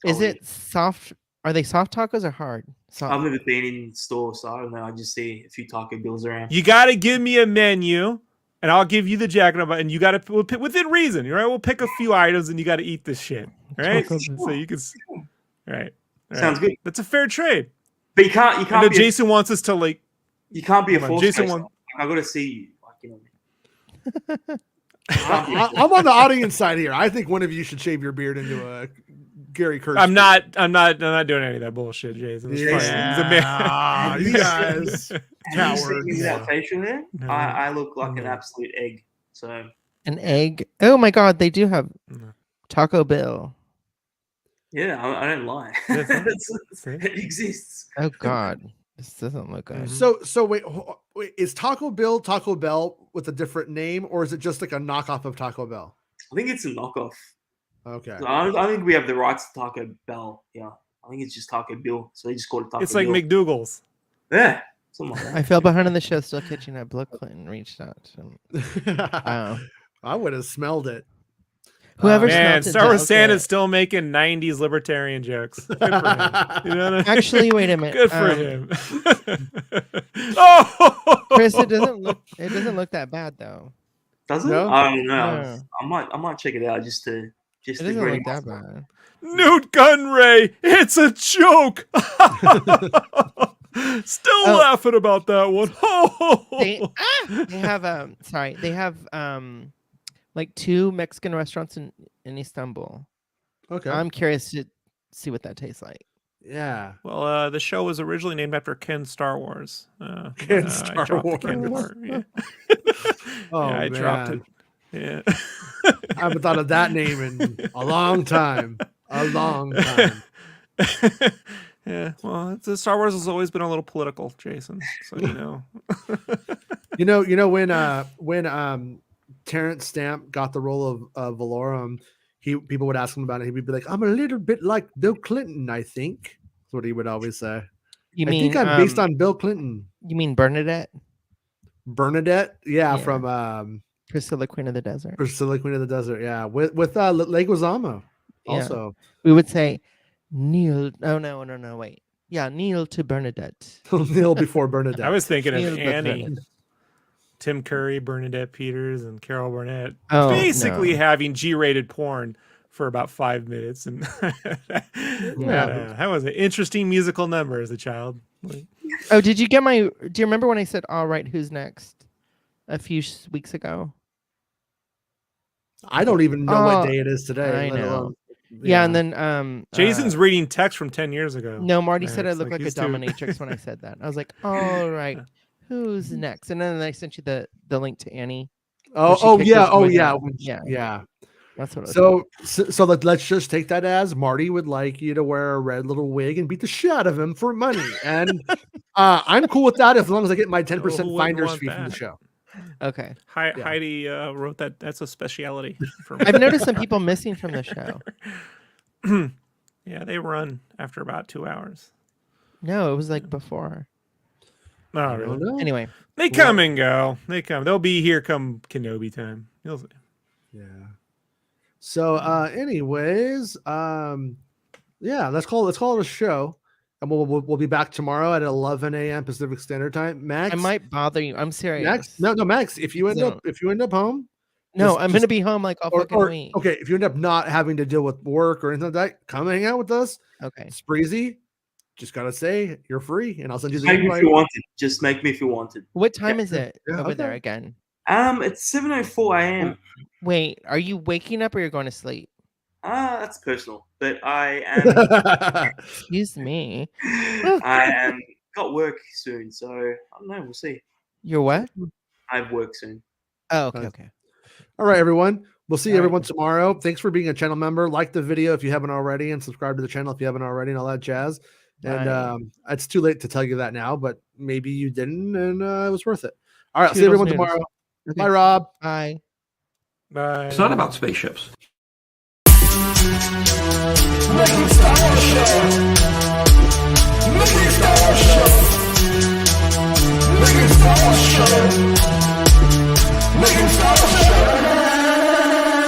Is it soft? Are they soft tacos or hard? Soft. I've never been in store, so I don't know. I just see a few Taco Bills around. You got to give me a menu, and I'll give you the jacket, and you got to within reason. Right? We'll pick a few items, and you got to eat this shit. Right? So you can. Right. Sounds good. That's a fair trade. But you can't. I know Jason wants us to like. You can't be a force. Jason I got to see you. I'm on the audience side here. I think one of you should shave your beard into a Gary Kurtz. I'm not doing any of that bullshit, Jason. It's fine. You guys, cowards. That facial hair? No. I look like an absolute egg. So an egg. Oh my God, they do have Taco Bill. Yeah, I don't lie. It exists. Oh God, this doesn't look good. So wait, is Taco Bell with a different name, or is it just like a knockoff of Taco Bell? I think it's a knockoff. Okay. So I think we have the rights to Taco Bell. Yeah, I think it's just Taco Bill. So they just call it Taco Bill. It's like McDougal's. Yeah, something like that. I fell behind on the show, still catching that Bill Clinton reached out. I would have smelled it. Whoever Star Wars Santa's still making 90s libertarian jokes. Good for him. You know what I mean? Actually, wait a minute. Good for him. Oh, Chris, it doesn't look that bad though. Does it? No? I don't know. No. I might check it out just to it doesn't look that bad. Newt Gunray, it's a joke. Still laughing about that one. They have like 2 Mexican restaurants in Istanbul. Okay. I'm curious to see what that tastes like. Yeah. Well, the show was originally named after Ken Star Wars. Ken Star Wars. Yeah. Oh, yeah, I man. dropped it. Yeah. I haven't thought of that name in a long time. Yeah. Well, Star Wars has always been a little political, Jason. So you know when Terrence Stamp got the role of Valorum, people would ask him about it. He would be like, "I'm a little bit like Bill Clinton, I think." That's what he would always say. I think I'm based on Bill Clinton. You mean Bernadette? Bernadette, yeah. From Priscilla, Queen of the Desert. Priscilla, Queen of the Desert, yeah. With Leguizamo, also. We would say Neil. Oh no, wait. Yeah, Neil to Bernadette. Neil before Bernadette. I was thinking of Annie. Tim Curry, Bernadette Peters, and Carol Burnett basically having G-rated porn for about 5 minutes, and that was an interesting musical number as a child. Oh, did you get my? Do you remember when I said, "All right, who's next"? A few weeks ago. I don't even know what day it is today. I know. Yeah, and then Jason's reading text from 10 years ago. No, Marty said I looked like a dominatrix when I said that. I was like, "All right." Who's next? And then I sent you the link to Annie. Yeah. That's what. So let's just take that as Marty would like you to wear a red little wig and beat the shit out of him for money, and I'm cool with that as long as I get my 10% finder's fee from the show. Okay. Heidi wrote that. That's a speciality for me. I've noticed some people missing from the show. Yeah, they run after about 2 hours. No, it was like before. Oh, I really? don't know. Anyway, They come and go. They come. They'll be here come Kenobi time. You'll see. Yeah. So, anyways, yeah, let's call it a show, and we'll be back tomorrow at 11 a.m. Pacific Standard Time. Max, I might bother you. I'm serious. Max, no, Max. If you end up home, no, I'm gonna be home like all fucking week. Okay, if you end up not having to deal with work or anything like that, come hang out with us. Okay. It's breezy. Just gotta say you're free, and I'll send you the Make me invite. if you wanted. Just make me if you wanted. What time is it Yeah, over there okay. again? It's 7:04 a.m. Wait, are you waking up or you're going to sleep? That's personal, but I am. Excuse me. I am got work soon, so I don't know. We'll see. You're what? I have work soon. Oh, okay, Nice. okay. All right, everyone. We'll see All right. everyone tomorrow. Thanks for being a channel member. Like the video if you haven't already, and subscribe to the channel if you haven't already, and all that jazz. Bye. And it's too late to tell you that now, but maybe you didn't, and it was worth it. All right, I'll see Toodles everyone noodles. tomorrow. Okay. Bye, Rob. Bye. Bye. It's not about spaceships.